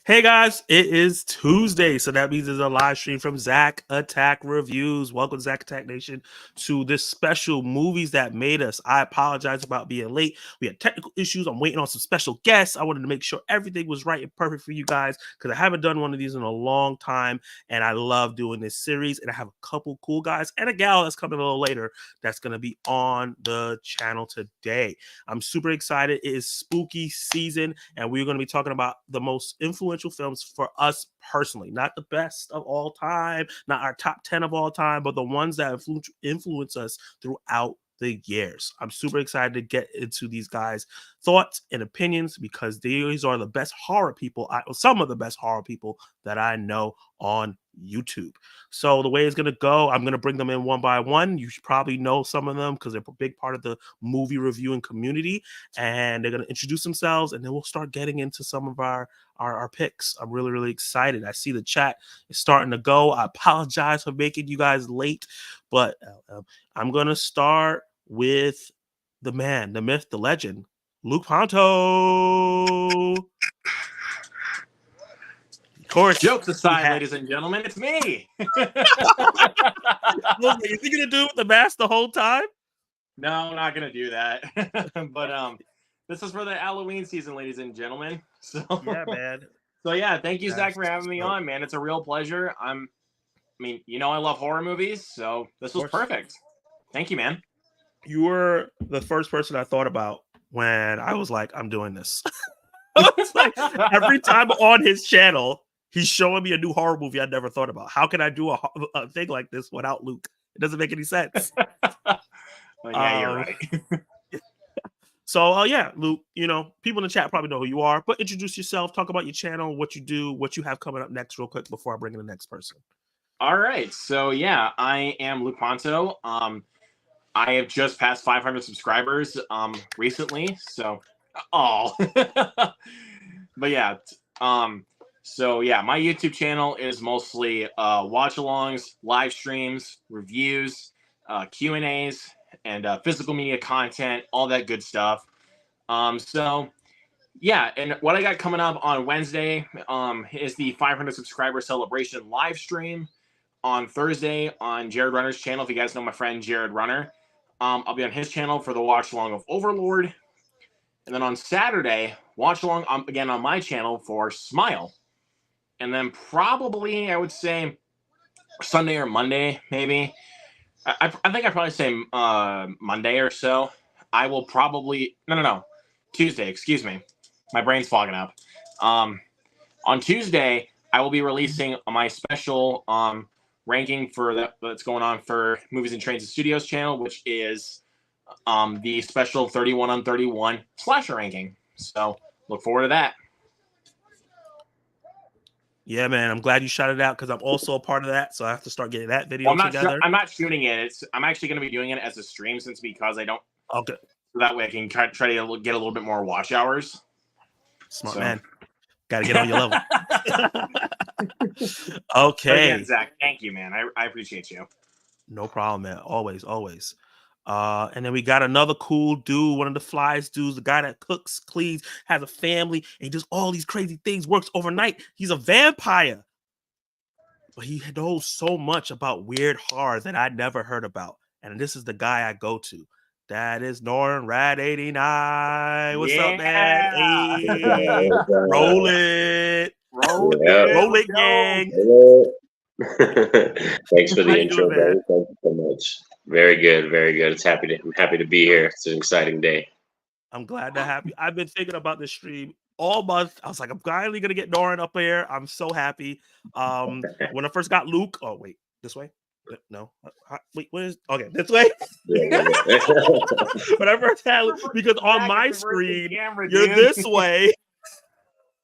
Hey guys, it is Tuesday, so that means there's a live stream from Zach Attack Reviews. Welcome, Zach Attack Nation, to this special Movies That Made Us. I apologize about being late. We had technical issues. I'm waiting on some special guests. I wanted to make sure everything was right and perfect for you guys because I haven't done one of these in a long time, and I love doing this series. And I have a couple cool guys and a gal that's coming a little later that's going to be on the channel today. I'm super excited. It is spooky season, and we're going to be talking about the most influential films for us personally, not the best of all time, not our top 10 of all time, but the ones that influence us throughout the years. I'm super excited to get into these guys' thoughts and opinions because these are the best horror people, some of the best horror people that I know on YouTube. So the way it's going to go, I'm going to bring them in one by one. You should probably know some of them because they're a big part of the movie reviewing community, and they're going to introduce themselves, and then we'll start getting into some of our picks. I'm really excited. I see the chat is starting to go. I apologize for making you guys late, but I'm going to start with the man, the myth, the legend, Luke Ponto. Of course. Jokes aside, ladies and gentlemen, it's me. Is he gonna do the mask the whole time? No, I'm not gonna do that. But this is for the Halloween season, ladies and gentlemen. So yeah, man. So yeah, thank you, Zach, for having me on, man. It's a real pleasure. I love horror movies, so this was perfect. Thank you, man. You were the first person I thought about when I was like, I'm doing this. It's like every time on his channel, he's showing me a new horror movie I never thought about. How can I do a thing like this without Luke? It doesn't make any sense. Well, yeah, you're right. So, yeah, Luke, people in the chat probably know who you are, but introduce yourself, talk about your channel, what you do, what you have coming up next real quick before I bring in the next person. All right. So, yeah, I am Luke Ponto. I have just passed 500 subscribers recently. So, but yeah, so yeah, my YouTube channel is mostly watch-alongs, live streams, reviews, Q&As, and physical media content, all that good stuff. So yeah, and what I got coming up on Wednesday is the 500 subscriber celebration live stream. On Thursday on Jared Runner's channel, if you guys know my friend Jared Runner, I'll be on his channel for the watch along of Overlord. And then on Saturday, watch along again on my channel for Smile. And then probably, I would say, Sunday or Monday, maybe. I think I'd probably say Monday or so. I will probably... No. Tuesday, excuse me. My brain's fogging up. On Tuesday, I will be releasing my special ranking for that's going on for Movies and Trains and Studios channel, which is the special 31 on 31 slasher ranking. So look forward to that. Yeah, man, I'm glad you shouted it out because I'm also a part of that, so I have to start getting that video together. I'm not shooting it. I'm actually going to be doing it as a stream because I don't. Okay. So that way I can try to get a little bit more watch hours. Smart man. Got to get on your level. Okay. Again, Zach, thank you, man. I appreciate you. No problem, man. Always. And then we got another cool dude, one of the flies dudes, the guy that cooks, cleans, has a family, and he does all these crazy things, works overnight. He's a vampire. But he knows so much about weird horror that I never heard about. And this is the guy I go to. That is Norrin Rad 89. What's up, man? Hey, roll it. Roll it, gang. Thanks for the intro, man. Thank you so much. Very good. I'm happy to be here. It's an exciting day. I'm glad to have you. I've been thinking about this stream all month. I was like, I'm finally gonna get Norrin up here. I'm so happy. When I first got Luke, oh wait, this way. No, wait, what is? Okay, this way. When I first had Luke, because on my screen you're this way.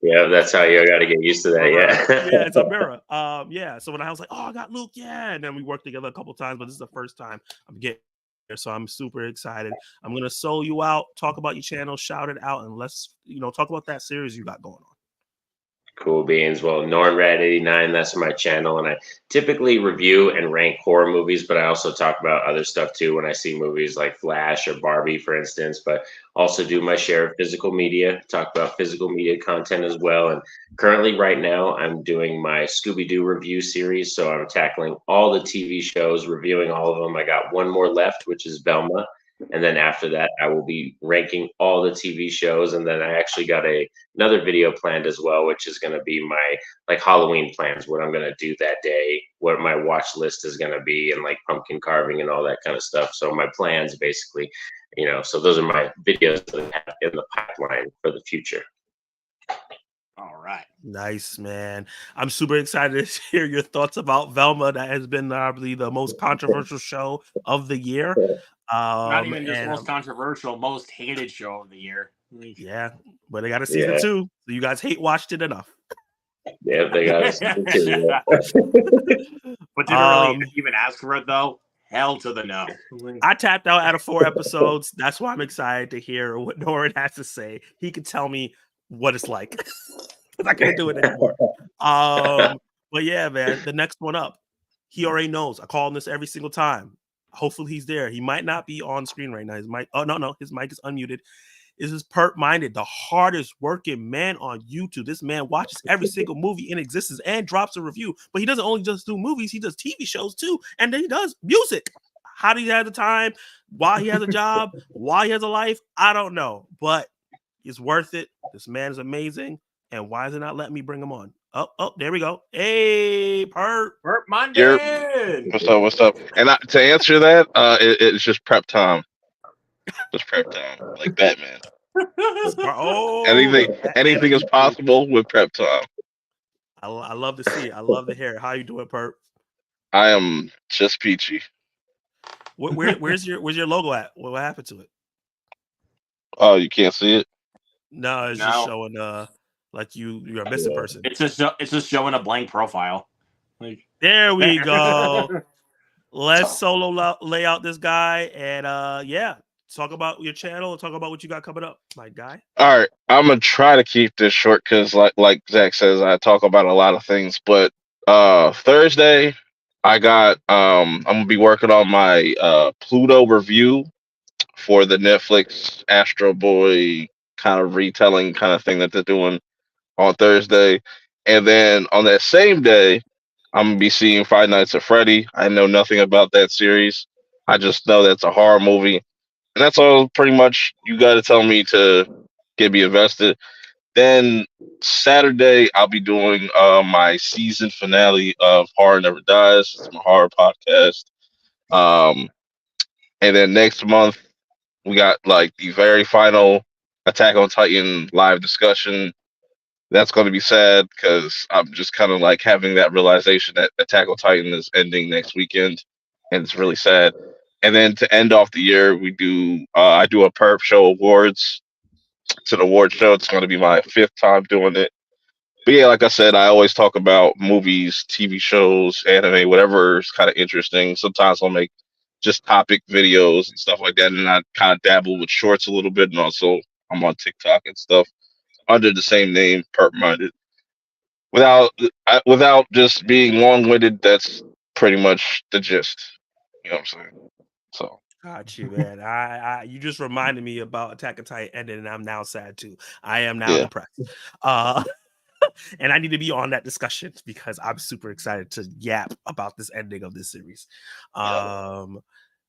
Yeah, that's how you got to get used to that. Yeah, it's a mirror. Yeah. So when I was like, oh, I got Luke, yeah, and then we worked together a couple times, but this is the first time I'm getting here, so I'm super excited. I'm gonna solo you out, talk about your channel, shout it out, and let's talk about that series you got going on. Cool beans. Well, NornRad89, that's my channel, and I typically review and rank horror movies, but I also talk about other stuff too when I see movies like Flash or Barbie, for instance. But also do my share of physical media, talk about physical media content as well. And currently, right now, I'm doing my Scooby Doo review series, so I'm tackling all the TV shows, reviewing all of them. I got one more left, which is Velma. And then after that, I will be ranking all the TV shows. And then I actually got another video planned as well, which is going to be my like Halloween plans, what I'm going to do that day, what my watch list is going to be, and like pumpkin carving and all that kind of stuff. So my plans basically, so those are my videos that I have in the pipeline for the future. All right. Nice, man. I'm super excited to hear your thoughts about Velma. That has been probably the most controversial show of the year. Not even just most controversial, most hated show of the year. Yeah, but they got a season 2, so you guys hate watched it enough. Yeah, they got a season 2. But did really even ask for it though? Hell to the no. I tapped out out of 4 episodes. That's why I'm excited to hear what Norrin has to say. He can tell me what it's like. Because I can't do it anymore. But yeah, man, the next one up. He already knows. I call him this every single time. Hopefully he's there. He might not be on screen right now. His mic, his mic is unmuted. This is Perp Minded, the hardest working man on YouTube. This man watches every single movie in existence and drops a review. But he doesn't only just do movies, he does TV shows too. And then he does music. How do he have the time? Why he has a job? Why he has a life? I don't know. But it's worth it. This man is amazing. And why is it not letting me bring him on? Oh, there we go. Hey, Perp Minded. What's up? And to answer that, it's just prep time. Just prep time, like Batman. Anything is possible with prep time. I love to see it. I love to hear it. How you doing, Perp? I am just peachy. Where's your logo at? What happened to it? Oh, you can't see it? No, it's just showing like you're a missing person. It's just showing a blank profile. There we go. Let's solo lay out this guy and talk about your channel and talk about what you got coming up, my guy. All right, I'm gonna try to keep this short because, like Zach says, I talk about a lot of things. But Thursday, I'm gonna be working on my Pluto review for the Netflix Astro Boy kind of retelling kind of thing that they're doing on Thursday. And then on that same day, I'm gonna be seeing Five Nights at Freddy. I know nothing about that series. I just know that's a horror movie. And that's all pretty much you got to tell me to get me invested. Then Saturday, I'll be doing my season finale of Horror Never Dies. It's my horror podcast. And then next month, we got like the very final Attack on Titan live discussion. That's going to be sad because I'm just kind of like having that realization that Attack on Titan is ending next weekend, and it's really sad. And then to end off the year, we do I do a Perp Show Awards. It's an award show. It's going to be my 5th time doing it. But yeah, like I said, I always talk about movies, TV shows, anime, whatever is kind of interesting. Sometimes I'll make just topic videos and stuff like that, and I kind of dabble with shorts a little bit, and also I'm on TikTok and stuff under the same name, Perp Minded. Without just being long-winded, that's pretty much the gist. You know what I'm saying? So. Got you, man. I you just reminded me about Attack on Titan ending, and I'm now sad too. I am now depressed. And I need to be on that discussion because I'm super excited to yap about this ending of this series.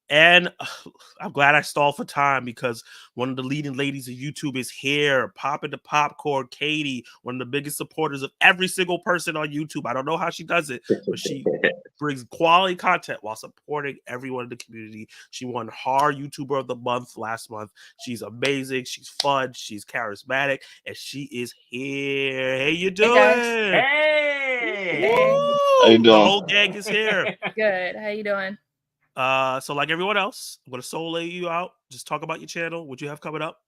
And I'm glad I stalled for time because one of the leading ladies of YouTube is here, popping the popcorn. Katie, one of the biggest supporters of every single person on YouTube. I don't know how she does it, but she brings quality content while supporting everyone in the community. She won Horror YouTuber of the Month last month. She's amazing. She's fun. She's charismatic, and she is here. Hey, you doing? Hey, how you doing? The whole gang is here. Good. How you doing? So like everyone else, I'm gonna solo lay you out. Just talk about your channel, what you have coming up.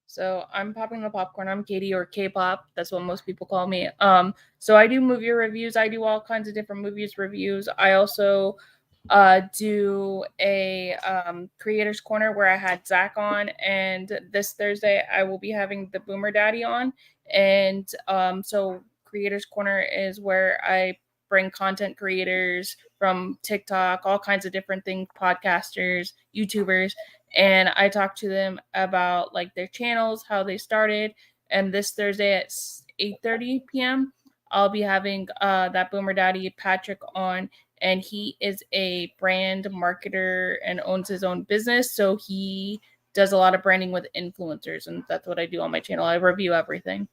So I'm popping the popcorn. I'm Katie, or K-pop. That's what most people call me. So I do movie reviews. I do all kinds of different movies reviews. I also do a creators corner where I had Zach on, and this Thursday I will be having the Boomer Daddy on. And so Creators Corner is where I bring content creators from TikTok, all kinds of different things, podcasters, YouTubers, and I talk to them about like their channels, how they started. And this Thursday at 8:30 p.m., I'll be having that Boomer Daddy Patrick on, and he is a brand marketer and owns his own business. So he does a lot of branding with influencers, and that's what I do on my channel. I review everything.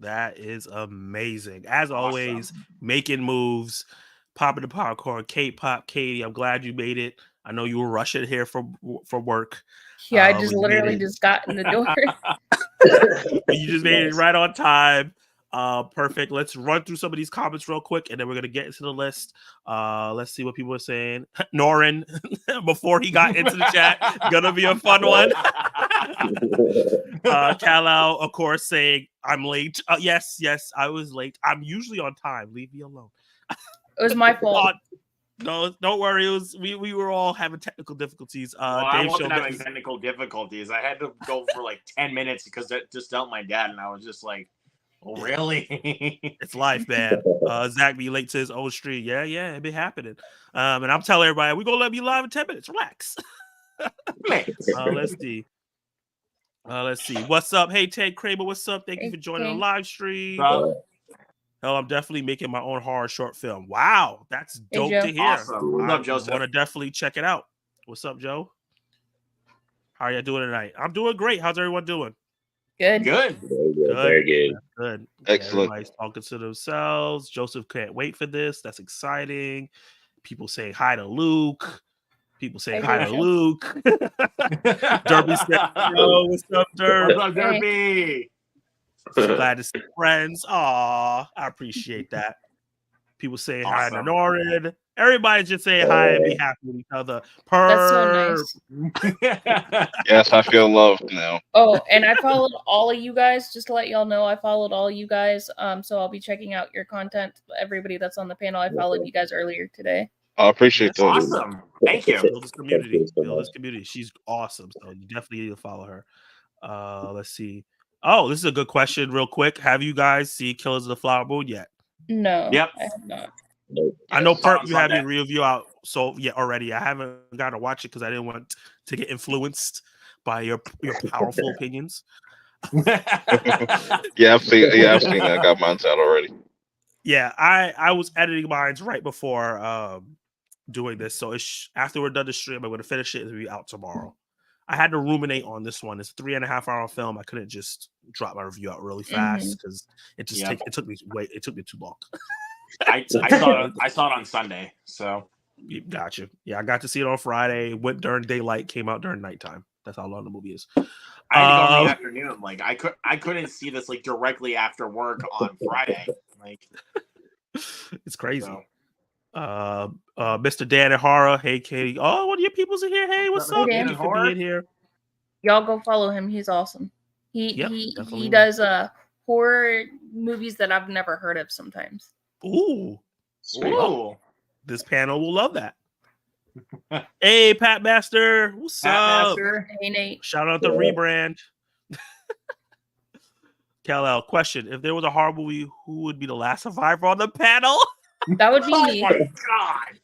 That is amazing. As Awesome. always, making moves, popping the popcorn. K-pop, Katie, I'm glad you made it. I know you were rushing here for work. Yeah, I but just you made literally it. just got in the door. But you just made it right on time. Perfect. Let's run through some of these comments real quick, and then we're gonna get into the list. Let's see what people are saying. Norin, before he got into the chat, gonna be a fun one. Kal-El, of course, saying I'm late. Yes, I was late. I'm usually on time. Leave me alone. It was my fault. No, don't worry. It was we were all having technical difficulties. Well, I Dave wasn't showed having technical difficulties. I had to go for like 10 minutes because that just dealt my dad, and I was just like, "Oh, really?" it's life, man. Zach be late to his own street. Yeah, it be happening. And I'm telling everybody, we're gonna let me live in 10 minutes. Relax. Let's see. Let's see. What's up? Hey, Ted Kramer, what's up? Thank you for joining the live stream. Hell, I'm definitely making my own horror short film. Wow, that's dope to hear. Awesome. What's I up, Joseph? want to definitely check it out. What's up, Joe? How are you doing tonight? I'm doing great. How's everyone doing? Good. Good. Very good. Good. Excellent. Everybody's talking to themselves. Joseph can't wait for this. That's exciting. People saying hi to Luke. People saying hi to Luke. Derby said, "Yo, what's up, Derby? What's up, Derby? So glad to see friends. Aw, I appreciate that. People saying hi to Norin. Everybody's just saying hi and be happy with each other. That's so nice. Yes, I feel loved now. Oh, and I followed all of you guys. Just to let y'all know, I followed all you guys. So I'll be checking out your content. Everybody that's on the panel, I followed you guys earlier today. I appreciate that. Awesome. Thank you. Build this community. Build this community. She's awesome. So you definitely need to follow her. Let's see. Oh, this is a good question. Real quick, have you guys seen Killers of the Flower Moon yet? No. Yep. I have not. I know, Saw it Perp, on you have your Sunday. review out. So yeah, already. I haven't got to watch it because I didn't want to get influenced by your powerful opinions. Yeah, I've seen that. I got mine out already. Yeah, I was editing mine right before doing this. So after we're done the stream, I'm going to finish it and it'll be out tomorrow. I had to ruminate on this one. It's a 3.5 hour film. I couldn't just drop my review out really fast because it just it took me too long. I saw it on Sunday, so Gotcha. Yeah, I got to see it on Friday. Went during daylight, came out during nighttime. That's how long the movie is. I had to go in the afternoon. Like I couldn't see this like directly after work on Friday. Like it's crazy. So. Mr. Dan Ihara, hey Katie. Oh, one of your people's in here. Hey, what's up? Dan Thank you for being here. Y'all go follow him. He's awesome. He definitely does horror movies that I've never heard of sometimes. Ooh. Ooh. This panel will love that. Hey, Pat Master. What's up? Master. Hey, Nate. Shout out to Rebrand. Kal-El, question. If there was a horror movie, who would be the last survivor on the panel? That would be Oh me. my god.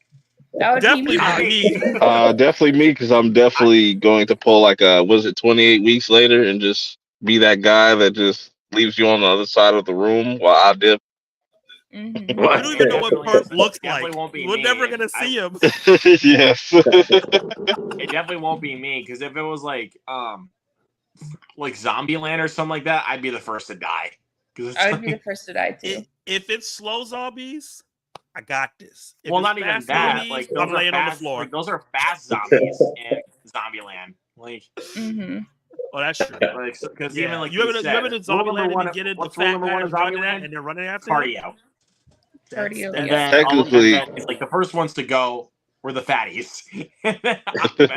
That would Definitely be not me. me. Definitely me, because I'm definitely going to pull like was it 28 weeks later and just be that guy that just leaves you on the other side of the room while I dip. Mm-hmm. I don't even know what Perp looks Definitely like. won't be We're me. never gonna see him. Yes. It definitely won't be me because if it was like Zombieland or something like that, I'd be the first to die. I would be the first to die too. If it's slow zombies, I got this. If Well, it's not even fast that. zombies, Like I'm those are laying on the fast. floor. Like, those are fast zombies in Zombieland. Like, Mm-hmm. Oh, that's true. because Yeah. even like you remember the rule Zombieland number in one- the beginning, the what's rule fat number guy one in was running Zombieland? and they're running after him? Cardio. Cardio. And Yeah. then Technically- it's like the first ones to go were the fatties, and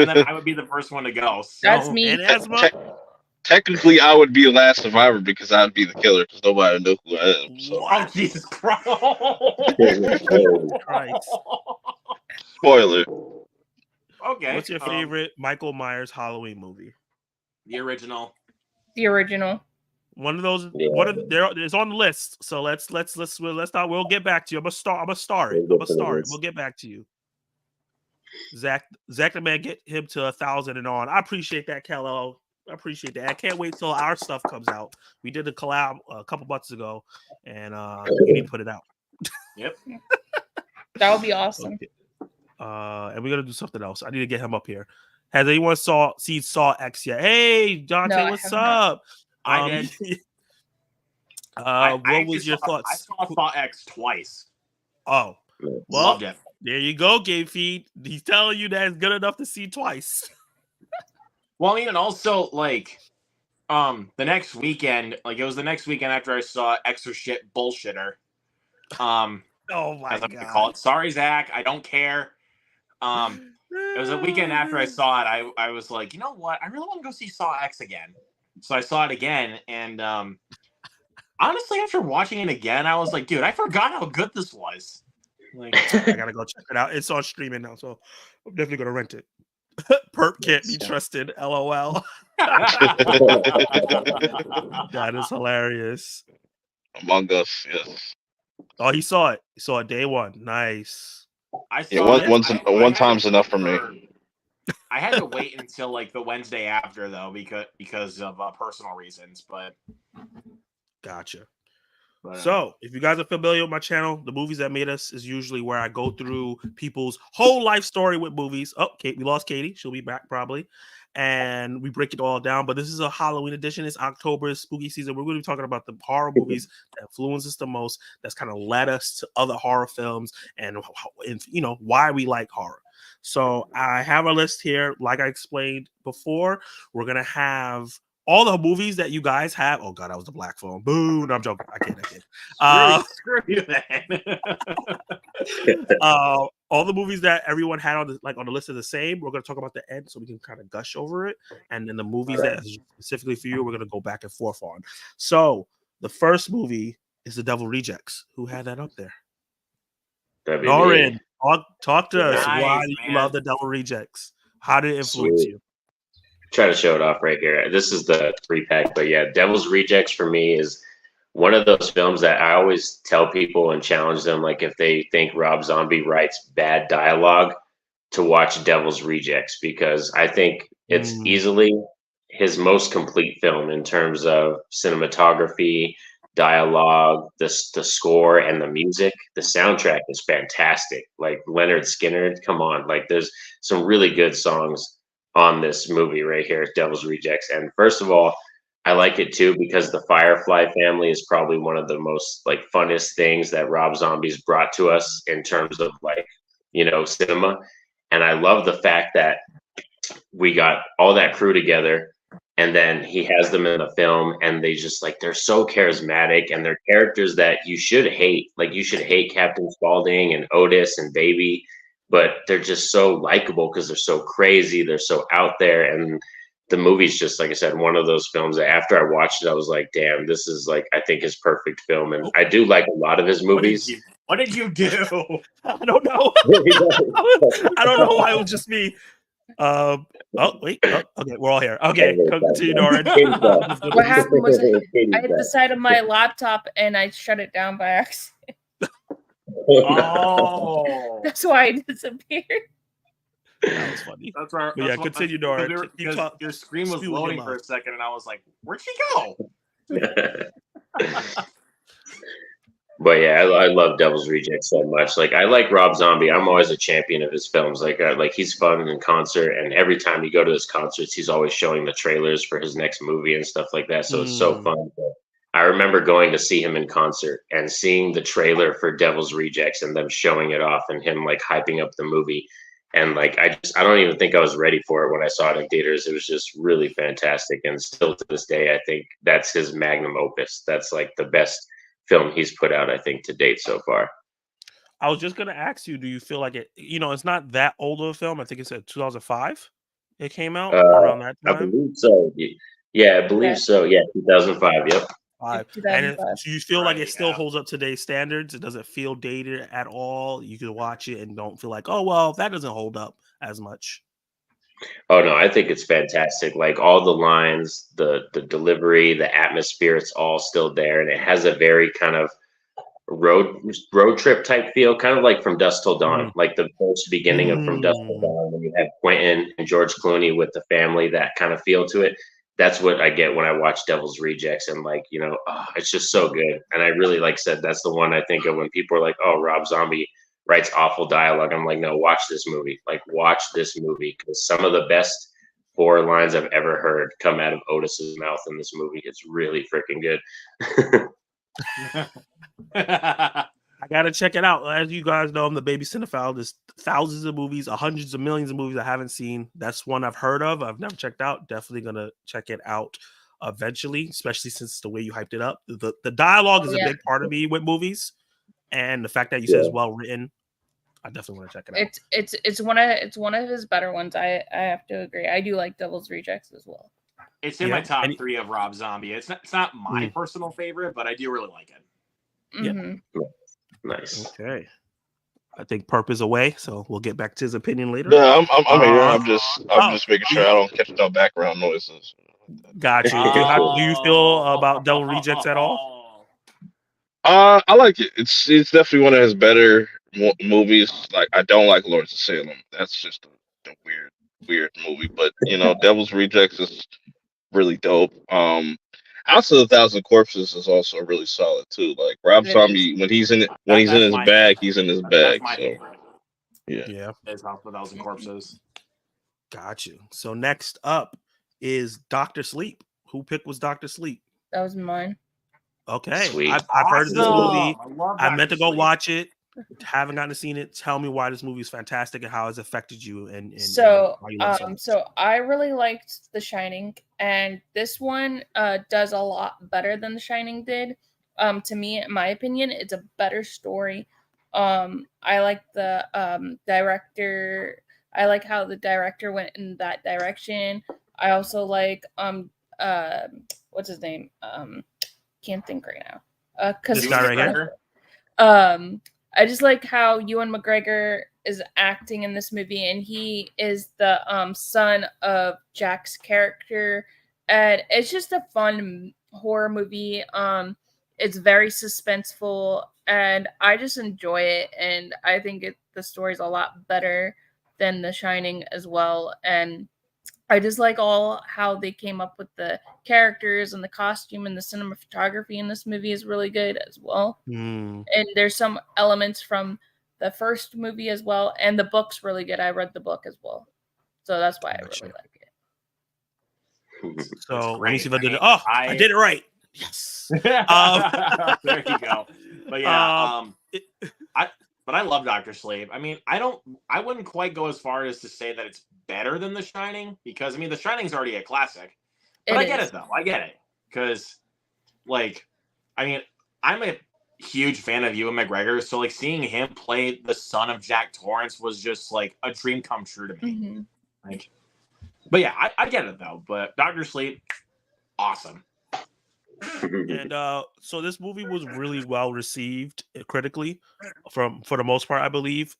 then I would be the first one to go. So, That's me. And asthma. Technically, I would be the last survivor because I'd be the killer because nobody knew who I am. So, Oh Jesus Christ! Christ. spoiler. Okay. What's your favorite Michael Myers Halloween movie? The original. The original. One of those. Yeah. One of there. It's on the list. So let's not. We'll get back to you. I'm gonna start it. We'll get back to you. Zach the man, get him to 1,000 and on. I appreciate that, Kello. I appreciate that. I can't wait till our stuff comes out. We did the collab a couple months ago, and we need to put it out. Yep. That would be awesome. Okay. And we're gonna do something else. I need to get him up here. Has anyone seen Saw X yet? Hey, Dante, No, I what's have not. up? I did. What was your thoughts? I saw X twice. Oh, well, Loved it. there you go, Game Feed. He's telling you that it's good enough to see twice. Well, even also like, the next weekend, like it was the next weekend after I saw Extra Shit Bullshitter. Oh my as I'm gonna god! call it. Sorry, Zach. I don't care. It was a weekend after I saw it. I was like, you know what? I really want to go see Saw X again. So I saw it again, and honestly, after watching it again, I was like, dude, I forgot how good this was. Like, I gotta go check it out. It's on streaming now, so I'm definitely gonna rent it. Perp can't be trusted. LOL. That is hilarious. Among Us, yes. Oh, he saw it. He saw it day one. Nice. I Yeah, saw it. I one had time's to enough for me. I had to wait until like the Wednesday after though, because of personal reasons. But Gotcha. But, So, if you guys are familiar with my channel, the movies that made us is usually where I go through people's whole life story with movies. Oh, Kate, we lost Katie. She'll be back probably. And we break it all down. But this is a Halloween edition. It's October, spooky season. We're going to be talking about the horror movies that influence us the most, that's kind of led us to other horror films and you know, why we like horror. So I have a list here. Like I explained before, we're going to have all the movies that you guys have. Oh god, that was the black phone. Boo! No, I'm joking. I can't. Screw you then. All the movies that everyone had on the list are the same. We're going to talk about the end, so we can kind of gush over it. And then the movies that is specifically for you, we're going to go back and forth on. So the first movie is The Devil Rejects. Who had that up there? Lauren, talk to us. Nice, Why do you love The Devil Rejects? How did it influence you? Try to show it off right here. This is the 3-pack, but yeah, Devil's Rejects for me is one of those films that I always tell people and challenge them, like if they think Rob Zombie writes bad dialogue, to watch Devil's Rejects, because I think it's easily his most complete film in terms of cinematography, dialogue, the score, and the music. The soundtrack is fantastic. Like Leonard Skinner, come on, like there's some really good songs on this movie right here, Devil's Rejects. And first of all, I like it too because the Firefly family is probably one of the most like funnest things that Rob Zombie's brought to us in terms of like, you know, cinema. And I love the fact that we got all that crew together and then he has them in the film and they just like, they're so charismatic and they're characters that you should hate. Like you should hate Captain Spaulding and Otis and Baby, but they're just so likable because they're so crazy. They're so out there. And the movie's just, like I said, one of those films that after I watched it, I was like, damn, this is like, I think his perfect film. And I do like a lot of his movies. What did you do? I don't know. I don't know why it was just me. Oh, wait. Oh, okay, we're all here. Okay, continue, Doran. What happened was I hit the side of my laptop and I shut it down by accident. Oh, That's why I disappeared. That was funny. that's right. But yeah, continue, Doran. Because your screen was loading for a second, and I was like, "Where'd she go?" But yeah, I love Devil's Rejects so much. Like I like Rob Zombie. I'm always a champion of his films. Like he's fun in concert, and every time you go to his concerts, he's always showing the trailers for his next movie and stuff like that. So it's so fun. But I remember going to see him in concert and seeing the trailer for Devil's Rejects and them showing it off and him like hyping up the movie. And like I don't even think I was ready for it when I saw it in theaters. It was just really fantastic. And still to this day, I think that's his magnum opus. That's like the best film he's put out, I think, to date so far. I was just gonna ask you, do you feel like it? You know, it's not that old of a film. I think it's 2005. It came out around that time. I believe so. Yeah, I believe so. Yeah, 2005. Yep. And do you feel like it still holds up today's standards? It doesn't feel dated at all. You can watch it and don't feel like, oh well, that doesn't hold up as much. Oh no, I think it's fantastic. Like all the lines, the delivery, the atmosphere, it's all still there, and it has a very kind of road trip type feel, kind of like From Dusk Till Dawn, like the first beginning of From Dusk Till Mm. Dawn, when you have Quentin and George Clooney with the family, that kind of feel to it. That's what I get when I watch Devil's Rejects, and like it's just so good. And I really like said that's the one I think of when people are like, "Oh, Rob Zombie writes awful dialogue." I'm like, no, watch this movie. Like, watch this movie because some of the best horror lines I've ever heard come out of Otis's mouth in this movie. It's really freaking good. I gotta check it out. As you guys know, I'm the baby cinephile. There's thousands of movies, hundreds of millions of movies I haven't seen. That's one I've heard of. I've never checked out. Definitely gonna check it out eventually, especially since the way you hyped it up. The dialogue is a Yeah. big part of me with movies, and the fact that you said it's well written, I definitely want to check it out. It's one of his better ones. I have to agree. I do like Devil's Rejects as well. It's in Yeah. my top And- 3 of Rob Zombie. It's not my personal favorite, but I do really like it. Yep. Mhm. Nice. Okay. I think Perp is away, so we'll get back to his opinion later. Yeah, I'm here. I'm oh. just making sure I don't catch no background noises. Got you. How do you feel about Devil Rejects at all? I like it. It's definitely one of his better movies. Like, I don't like Lords of Salem. That's just a weird movie. But Devil's Rejects is really dope. House of a Thousand Corpses is also really solid too. Like Rob It Zombie, when he's in That's his my bag, favorite. he's in his That's bag. my So favorite. Yeah. Is House of a Thousand Corpses. Got you. So next up is Dr. Sleep. Who picked was Dr. Sleep? That was mine. Okay. Sweet. I've heard of this movie. I love I meant to Dr. go Sleep. watch it. Haven't gotten to see it. Tell me why this movie is fantastic and how it's affected you. And So, why you love it so much. so I really liked The Shining, and this one does a lot better than The Shining did. To me, in my opinion, it's a better story. I like the director. I like how the director went in that direction. I also like what's his name? Can't think right now. This guy right here? I just like how Ewan McGregor is acting in this movie, and he is the son of Jack's character, and it's just a fun horror movie. It's very suspenseful, and I just enjoy it, and I think the story's a lot better than The Shining as well, and I just like all how they came up with the characters and the costume, and the cinematography in this movie is really good as well. Mm. And there's some elements from the first movie as well, and the book's really good. I read the book as well, so that's why I Gotcha. really like it. So let me see if I great. did it. I Oh, I did it right. Yes. There you go. But yeah, but I love Dr. Sleep. I mean, I wouldn't quite go as far as to say that it's better than The Shining, because I mean, The Shining's already a classic. But I get it though. I get it. Because like, I mean, I'm a huge fan of Ewan McGregor, so like seeing him play the son of Jack Torrance was just like a dream come true to me. Mm-hmm. Like, but yeah, I get it though. But Dr. Sleep, awesome. And so this movie was really well received critically, for the most part, I believe,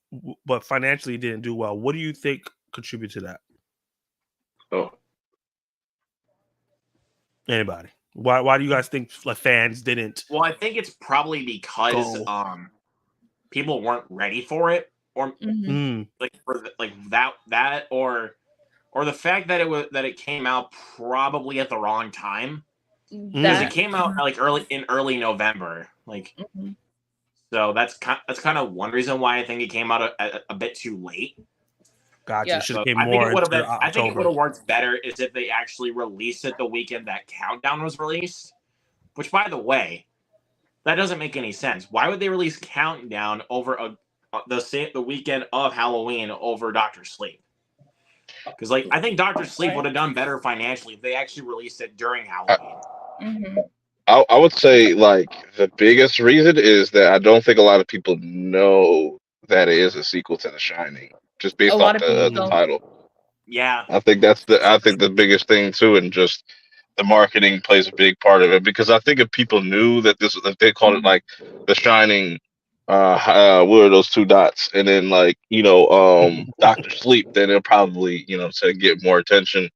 but financially it didn't do well. What do you think contributed to that? Oh, Anybody? Why do you guys think like fans didn't? Well, I think it's probably because Go. People weren't ready for it, or Mm-hmm. Mm, like for like that or the fact that it came out probably at the wrong time, because it came out like early November, like. Mhm. So that's kind of one reason why I think it came out a bit too late. gotcha. Yeah. Should So have came I think more it would into have I think it would October. have worked better is if they actually released it the weekend that Countdown was released. Which, by the way, that doesn't make any sense. Why would they release Countdown over the weekend of Halloween over Dr. Sleep? Because like I think Dr. Sleep would have done better financially if they actually released it during Halloween. Mm-hmm. I would say like the biggest reason is that I don't think a lot of people know that it is a sequel to The Shining, just based A off lot of people the don't. title. Yeah. I think the biggest thing too, and just the marketing plays a big part of it, because I think if people knew that if they called it like The Shining, what are those two dots? And then like, Doctor Sleep, then it'll probably, to get more attention.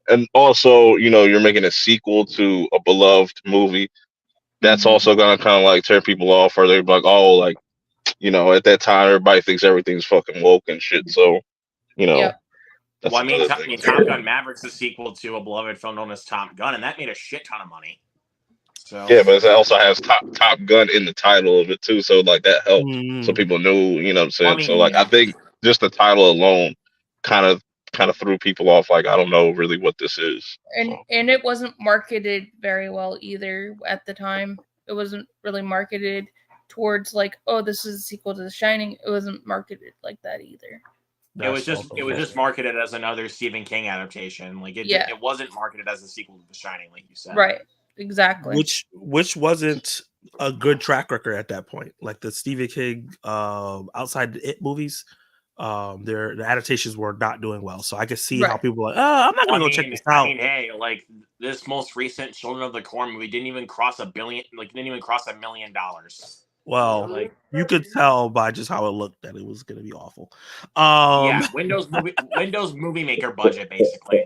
And also, you're making a sequel to a beloved movie. That's Mhm. also gonna kind of like turn people off, or they're like, oh, like, at that time everybody thinks everything's fucking woke and shit. So, Yep. that's Well, I mean, another thing. Top Gun Maverick's a sequel to a beloved film known as Top Gun, and that made a shit ton of money. So Yeah, but it also has Top Gun in the title of it too, so like that helped. So Mm. people knew, what I'm saying. I mean, So like I think just the title alone kind of threw people off. Like, I don't know really what this is. And it wasn't marketed very well either at the time. It wasn't really marketed towards like, oh, this is a sequel to The Shining. It wasn't marketed like that either. it was That's just also marketed as another Stephen King adaptation. Like it wasn't marketed as a sequel to The Shining, like you said. Right. Exactly. which wasn't a good track record at that point. Like the Stephen King outside the It movies, the adaptations were not doing well. So I could see how Right. people were like, oh, I'm not gonna go check this out. I mean, hey, like this most recent Children of the Corn movie didn't even cross $1 billion. Like didn't even cross $1 million. Well, Like you could tell by just how it looked that it was gonna be awful. yeah, Windows movie maker budget basically.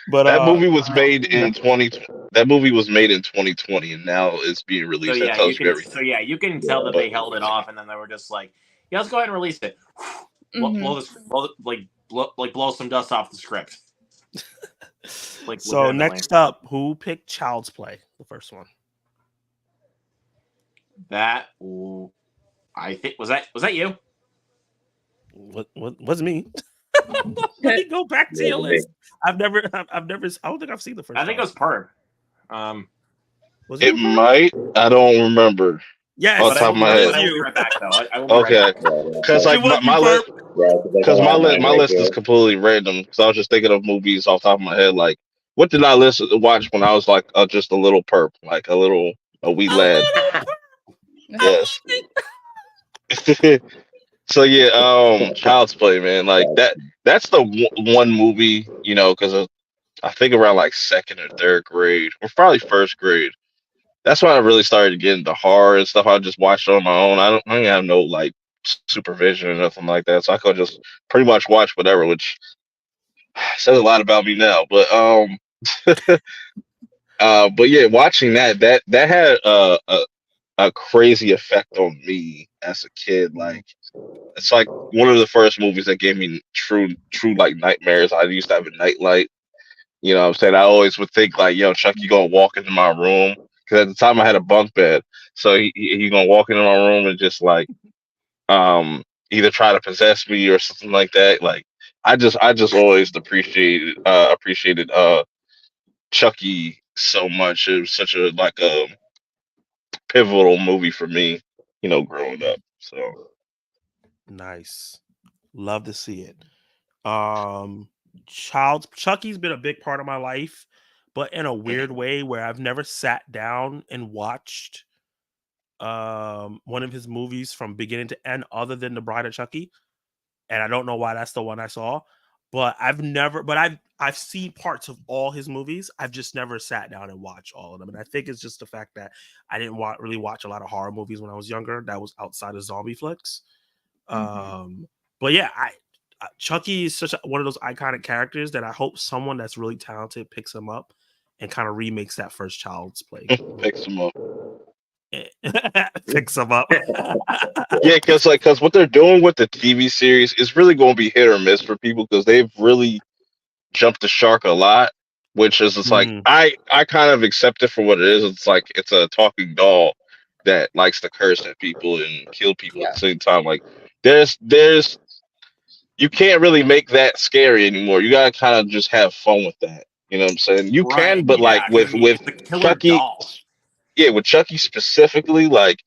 But that movie was made in 2020. That movie was made in 2020, and now it's being released. So That tells you everything. so you can tell that they held it off, and then they were just like, yeah, let's go ahead and release it. Blow some dust off the script. So next up, who picked Child's Play? The first one. That I think was that you? What was me? Let me go back to your list. I don't think I've seen the first. I think it was Perp. Was it might. I don't remember. Yeah, off the top of my head. Okay, because like my list, my list is completely random. Because I was just thinking of movies off the top of my head. Like, what did I watch when I was like just a little perp, like a wee lad? Yes. So yeah, Child's Play, man. Like that's the one movie, because I think around like second or third grade, or probably first grade. That's when I really started to get into horror and stuff. I just watched it on my own. I didn't have no like supervision or nothing like that, so I could just pretty much watch whatever, which says a lot about me now. But but yeah, watching that had a crazy effect on me as a kid. Like, it's like one of the first movies that gave me true like nightmares. I used to have a nightlight. You know what I'm saying? I always would think like, yo, Chucky gonna walk into my room. Because at the time I had a bunk bed. So he gonna walk into my room and just like either try to possess me or something like that. Like I just always appreciated Chucky so much. It was such a pivotal movie for me, growing up. So nice. Love to see it. Chucky's been a big part of my life, but in a weird way where I've never sat down and watched one of his movies from beginning to end other than The Bride of Chucky. And I don't know why that's the one I saw, but I've seen parts of all his movies. I've just never sat down and watched all of them. And I think it's just the fact that I didn't really watch a lot of horror movies when I was younger. That was outside of zombie flicks. But yeah, Chucky is one of those iconic characters that I hope someone that's really talented picks him up and kind of remakes that first Child's Play. Picks him up. Picks him up. Yeah, because what they're doing with the TV series is really going to be hit or miss for people, because they've really jumped the shark a lot. Which is, it's like I kind of accept it for what it is. It's like it's a talking doll that likes to curse at people and kill people at the same time. Like there's you can't really make that scary anymore. You gotta kind of just have fun with that. You know what I'm saying? You can, but like with Chucky, with Chucky specifically, like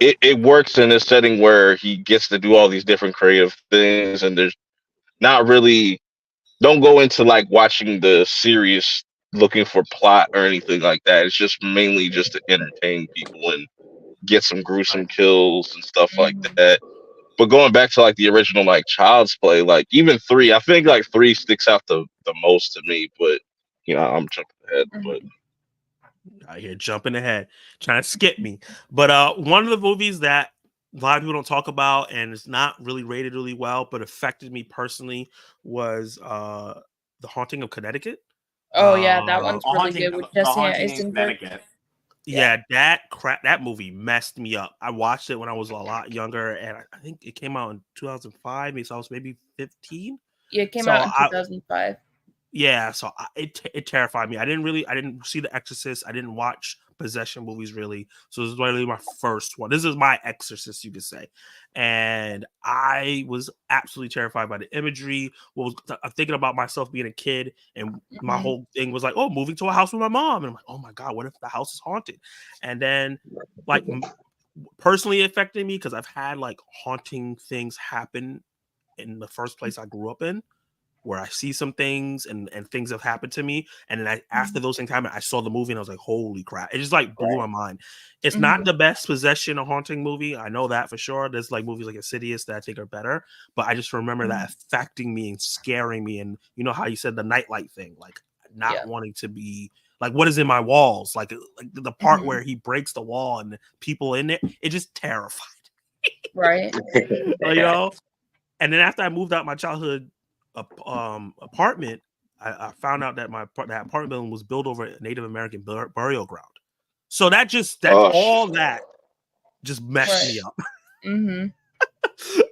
it works in a setting where he gets to do all these different creative things, and there's not really, don't go into like watching the series looking for plot or anything like that. It's just mainly just to entertain people and get some gruesome kills and stuff like that. But going back to like the original like Child's Play, like even 3, I think like 3 sticks out the most to me. But I'm jumping ahead. But out here jumping ahead, trying to skip me. But one of the movies that a lot of people don't talk about, and it's not really rated really well, but affected me personally was The Haunting of Connecticut. Oh yeah, that Uh, one's A really haunting, good with the Jesse haunting in Eisenberg. Connecticut. Yeah, that movie messed me up. I watched it when I was a lot younger, and I think it came out in 2005. So I was maybe 15. Yeah, it came So out in 2005. it terrified me. I didn't see The Exorcist. I didn't watch possession movies really. So this is really my first one. This is my Exorcist, you could say. And I was absolutely terrified by the imagery. I'm thinking about myself being a kid, and my Mhm. whole thing was like, oh, moving to a house with my mom. And I'm like, oh my God, what if the house is haunted? And then like personally affecting me because I've had like haunting things happen in the first place I grew up in, where I see some things and things have happened to me. And then after those things happened, I saw the movie and I was like, holy crap. It just like blew my mind. It's not the best possession or haunting movie. I know that for sure. There's like movies like Insidious that I think are better, but I just remember that affecting me and scaring me. And you know how you said the nightlight thing, like not wanting to be like, what is in my walls? Like the part where he breaks the wall and the people in it, it just terrified. Right. You know? And then after I moved out my childhood apartment, I found out that that apartment building was built over a Native American burial ground. So that all that just messed me up.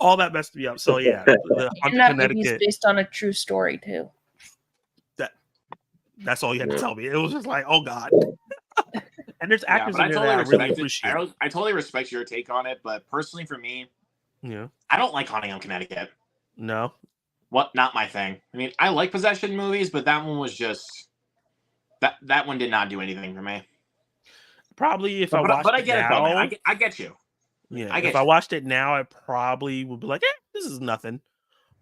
All that messed me up. So yeah, the And that movie is based on a true story too. That's all you had to tell me. It was just like, oh God. And there's actors in there totally that I really appreciate. I totally respect your take on it, but personally for me, yeah, I don't like Haunting of Connecticut. No. Not my thing. I mean, I like possession movies, but that one was just that one did not do anything for me. Probably if I watched but I get it though, man. I get you. Yeah, if I watched it now, I probably would be like, this is nothing.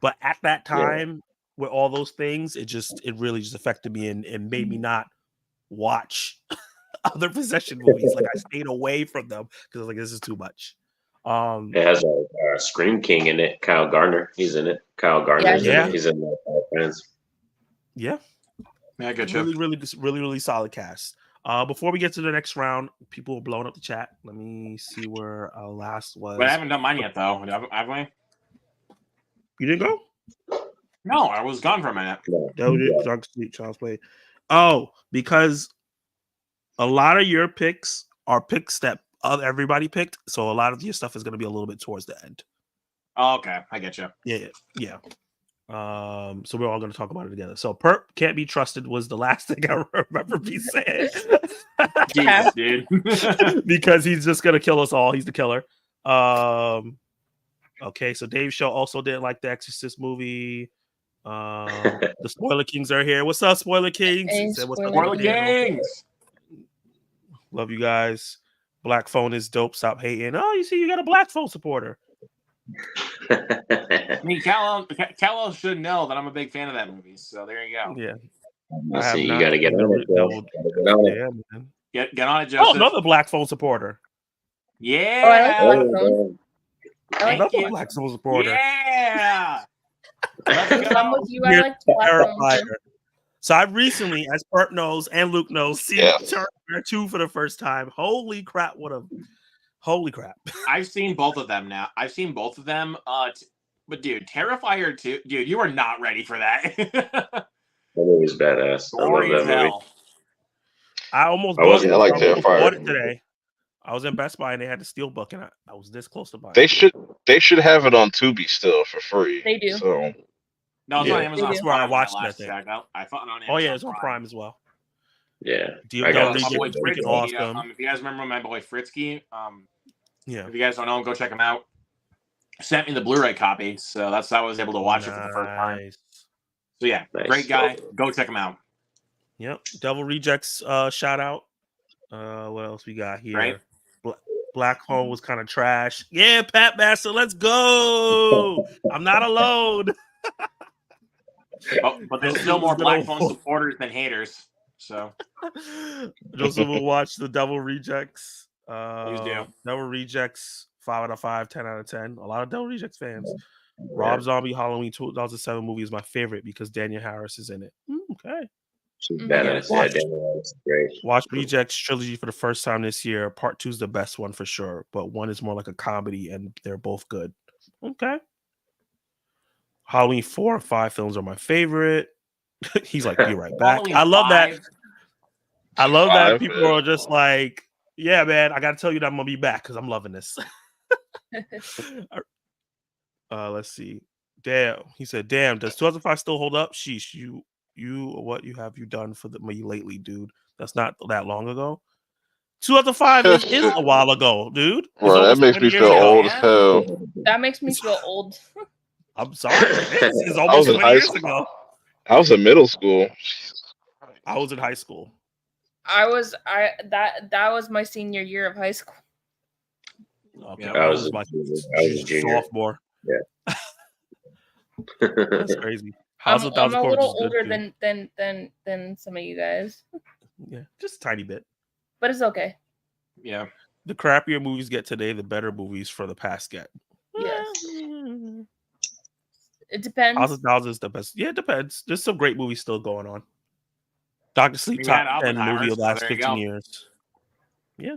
But at that time, with all those things, it really just affected me and made me not watch other possession movies. Like I stayed away from them because I was like, this is too much. It has a Scream King in it. Kyle Gardner, he's in it. Kyle Gardner's in it. He's in the Friends. Yeah, good. Really solid cast. Before we get to the next round, people are blowing up the chat. Let me see where our last was. But I haven't done mine yet, though. Have we? You didn't go? No, I was gone for a minute. Child's Play. Oh, because a lot of your picks are picks that everybody picked, so a lot of your stuff is going to be a little bit towards the end. Oh, okay, I get you. Yeah. So we're all going to talk about it together. So Perp Can't Be Trusted was the last thing I remember me saying. Jeez, dude. Because he's just going to kill us all. He's the killer. Okay, so Dave Show also didn't like the Exorcist movie. The Spoiler Kings are here. What's up, Spoiler Kings? Hey, Spoiler Kings. Love you guys. Black Phone is dope. Stop hating. Oh, you see, you got a Black Phone supporter. I mean, Cal should know that I'm a big fan of that movie. So there you go. Yeah. See, you got to get on it. Get on it, Joseph. Oh, another Black Phone supporter. Yeah. Oh, I like Black Phone. Another Black Phone supporter. Yeah. I'm with you. I like Black Phone. So I recently, as Perp knows and Luke knows, seen Terrifier 2 for the first time. Holy crap! Holy crap! I've seen both of them now. But dude, Terrifier 2, dude, you are not ready for that. That movie's badass. I love that movie. I almost bought it today. I was in Best Buy and they had the Steelbook, and I was this close to buying it. They should have it on Tubi still for free. They do. So no, it's on Amazon. That's where I watched that thing. I thought on Amazon. Oh yeah, it's on Prime as well. Yeah. Awesome. If you guys remember my boy Fritzky, yeah. If you guys don't know him, go check him out. Sent me the Blu-ray copy, so that's how I was able to watch it for the first time. So yeah, great guy. Go check him out. Yep. Devil Rejects shout out. What else we got here? Right. Black Hole was kind of trash. Yeah, Pat Master, let's go. I'm not alone. But there's still more Black Phone supporters than haters. So Joseph will watch the Devil Rejects. Please do. Devil Rejects 5 out of 5, 10 out of 10. A lot of Devil Rejects fans. Rob Zombie Halloween 2007 movie is my favorite because Daniel Harris is in it. Okay. She's Mhm. badass. Watch. Yeah, Danielle is great. Watch Rejects trilogy for the first time this year. Part 2 is the best one for sure, but one is more like a comedy, and they're both good. Okay. Halloween 4 and 5 films are my favorite. He's like, be right back. Halloween I love that. 5. I love that Five, people yeah. are just like, yeah, man, I got to tell you that I'm going to be back because I'm loving this. Let's see. Damn. He said, damn, does 2005 still hold up? Sheesh, what you have you done for me lately, dude? That's not that long ago. 2005 is a while ago, dude. It's Bro, that almost makes 20 me years feel ago. old as hell. That makes me feel old. I'm sorry. It is. It's I almost was in 20 high years school. ago. I was in middle school. I was in high school. That was my senior year of high school. Okay, Yeah, that I was was my a junior. sophomore. Yeah. That's crazy. I'm House of Thousand a Corpses little is good older too. than some of you guys, Yeah, just a tiny bit. but it's okay. Yeah. The crappier movies get today, the better movies for the past get. Yes. Eh, It House depends. of Thousand is the best. Yeah, it depends. There's some great movies still going on. Dr. Sleep We top had 10 Oppenheimer, movie of the so last there you 15 go. years. Yeah,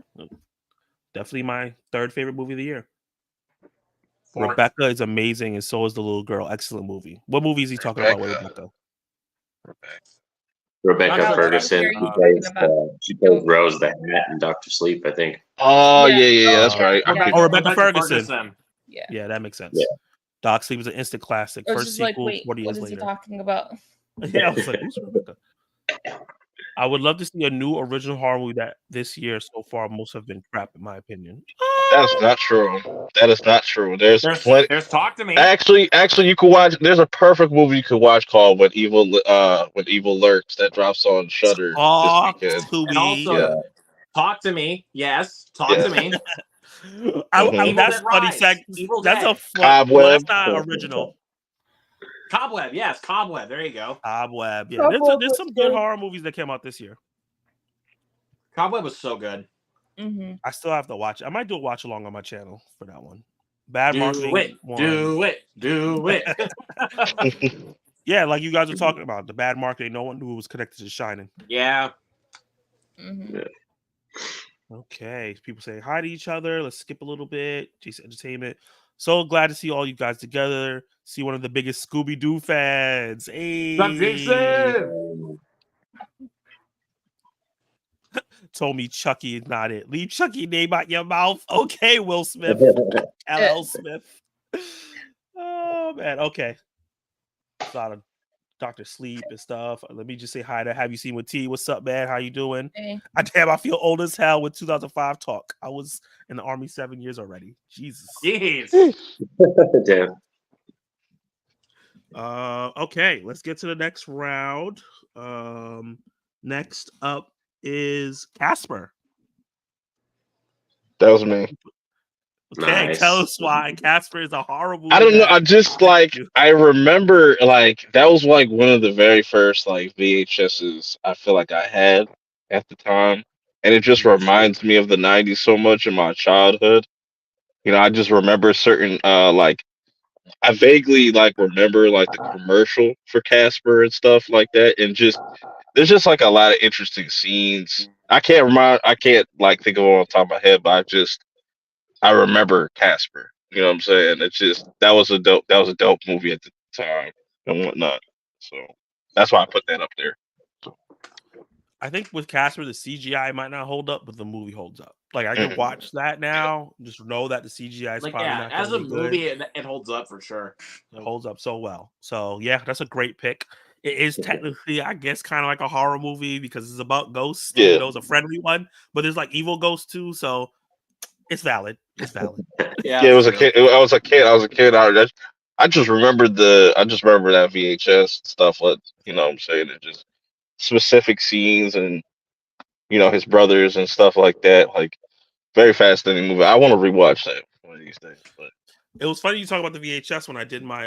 definitely my third favorite movie of the year. Fourth. Rebecca is amazing, and so is the little girl. Excellent movie. What movie is he talking about with Rebecca. Rebecca? Rebecca No, Ferguson. what are you She talking about? plays Rose the Hat in Doctor Sleep, I think. Oh Yeah. yeah, that's Yeah. right. Yeah. Oh, Rebecca Ferguson. Yeah. Yeah, that makes sense. Yeah. Doc Sleep is an instant classic. I was First just like, sequel, wait, 40 what years is he later. talking about? Yeah, I was like, who's Rebecca? I would love to see a new original horror movie that this year so far most have been crap, in my opinion. That's not true. That is not true. There's plenty. There's Talk to Me. Actually, you could watch. There's a perfect movie you could watch called When Evil Lurks that drops on Shudder Talk this weekend. to And me. also Yeah. Talk to Me. Yes. Talk Yeah. to Me. Mhm. That's Evil funny. Dead Rise. Evil That's a Dead. fun. Well, Cobweb. that's not original. Cobweb. Yes. Cobweb. There you go. Cobweb. Yeah, there's some good horror movies that came out this year. Cobweb was so good. Mm-hmm. I still have to watch it. I might do a watch along on my channel for that one. Bad Do marketing. it. One. Do it. Do it. Yeah, like you guys were talking about the bad marketing. No one knew it was connected to Shining. Yeah. Mm-hmm. Okay, people say hi to each other. Let's skip a little bit. Jason Entertainment. So glad to see all you guys together. See one of the biggest Scooby Doo fans. Hey, What's up, Jason? told me Chucky is not it. Leave Chucky name out your mouth. Okay, Will Smith. LL Smith. Oh man. Okay. A lot of Dr. Sleep and stuff. Let me just say hi to Have You Seen with T. What's up, man? How you doing? Hey. Damn, I feel old as hell with 2005 talk. I was in the Army 7 years already. Jesus. Jeez. Damn. Okay, let's get to the next round. Next up is Casper. That was me. Okay, Nice. tell us why Casper is a horror movie. I don't know. that- I just like I remember like that was like one of the very first like VHSs I feel like I had at the time, and it just reminds me of the '90s so much in my childhood. You know, I just remember certain like I vaguely like remember like the commercial for Casper and stuff like that, and just there's just like a lot of interesting scenes. I can't like think of it on top of my head, but I remember Casper. You know what I'm saying? It's just that was a dope movie at the time and whatnot. So that's why I put that up there. I think with Casper, the CGI might not hold up, but the movie holds up. Like I can watch that now, just know that the CGI is Like, probably yeah, not as a gonna be good. movie, it holds up for sure. It holds up so well. So yeah, that's a great pick. It is technically, I guess, kind of like a horror movie because it's about ghosts. Yeah. Even though it's a friendly one, but there's like evil ghosts too. So it's valid. It's valid. Yeah, Yeah, it was a true. kid. I was a kid. I just remember that VHS stuff. You know what I'm saying? It just specific scenes and you know his brothers and stuff like that. Like very fascinating movie. I want to rewatch that one of these days. But It was funny you talk about the VHS when I did my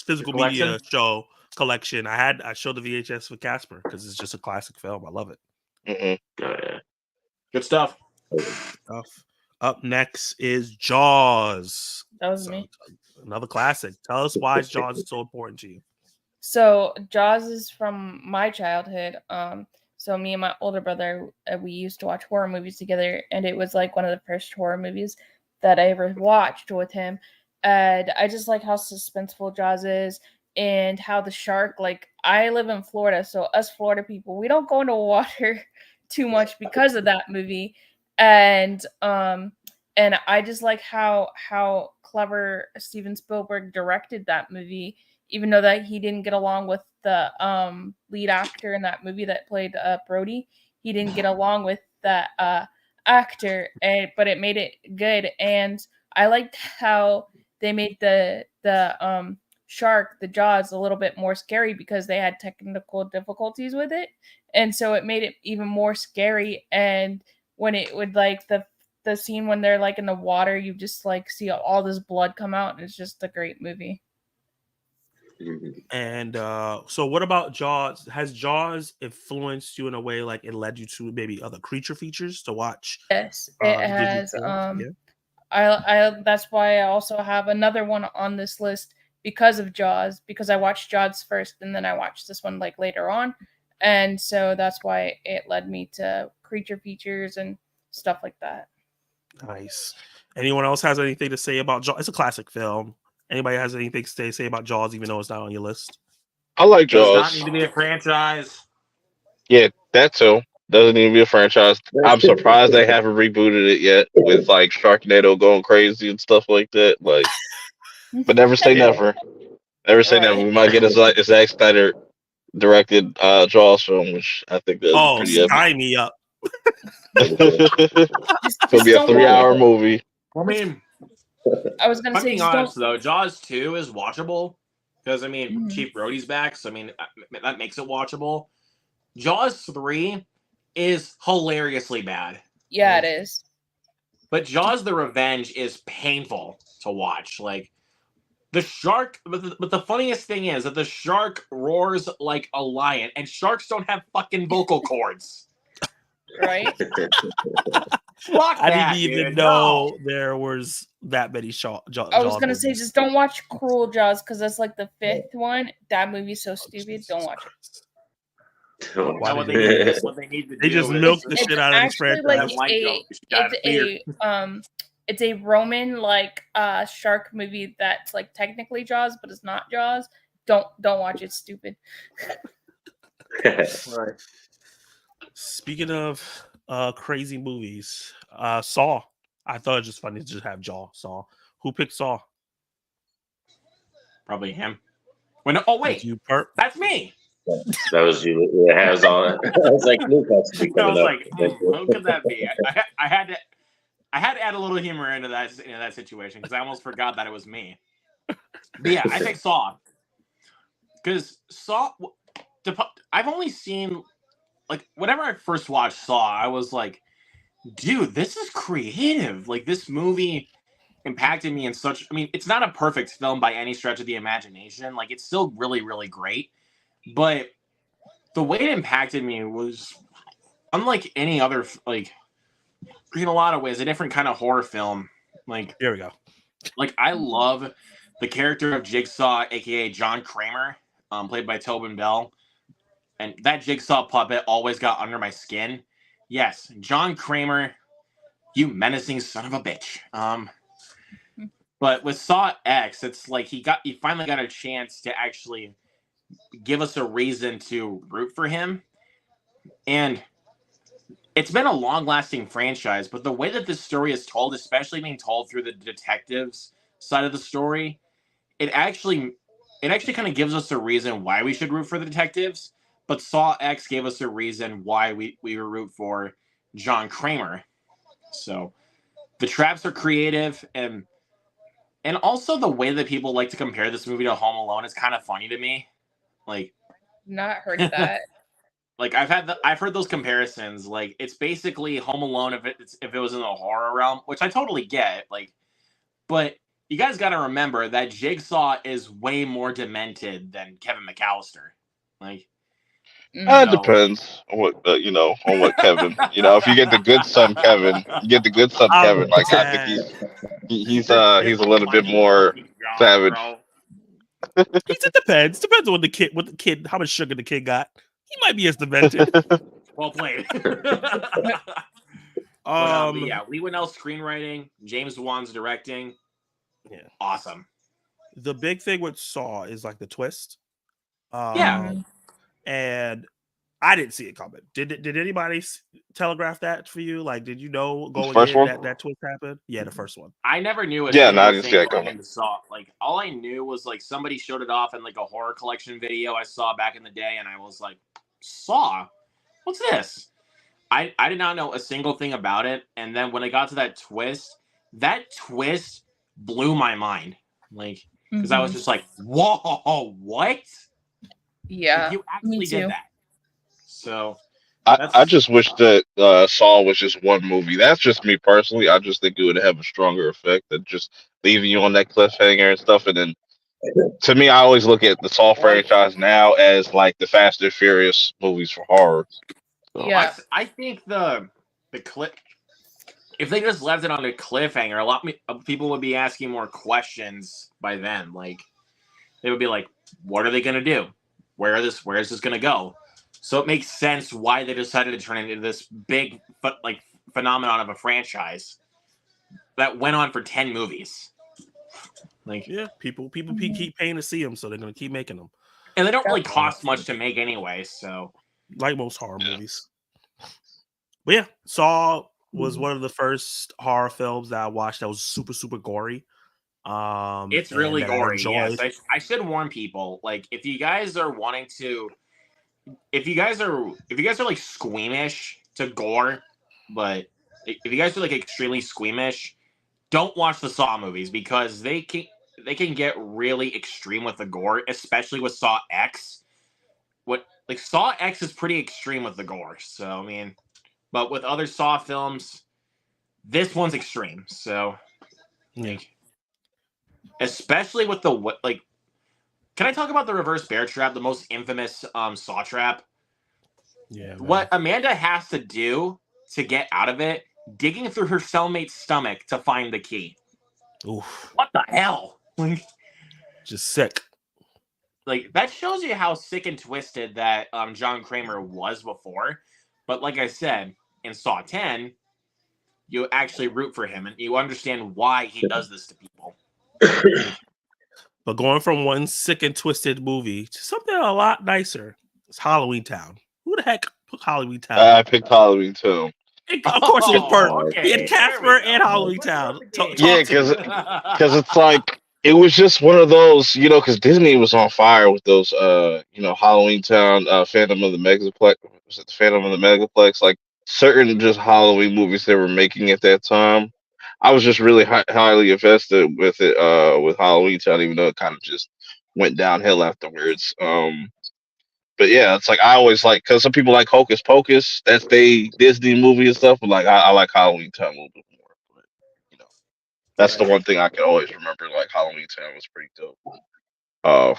physical Your media collection? show collection. I showed the VHS for Casper because it's just a classic film. I love it. mhm. Oh, yeah. Good stuff. Up next is Jaws. That was So, me. another classic. Tell us why Jaws is so important to you. So Jaws is from my childhood. So me and my older brother, we used to watch horror movies together, and it was like one of the first horror movies that I ever watched with him. And I just like how suspenseful Jaws is, and how the shark. Like, I live in Florida, so us Florida people, we don't go into water too much because of that movie. And I just like how clever Steven Spielberg directed that movie, even though that he didn't get along with the lead actor in that movie that played Brody. He didn't get along with that actor, but it made it good. And I liked how they made the shark, the Jaws, a little bit more scary because they had technical difficulties with it, and so it made it even more scary. And when it would like the scene when they're like in the water, you just like see all this blood come out, and it's just a great movie. And so what about Jaws? Has Jaws influenced you in a way like it led you to maybe other creature features to watch? Yes, it Disney has. films? Yeah. I that's why I also have another one on this list because of Jaws, because I watched Jaws first and then I watched this one like later on. And so that's why it led me to creature features and stuff like that. Nice. Anyone else has anything to say about Jaws? It's a classic film. Anybody has anything to say about Jaws, even though it's not on your list? I like Does not Jaws. need to be a franchise. Yeah, that too. Doesn't need to be a franchise. I'm surprised they haven't rebooted it yet with like Sharknado going crazy and stuff like that. Like, but never say never. Never say never. We might get a Zack Snyder directed Jaws film, which I think that'd be pretty epic. Sign me up. It's gonna be a 3-hour movie. I mean, I was gonna I'm say, being just honest don't. though, Jaws 2 is watchable because I mean Mhm. Chief Brody's back, so I mean that makes it watchable. Jaws 3 is hilariously bad, Yeah, it is. but Jaws: The Revenge is painful to watch. Like the shark, but the funniest thing is that the shark roars like a lion, and sharks don't have fucking vocal cords. Right? Fuck I that, didn't even dude. know No. there was that many I was gonna say, just don't watch Cruel Jaws because that's like the 5th one. That movie's so stupid. Don't watch it. Why What did they need to They do just is milked the It's shit out of this actually franchise. like it's a Roman like shark movie that's like technically Jaws, but it's not Jaws. Don't watch it. It's stupid. Right. Speaking of crazy movies, Saw. I thought it was just funny to just have Saw. Who picked Saw? Probably him. Oh wait, You Perp? that's me. That was you. It has on it. I was like, Luke has to be I coming was up. like, who could that be? I had to add a little humor into that situation because I almost forgot that it was me. But yeah, I think Saw because Saw. I've only seen like whenever I first watched Saw, I was like, dude, this is creative. Like this movie impacted me in such. I mean, it's not a perfect film by any stretch of the imagination. Like it's still really, really great. But the way it impacted me was unlike any other, like, in a lot of ways, a different kind of horror film. Like, Here we go. Like, I love the character of Jigsaw, aka John Kramer, played by Tobin Bell. And that Jigsaw puppet always got under my skin. Yes, John Kramer, you menacing son of a bitch. But with Saw X, it's like he finally got a chance to actually give us a reason to root for him. And it's been a long-lasting franchise, but the way that this story is told, especially being told through the detectives side of the story, it actually kind of gives us a reason why we should root for the detectives. But Saw X gave us a reason why we root for John Kramer. So the traps are creative, and also the way that people like to compare this movie to Home Alone is kind of funny to me. Like, Not heard of that. like I've heard those comparisons. Like it's basically Home Alone if it was in the horror realm, which I totally get. Like, but you guys got to remember that Jigsaw is way more demented than Kevin McAllister. Like, It depends on what on what Kevin. If you get the good son Kevin, you get the good son Kevin. Like I think he's a little bit more savage. It depends. Depends on the kid, how much sugar the kid got. He might be as demented. Well played. But yeah, Lee Winnell screenwriting, James Wan's directing. Yeah. Awesome. The big thing with Saw is like the twist. Yeah. And I didn't see it coming. Did anybody telegraph that for you? Like, did you know going first in one? that twist happened? Yeah, the first one. I never knew a Yeah, single no, I didn't see thing that going coming. into Saw. Like, all I knew was like somebody showed it off in like a horror collection video I saw back in the day, and I was like, Saw? What's this? I did not know a single thing about it, and then when I got to that twist blew my mind. Like, because I was just like, whoa, what? Yeah, Like, you actually me too. did that. So I just wish that Saw was just one movie. That's just me personally. I just think it would have a stronger effect than just leaving you on that cliffhanger and stuff. And then, to me, I always look at the Saw franchise now as like the Fast and Furious movies for horror. So, Yeah. I think the clip, if they just left it on a cliffhanger, a lot of people would be asking more questions by then. Like, they would be like, what are they going to do? Where is this going to go? So it makes sense why they decided to turn it into this big phenomenon of a franchise that went on for 10 movies. Like, yeah, people keep paying to see them, so they're gonna keep making them. And they don't really cost much to make anyway, so like most horror movies. But yeah, Saw was one of the first horror films that I watched that was super, super gory. It's really gory. Yes, I should warn people. Like, if you guys are like squeamish to gore, but if you guys are like extremely squeamish, don't watch the Saw movies because they can get really extreme with the gore, especially with Saw X. Saw X is pretty extreme with the gore. So I mean, but with other Saw films, this one's extreme. So, especially with can I talk about the reverse bear trap, the most infamous Saw trap? Yeah. Man. What Amanda has to do to get out of it, digging through her cellmate's stomach to find the key. Oof. What the hell? Just sick. Like, that shows you how sick and twisted that John Kramer was before. But like I said, in Saw 10, you actually root for him and you understand why he does this to people. But going from one sick and twisted movie to something a lot nicer, it's Halloween Town. Who the heck put Halloween Town? I picked Halloween too. Of course, it was perfect. Okay. And Casper and Halloween Town. Yeah, because it's like it was just one of those, because Disney was on fire with those, Halloween Town, Phantom of the Megaplex. Was it the Phantom of the Megaplex? Like certain just Halloween movies they were making at that time. I was just really highly invested with it, with Halloween Town, even though it kind of just went downhill afterwards. But yeah, it's like I always like, because some people like Hocus Pocus, that's they Disney movie and stuff. But like I like Halloween Town a little bit more. But that's the one thing I can always remember. Like Halloween Town was pretty dope.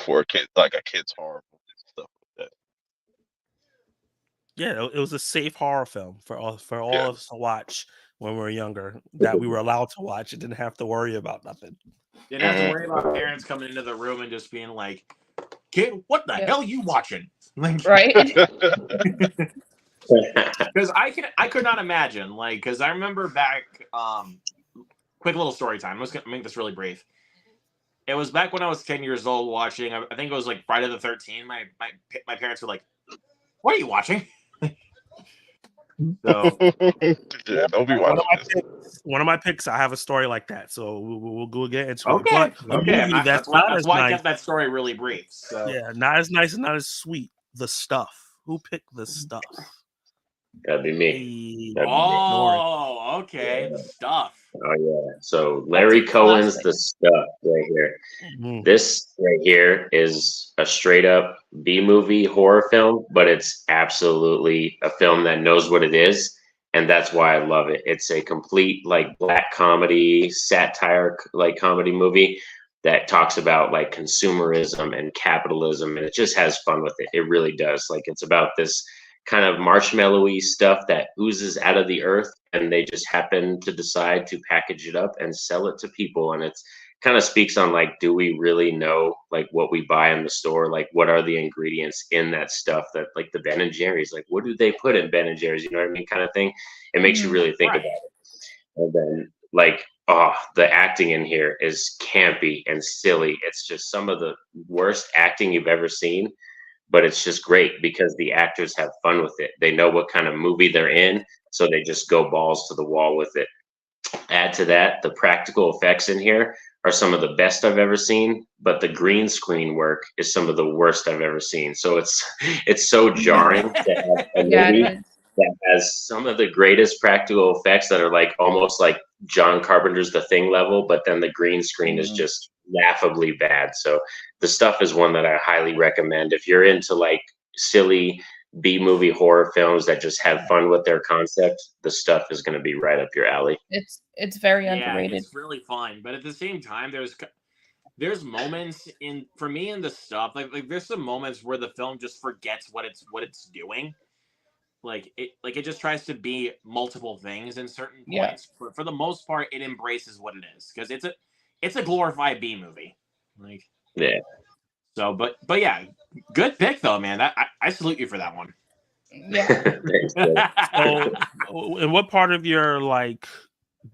For a kid, like a kid's horror movie and stuff like that. Yeah, it was a safe horror film for all of us to watch when we were younger. That we were allowed to watch and didn't have to worry about nothing. Didn't have to worry about parents coming into the room and just being like, "Kid, what the hell are you watching?" Like, Right? Because I could not imagine, because I remember back. Quick little story time. I'm just gonna make this really brief. It was back when I was 10 years old watching. I think it was like Friday the 13th. My parents were like, "What are you watching?" So don't be watching one of my picks. I have a story like that, so we'll go get into okay. it. But movie That's why I kept that story really brief. So yeah, not as nice and not as sweet. The Stuff. Who picked The Stuff? That'd be me. Oh, okay. The Stuff. Oh yeah. So Larry Cohen's The Stuff right here. Mm-hmm. This right here is a straight up B movie horror film, but it's absolutely a film that knows what it is, and that's why I love it. It's a complete black comedy, satire comedy movie that talks about consumerism and capitalism, and it just has fun with it. It really does. It's about this kind of marshmallowy stuff that oozes out of the earth, and they just happen to decide to package it up and sell it to people, and kind of speaks on like, do we really know like what we buy in the store? Like, what are the ingredients in that stuff that like the Ben and Jerry's? Like, what do they put in Ben and Jerry's? You know what I mean, kind of thing. It makes you Mhm. really think Right. about it. And then like, oh, the acting in here is campy and silly. It's just some of the worst acting you've ever seen, but it's just great because the actors have fun with it. They know what kind of movie they're in, so they just go balls to the wall with it. Add to that, the practical effects in here are some of the best I've ever seen, but the green screen work is some of the worst I've ever seen. So it's so jarring to have a Yeah, movie it is. that has some of the greatest practical effects that are like almost like John Carpenter's The Thing level, but then the green screen is just laughably bad. So the stuff is one that I highly recommend if you're into like silly B movie horror films that just have fun with their concept. The stuff is going to be right up your alley. It's very Yeah, underrated. it's really fun, but at the same time, there's moments in for me in the stuff like there's some moments where the film just forgets what it's doing. Like it just tries to be multiple things in certain Yeah. points. For the most part, it embraces what it is because it's a glorified B movie. Like Yeah. so, but yeah, good pick though, man. I salute you for that one. Yeah. Thanks, Joe. So, in what part of your like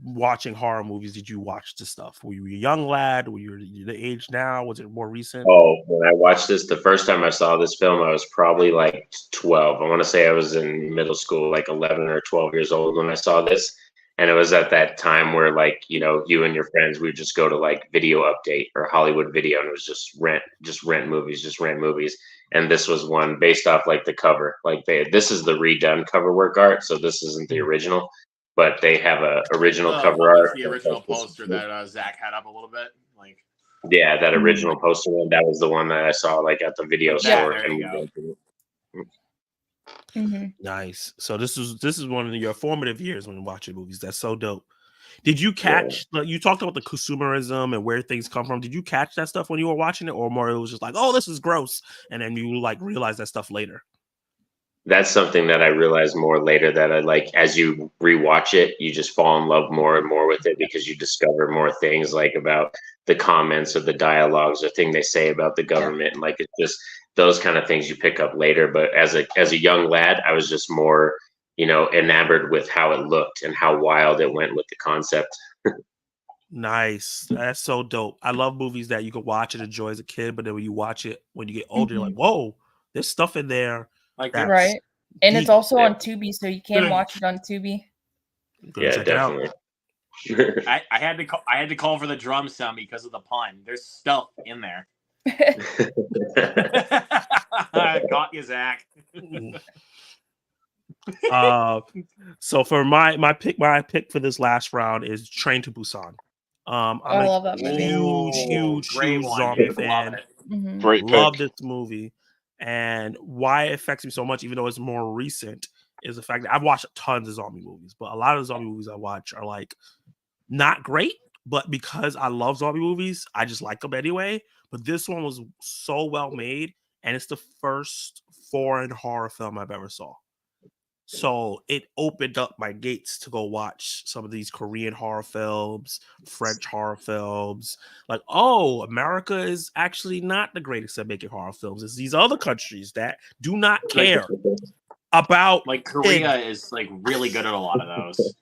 watching horror movies did you watch this stuff? Were you a young lad? Were you the age now? Was it more recent? Oh, when I watched this, the first time I saw this film, I was probably like 12. I want to say I was in middle school, like 11 or 12 years old when I saw this. And it was at that time where, like, you know, you and your friends would just go to like Video Update or Hollywood Video, and it was just rent movies, just rent movies. And this was one based off like the cover. Like this is the redone cover work art, so this isn't the original, but they have a original cover That's art. the original poster that Zach had up a little bit. Like Yeah, that original poster one. That was the one that I saw like at the video Yeah, store. there you and we go. went to it. hmm Nice. So this is one of your formative years when watching movies. That's so dope. Did you catch? Like, you talked about the consumerism and where things come from. Did you catch that stuff when you were watching it, or more it was just like, oh, this is gross, and then you like realize that stuff later? That's something that I realized more later that I like as you rewatch it, you just fall in love more and more with it because you discover more things like about the comments or the dialogues or thing they say about the government. And like it's just those kind of things you pick up later. But as a young lad, I was just more, you know, enamored with how it looked and how wild it went with the concept. Nice. That's so dope. I love movies that you can watch and enjoy as a kid, but then when you watch it when you get older, you're like, whoa, there's stuff in there. like That's Right. And it's deep. also Yeah. on Tubi, so you can watch it on Tubi. Go Yeah, check it out. definitely. I had to call for the drum sound because of the pun. There's stuff in there. Got you, Zach. So for my pick for this last round is Train to Busan. I'm I a love that movie. Great huge one, zombie dude. fan. Love it. Mhm. Great Love pick. this movie, and why it affects me so much, even though it's more recent, is the fact that I've watched tons of zombie movies, but a lot of the zombie movies I watch are like not great, but because I love zombie movies, I just like them anyway. But this one was so well made, and it's the first foreign horror film I've ever saw. So it opened up my gates to go watch some of these Korean horror films, French horror films. Like, oh, America is actually not the greatest at making horror films. It's these other countries that do not care about Like Korea is like really good at a lot of those.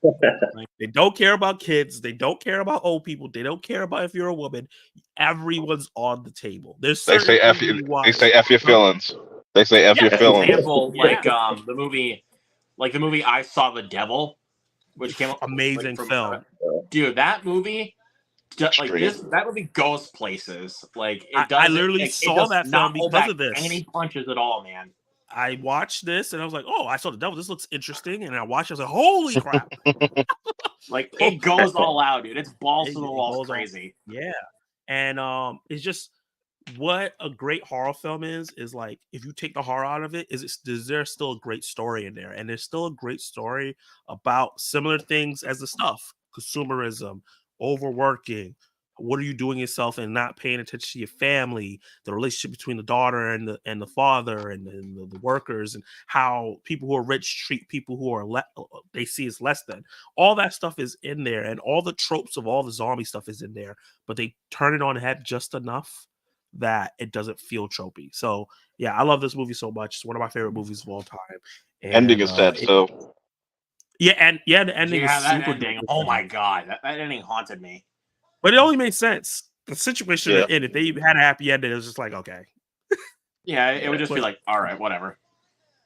They don't care about kids. They don't care about old people. They don't care about if you're a woman. Everyone's on the table. There's They certain say F things you. you They watch. say F your feelings. They say F Yeah, your For feelings. example, Yeah. like the movie I Saw the Devil, which came out Amazing film. dude. That movie, like Extreme. that movie goes places. Like I it does. literally saw that film because of this. Any punches at all, man. I watched this and I was like, oh, I saw the devil. This looks interesting. And I watched it. I was like, holy crap. Like it goes all out, dude. It's balls It- to the it walls, goes all- crazy. Yeah. And it's just what a great horror film is like if you take the horror out of it, is there still a great story in there? And there's still a great story about similar things as the stuff, consumerism, overworking, what are you doing yourself and not paying attention to your family, the relationship between the daughter and the father and the workers, and how people who are rich treat people who are they see as less than. All that stuff is in there, and all the tropes of all the zombie stuff is in there, but they turn it on the head just enough that it doesn't feel tropey. So yeah, I love this movie so much. It's one of my favorite movies of all time. And, Ending is sad. So the ending Yeah, is that super ending. duper Oh sad. my god, that ending haunted me. But it only made sense. The situation Yeah. they're in, if they had a happy ending, it was just like, okay. Yeah, it would just be But- like, all right, whatever.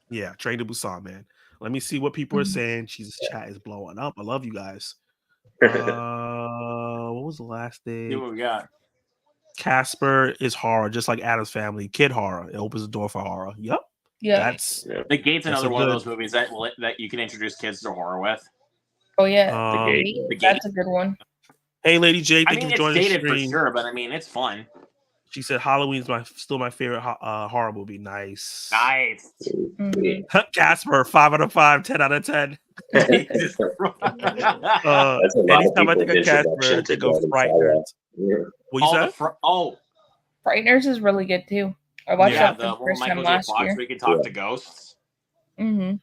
Yeah, Train to Busan, man. Let me see what people are saying. Jesus, chat is blowing up. I love you guys. What was the last See thing? what we got. Casper is horror, just like Adam's Family. Kid horror. It opens the door for horror. Yep. Yeah. That's The Gate's That's another a one of good- those movies that you can introduce kids to horror with. Oh yeah. um, Gate. The Gate. That's a good one. hey Lady J, I thank mean, you for it's joining the dated for stream. sure, but I mean, it's fun. She said Halloween's still my favorite horror movie. Nice. Nice. Mhm. Casper, 5 out of 5, 10 out of 10. Jesus Christ. That's a lot Anytime I of think of people's Casper, I introduction to think of Golden Frighteners. Child. What you said? Frighteners is really good too. I watched Yeah, that for the the one first time Michael J. last Fox year. where you can talk to ghosts. Mm-hmm.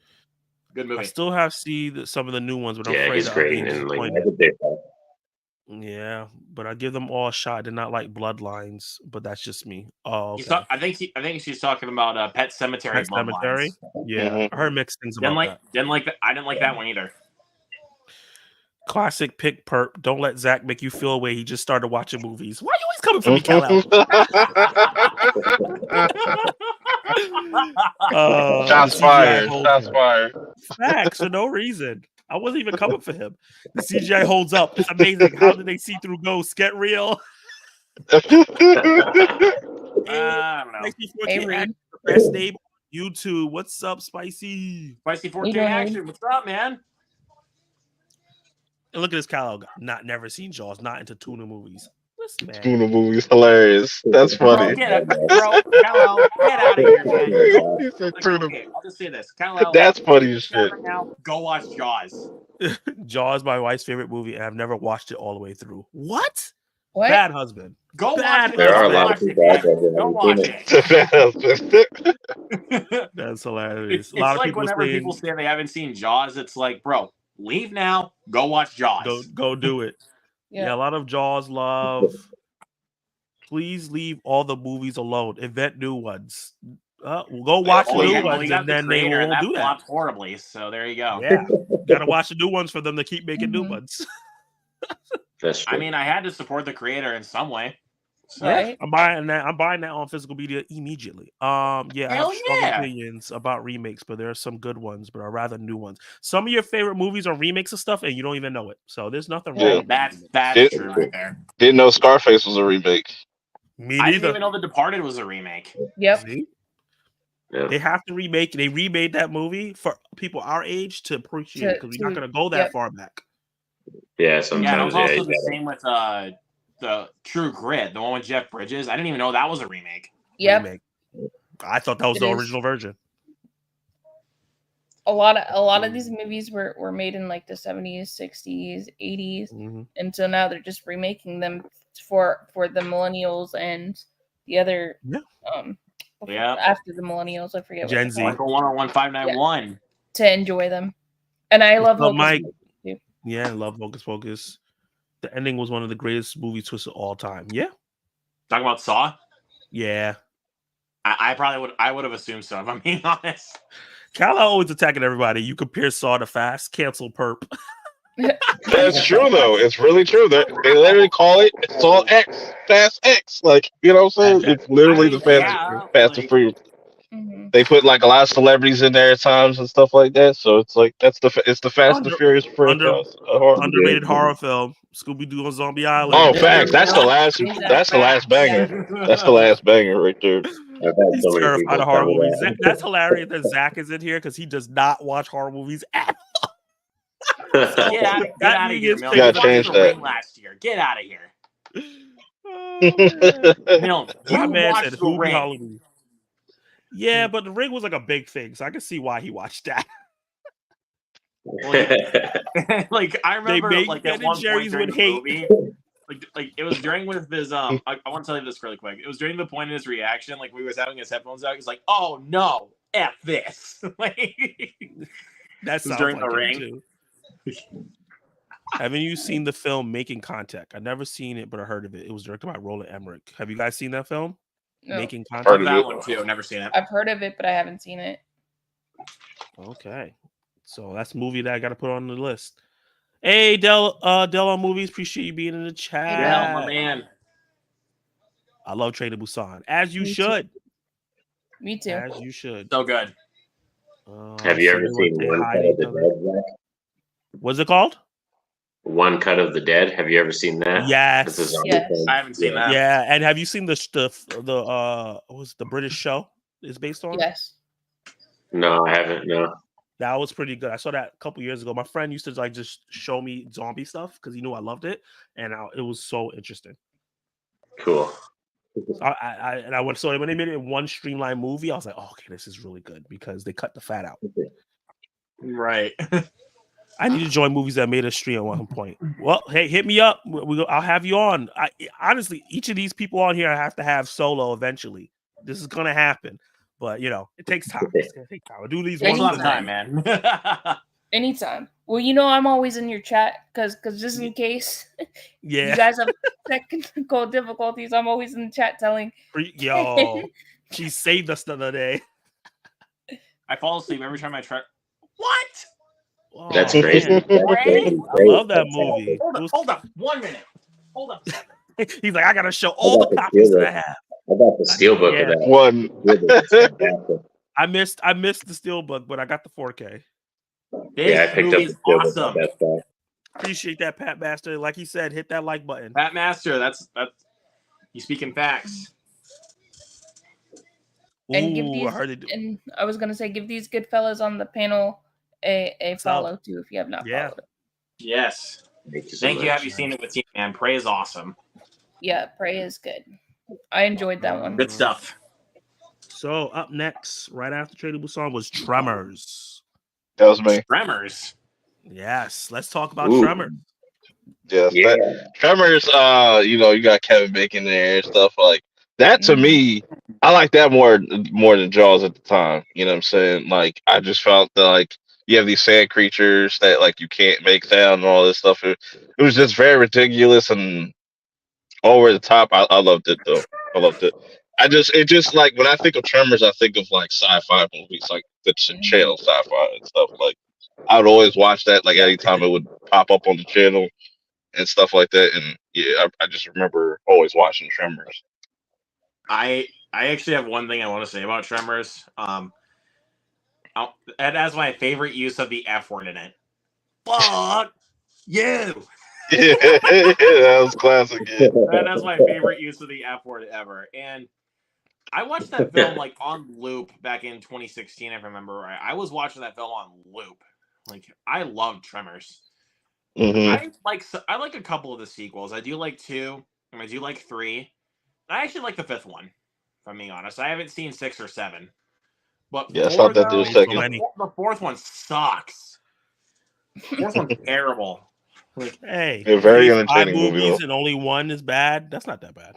Good I movie. still have seen some of the new ones, but I'm Yeah, afraid he's that I'll be great. And like, disappointed. that's a big one. Yeah, but I give them all a shot. I did not like Bloodlines, but that's just me. Oh, He's okay. I think she's talking about Pet Cemetery. Pet Cemetery? Bloodlines. Yeah, Mhm. I heard mixed things Didn't about like that. didn't like that. I didn't like that one either. Classic pick perp. Don't let Zach make you feel away. He just started watching movies. Why are you always coming for me, Kal-El? Shots The CGI fired. holds Shots up. fired. Facts for no reason. I wasn't even coming for him. The CGI holds up. It's amazing. How did they see through ghosts? Get real. I don't know. Spicy Hey, 4K Reed. Action, best name on YouTube. What's up, Spicy? Spicy What you 4K doing, action. What's up, man? And look at this Kal-El guy. Never seen Jaws. Not into tuna movies. Listen, man. Tuna movie's hilarious. That's Bro, funny. get Kal-El, get out of here, man. Go, He said like, tuna. okay, I'll just say this. Kal-El, That's funny as shit. right now, go watch Jaws. Jaws, my wife's favorite movie, and I've never watched it all the way through. What? What? Bad husband. Go Bad watch it. There are a Go lot of watch people it, out there that man. Go haven't watch seen it. it. That's hilarious. It's A lot of like people whenever saying, people say they haven't seen Jaws, it's like, bro, leave now. Go watch Jaws. go do it. Yeah. Yeah. A lot of Jaws love. Please leave all the movies alone. Invent new ones. We'll go watch Well, new you ones, got and the then they creator, and will that do that. flopped horribly. So there you go. Yeah, gotta watch the new ones for them to keep making new Mhm. ones. That's true. I mean, I had to support the creator in some way. So, Right. I'm buying that. I'm buying that on physical media immediately. Yeah, I Hell have strong yeah. opinions about remakes, but there are some good ones, but are rather new ones. Some of your favorite movies are remakes of stuff, and you don't even know it. So there's nothing wrong. Yeah. with that's remakes. true right there. Didn't know Scarface was a remake. Me I didn't neither. even know The Departed was a remake. Yep. See? Yeah. They have to remake. They remade that movie for people our age to appreciate it, because we're not going to go that yep. far back. Yeah, Yeah, it sometimes. was also you the gotta- same with the True Grit, the one with Jeff Bridges. I didn't even know that was a remake. Yep. Remake. I thought that was It the is. original version. A lot of these movies were made in like the 70s, 60s, 80s, Mhm. and so now they're just remaking them for the millennials and the other Yeah. Yeah. after the millennials. I forget Gen what Z. they're Michael 101591. to enjoy them. And I love Well, Hocus Mike- Pocus too. Yeah, I love Focus Focus. The ending was one of the greatest movie twists of all time. Yeah. Talking about Saw? Yeah. I probably would have assumed so, if I'm being honest. Kal always attacking everybody. You compare Saw to Fast, cancel perp. That's true though. It's really true. They literally call it Saw X, Fast X. Like, you know what I'm saying? It's literally the Fast and Furious. Mhm. They put like a lot of celebrities in there at times and stuff like that. So it's like it's the Fast and Furious franchise. Underrated horror film. Scooby Doo on Zombie Island. Oh, facts. That's the last banger. That's the last banger right there. I've had He's so many terrified people of horror tell me movies. that. That's hilarious that Zach is in here because he does not watch horror movies at Get out That of here, means Milton. you gotta You watched change The that. Ring last year. Get out of here. all. Oh, man. Milton, That you man watched said The Hubie Ring. Halloween. Yeah, but the ring was like a big thing, so I can see why he watched that. Like, I remember make like Ben at and one point Jerry's during with the hate. movie, like it was during one of his I want to tell you this really quick. It was during the point in his reaction, like we was having his headphones out. He's like, "Oh no, F this!" Like That was sounds during like the it, ring. too. Haven't you seen the film Making Contact? I've never seen it, but I heard of it. It was directed by Roland Emmerich. Have you guys seen that film? No. Making Heard Heard Contact? of of that it. one too. Never seen it. I've heard of it, but I haven't seen it. Okay. So that's a movie that I got to put on the list. Hey, Del on Movies. Appreciate you being in the chat. Yeah, my man. I love Train to Busan. As you Me too. should. Me too. As you should. So good. Have you so ever they wanna seen say One hi Cut to of each the other. Dead? Zach? What's it called? One Cut of the Dead. Have you ever seen that? It's a Yes. zombie Yes. film. I haven't seen Yeah. that. Yeah. And have you seen what was the British show it's based on? Yes. No, I haven't. No. That was pretty good. I saw that a couple years ago. My friend used to like just show me zombie stuff because he knew I loved it, and it was so interesting. Cool. So I went so when they made it in one streamlined movie, I was like, oh, okay, this is really good because they cut the fat out. Right. I need to join movies that made a stream at one point. Well, hey, hit me up. I'll have you on. Honestly, each of these people on here I have to have solo eventually. This is gonna happen, but it takes time. It's gonna take time. I do these There's once a a lot of night. time, man. Anytime. Well, I'm always in your chat because just in case you Yeah, guys have technical difficulties, I'm always in the chat telling. yo, she saved us the other day. I fall asleep every time I try. What? Oh, That's man. crazy. That's crazy. I love that movie. Hold up. 1 minute. Hold up a second. He's like, I gotta show all the got the copies that I Steelbook. have. I got the steelbook Yeah. of that. One. Steelbook. I missed the steelbook, but I got the 4K. This Yeah, I picked up movie's the steelbook awesome. at Best Buy. Appreciate that, Pat Master. Like he said, hit that like button. Pat Master, that's you speaking facts. And give Ooh, these, I heard it. and I was gonna say, give these good fellas on the panel a follow too if you have not Yeah. followed it. Yes. Thank you so Thank you. much. Have you seen it with you, man? Prey is awesome. Yeah, Prey is good. I enjoyed that one. Good stuff. So up next, right after Train to Busan, was Tremors. That was me. Tremors. Yes, let's talk about Ooh. Tremors. Yes. Yeah. Tremors, you got Kevin Bacon there and stuff like that. To me, I like that more than Jaws at the time. You know what I'm saying? Like, I just felt that like you have these sand creatures that like you can't make sound and all this stuff. It was just very ridiculous and over the top. I loved it though. I loved it. It just like when I think of Tremors, I think of like sci-fi movies, like the channel sci-fi and stuff. Like I would always watch that like anytime it would pop up on the channel and stuff like that. And yeah, I just remember always watching Tremors. I actually have one thing I want to say about Tremors. It has my favorite use of the F word in it. Fuck you. That was classic. Yeah. That's my favorite use of the F word ever. And I watched that film like on loop back in 2016, if I remember right. I was watching that film on loop. Like I loved Tremors. Mhm. I like a couple of the sequels. I do like 2, and I do like 3. I actually like the 5th one, if I'm being honest. I haven't seen 6 or 7. But Yeah, I 4, stopped after the though, second. the 4th one sucks. The 4th one's terrible. Like, Hey, A very if 5 entertaining movie, movies though. and only one is bad. That's not that bad.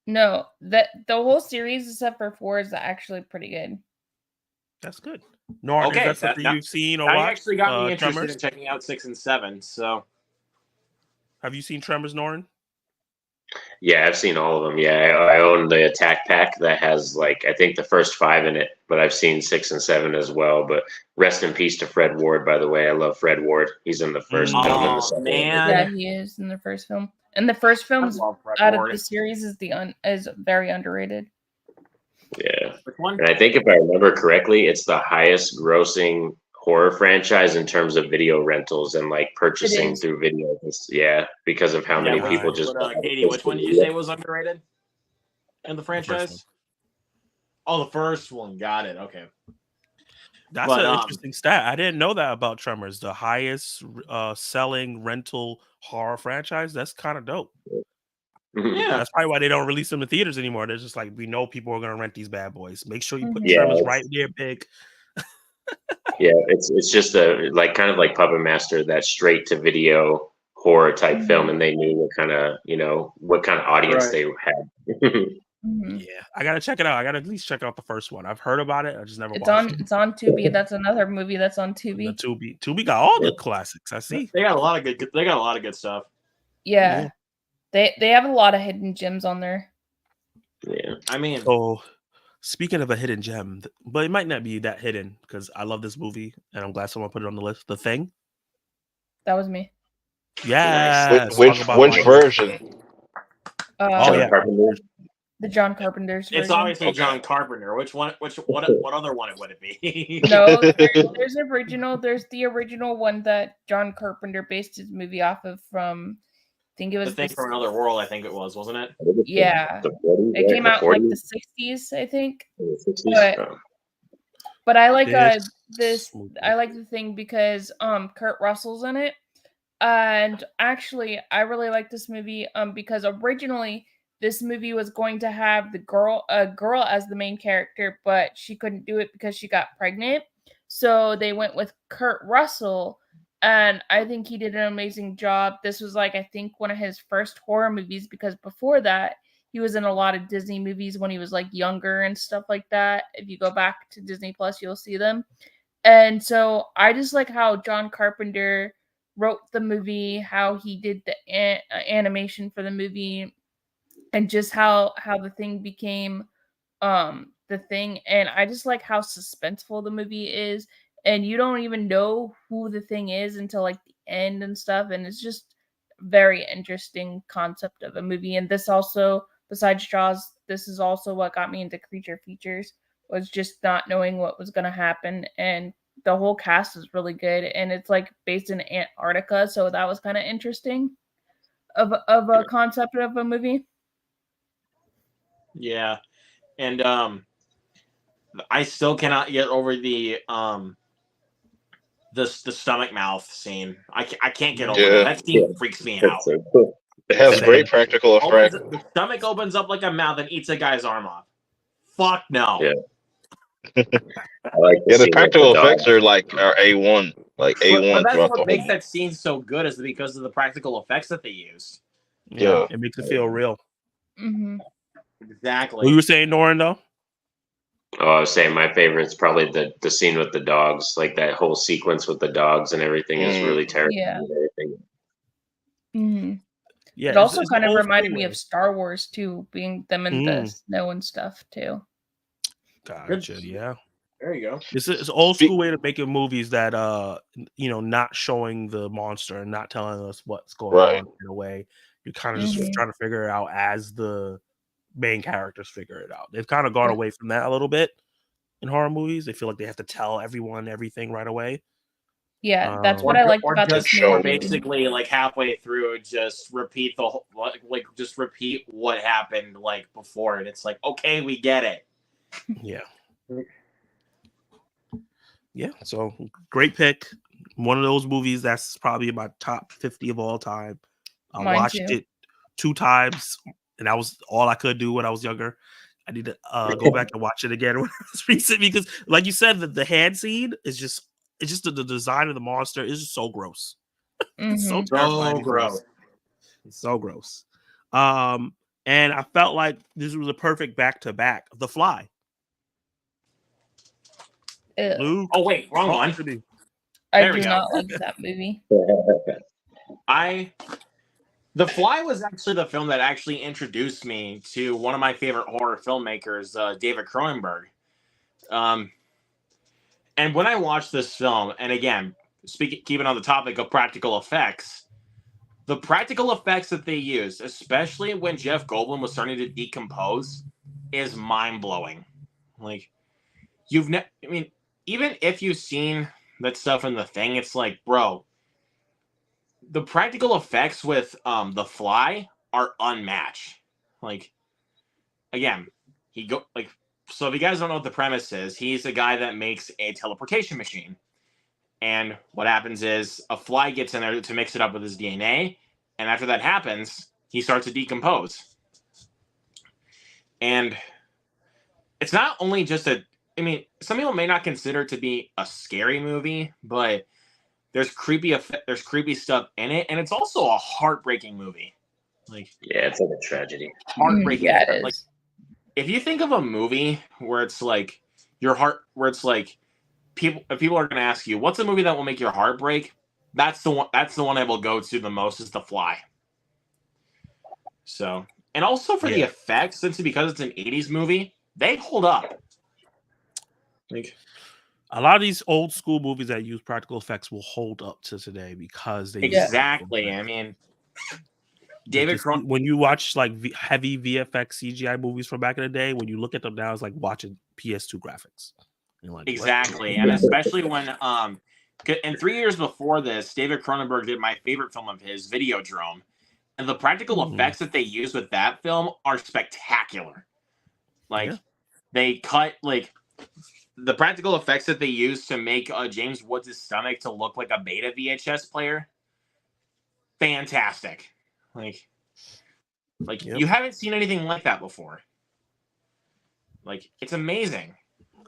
No, the whole series except for 4 is actually pretty good. That's good. Norton, Okay, is that something that- you've seen or that watched? actually got me interested Tremors? in checking out 6 and 7. So Have you seen Tremors, Norton? Yeah, I've seen all of them. Yeah, I own the attack pack that has like I think the first 5 in it, but I've seen 6 and 7 as well. But rest in peace to Fred Ward, by the way. I love Fred Ward. He's in the first Mm. film and Oh, the second. man. Yeah, he is in the first film. And the first I film's love Fred out of Ward. the series is very underrated. Yeah, Which one? and I think if I remember correctly, it's the highest grossing horror franchise in terms of video rentals and like purchasing is. through video. Yeah, because of how many right. people just. Katie, which one did you say was underrated in the franchise? Oh, the first one. Got it. Okay. That's But, an interesting stat. I didn't know that about Tremors. The highest selling rental horror franchise. That's kind of dope. Mhm. Yeah. That's probably why they don't release them in theaters anymore. They're just like, we know people are going to rent these bad boys. Make sure you put Mhm. Tremors Yeah. right there, big. Yeah, it's just a like kind of like Puppet Master, that straight to video horror type Mhm. film, and they knew what kind of audience Right. they had. Mhm. Yeah, I gotta check it out. I gotta at least check out the first one. I've heard about it. I just never It's watched on it. it's on Tubi. That's another movie that's on The Tubi. Tubi got all the classics. I see. They got a lot of good. They got a lot of good stuff. Yeah. They have a lot of hidden gems on there. Yeah. I mean, So, speaking of a hidden gem, but it might not be that hidden because I love this movie and I'm glad someone put it on the list. The Thing. That was me. Yes. Which talk about my- version? Oh John yeah. Carpenter. The John Carpenter's version. it's obviously Okay. John Carpenter. What other one would it be? No, there's original. There's the original one that John Carpenter based his movie off of from. I think it The was Thing from Another World, I think it was, wasn't it? Yeah. The 40s, It came right? out The in like 40s? the 60s, I think. The 60s? But Oh. But I like This I like the thing because Kurt Russell's in it. And actually I really like this movie because originally this movie was going to have a girl as the main character, but she couldn't do it because she got pregnant. So they went with Kurt Russell, and I think he did an amazing job. This was like I think one of his first horror movies because before that he was in a lot of Disney movies when he was like younger and stuff like that. If you go back to Disney Plus, you'll see them. And so I just like how John Carpenter wrote the movie, how he did the animation for the movie, and just how the thing became the thing. And I just like how suspenseful the movie is, and you don't even know who the thing is until like the end and stuff. And it's just very interesting concept of a movie. And this also, besides Jaws, this is also what got me into creature features, was just not knowing what was going to happen. And the whole cast is really good, and it's like based in Antarctica, so that was kind of interesting of a concept of a movie. Yeah, and I still cannot get over the stomach mouth scene. I can't get over Yeah. that. That scene freaks me out. That's so cool. It has Same. great practical effect. The stomach opens up like a mouth and eats a guy's arm off. Fuck no. Yeah. I like Yeah, the scene with practical dog. effects are A1, like But A1 that's throughout what the makes whole. that scene so good is because of the practical effects that they used. Yeah. It makes it feel real. Mm-hmm. Exactly. What you were saying, Norin, though? Oh, I was saying my favorite's probably the scene with the dogs. Like that whole sequence with the dogs and everything is really terrible. Yeah. and everything. Mm-hmm. Yeah. It also it's kind of old reminded school me way. of Star Wars too, being them in the snow and stuff too. Gotcha. Yeah. There you go. It's an old school way of making movies that not showing the monster and not telling us what's going Right. on in a way. You're kind of just Mhm. trying to figure it out as the main characters figure it out. They've kind of gone Yeah. away from that a little bit in horror movies. They feel like they have to tell everyone everything right away. Yeah, that's Um, what I liked or about just this show movie. basically like halfway through, just repeat the whole, like just repeat what happened like before, and it's like, okay, we get it. Yeah. Yeah. So great pick. One of those movies that's probably in my top 50 of all time. I Mine watched too. it 2 times, and that was all I could do when I was younger. I need to go back and watch it again when I was recent because, like you said, the hand scene is just the design of the monster is just so gross. It's so Mhm. terrifying. So and gross. It's so gross. And I felt like this was a perfect back to back. The Fly. Ew. Luke. Oh wait, wrong talk one. to me. I There we do go. not like that movie. The Fly was actually the film that actually introduced me to one of my favorite horror filmmakers, David Cronenberg. And when I watched this film, and again, keeping on the topic of practical effects, the practical effects that they used, especially when Jeff Goldblum was starting to decompose, is mind blowing. Like, I mean, even if you've seen that stuff in The Thing, it's like, bro, the practical effects with The Fly are unmatched. Like, again, so if you guys don't know what the premise is, he's a guy that makes a teleportation machine. And what happens is a fly gets in there to mix it up with his DNA, and after that happens, he starts to decompose. And it's not only just some people may not consider it to be a scary movie, but there's creepy stuff in it, and it's also a heartbreaking movie. Like, Yeah, it's like a tragedy. heartbreaking. Yeah, it Like, is. if you think of a movie where it's like your heart, where it's like if people are going to ask you, what's a movie that will make your heart break? That's the one. That's the one I will go to the most. Is The Fly. So, and also for the effects, because it's an '80s movie, they hold up. Like, a lot of these old school movies that use practical effects will hold up to today because they use exactly. practical I mean, effects. When you watch like heavy VFX CGI movies from back in the day, when you look at them now, it's like watching PS2 graphics. You're like, exactly, and especially when and 3 years before this, David Cronenberg did my favorite film of his, Videodrome, and the practical effects that they use with that film are spectacular. Like, they cut like the practical effects that they use to make James Woods' stomach to look like a beta VHS player. Fantastic. Like you haven't seen anything like that before. Like, it's amazing.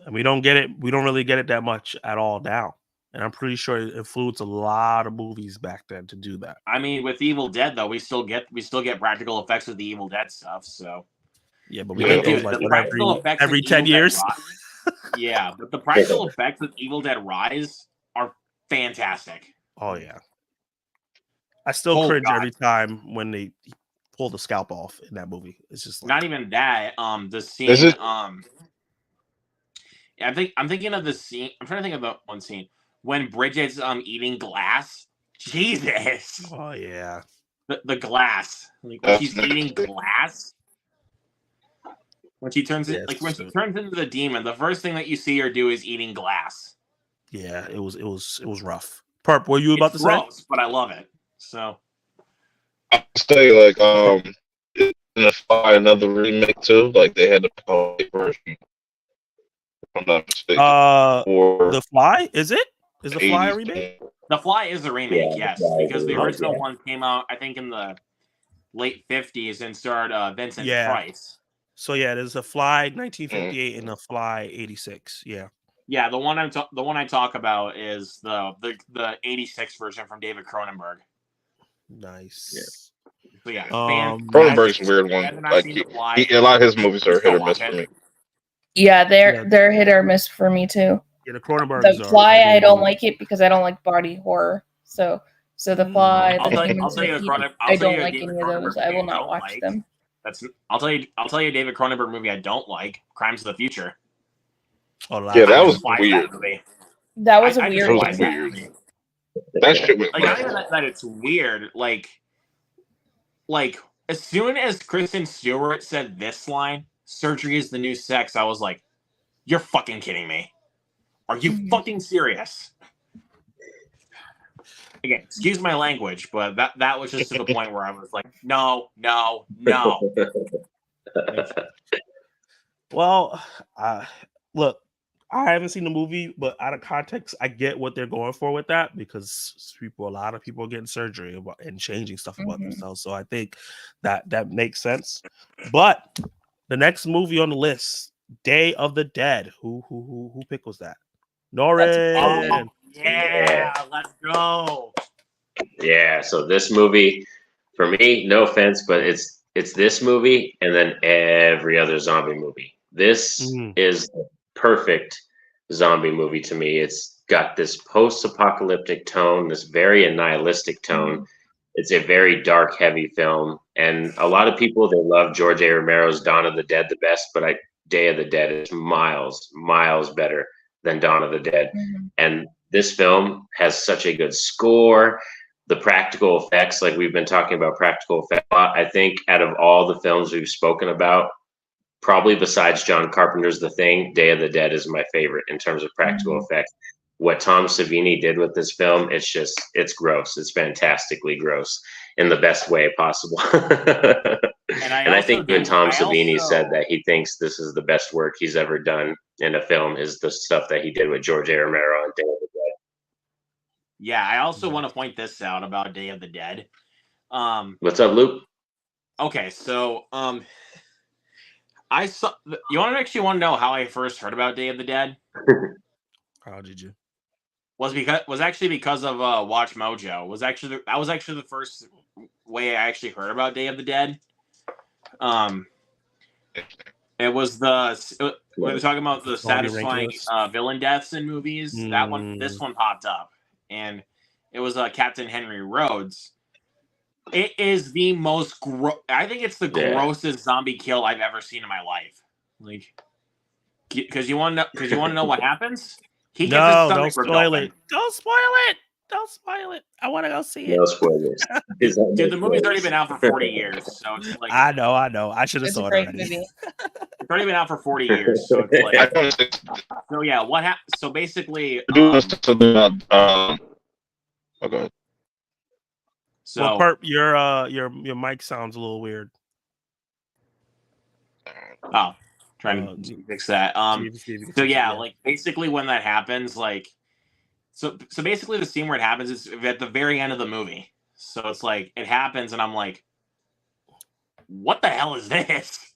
And we don't get it. We don't really get it that much at all now. And I'm pretty sure it influenced a lot of movies back then to do that. I mean, with Evil Dead though, we still get practical effects with the Evil Dead stuff. So yeah, but we get those like every 10 years. Yeah, but the practical effects with Evil Dead Rise are fantastic. Oh yeah, I still cringe every time when they pull the scalp off in that movie. It's just like, not even that. The scene. I'm thinking of the scene. I'm trying to think of the one scene when Bridget's eating glass. Jesus. Oh yeah. The glass. Like, when she's eating glass. When she turns when she turns into the demon, the first thing that you see her do is eating glass. Yeah, it was rough. Perp, what you about to say? But I love it. So I say like in The Fly, another remake too. Like they had the version. If I'm not mistaken. The Fly, is it? Is The Fly a remake? The Fly is a remake, yes, because the original one came out, I think, in the late 50s and starred Vincent Price. So yeah, there's a Fly 1958 and a Fly 86. Yeah. Yeah, the one I talk about is the 86 version from David Cronenberg. Nice. Yeah. So yeah, Cronenberg's a weird one. Like a lot of his movies are hit or miss for me. Yeah, they're hit or miss for me too. Yeah, the Cronenberg. The Fly, I don't like it because I don't like body horror. So The Fly, I don't like any of those. I will not watch them. I'll tell you David Cronenberg movie I don't like, Crimes of the Future. Oh, yeah, that was weird. That was a weird one. That shit went like, not even that it's weird. Like as soon as Kristen Stewart said this line, "Surgery is the new sex," I was like, "You're fucking kidding me. Are you fucking serious?" Again, excuse my language, but that was just to the point where I was like, no. Well, look, I haven't seen the movie, but out of context, I get what they're going for with that because a lot of people are getting surgery and changing stuff about themselves. So I think that makes sense. But the next movie on the list, Day of the Dead. Who pick was that? Norrin. Yeah, let's go. Yeah, so this movie, for me, no offense, but it's this movie and then every other zombie movie. This is the perfect zombie movie to me. It's got this post-apocalyptic tone, this very nihilistic tone. It's a very dark, heavy film, and a lot of people, they love George A. Romero's Dawn of the Dead the best, but Day of the Dead is miles better than Dawn of the Dead. And this film has such a good score. The practical effects, like we've been talking about practical effects, I think out of all the films we've spoken about, probably besides John Carpenter's The Thing, Day of the Dead is my favorite in terms of practical effects. What Tom Savini did with this film, it's gross. It's fantastically gross in the best way possible. And I think even Tom Savini said that he thinks this is the best work he's ever done in a film is the stuff that he did with George A. Romero on Day of the Dead. Yeah, I also want to point this out about Day of the Dead. What's up, Luke? Okay, so I saw. You want to know how I first heard about Day of the Dead? How did you? was actually because of Watch Mojo. That was actually the first way I actually heard about Day of the Dead. It was we were talking about the Saudi satisfying Rankin villain deaths in movies. This one popped up, and it was Captain Henry Rhodes. It is the most I think it's the grossest zombie kill I've ever seen in my life. Like, because you want to know what happens? He gets his stomach don't ripped spoil open. it. Don't spoil it. Don't spoil it. I want to go see it. No spoilers. Dude, the movie's already been out for 40 years, so it's like I know. I should have It's a saw it great already. movie. it's already been out for 40 years. So it's like, so yeah, what happened? So basically, something about oh, go ahead. so Well, Perp, your mic sounds a little weird. trying to fix that. See if you can So fix it, yeah, like basically when that happens, like so basically the scene where it happens is at the very end of the movie. So it's like it happens, and I'm like, what the hell is this?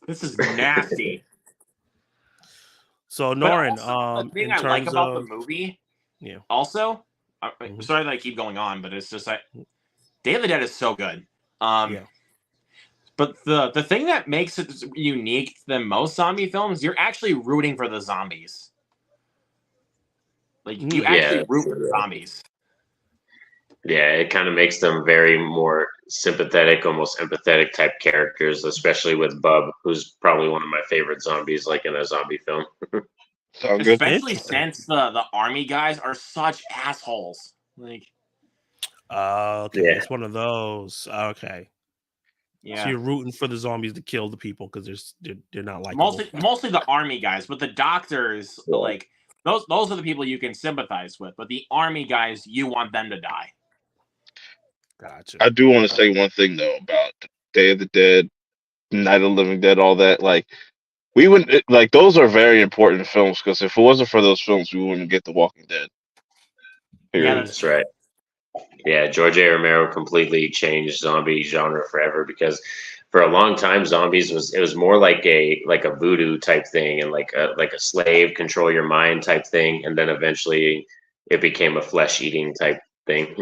This is nasty. So But Norin, also, the thing in I like terms about of the movie, yeah, also, Mhm. sorry that I keep going on, but it's just like Day of the Dead is so good. Yeah. But the thing that makes it unique than most zombie films, you're actually rooting for the zombies. Like you actually root for the zombies. Yeah, it kind of makes them very more sympathetic, almost empathetic type characters, especially with Bub, who's probably one of my favorite zombies, like in a zombie film. Sound good? Especially since the army guys are such assholes. Like, okay, Yeah. it's one of those. Okay, yeah. so you're rooting for the zombies to kill the people because they're not like Mostly the army guys, but the doctors, Yeah. like those are the people you can sympathize with. But the army guys, you want them to die. Gotcha. I do want to say one thing though about Day of the Dead, Night of the Living Dead, all that. Like we wouldn't like those are very important films because if it wasn't for those films, we wouldn't get The Walking Dead. Yeah, Period. That's right. Yeah, George A. Romero completely changed zombie genre forever because for a long time zombies was more like a voodoo type thing and like a slave control your mind type thing, and then eventually it became a flesh eating type thing.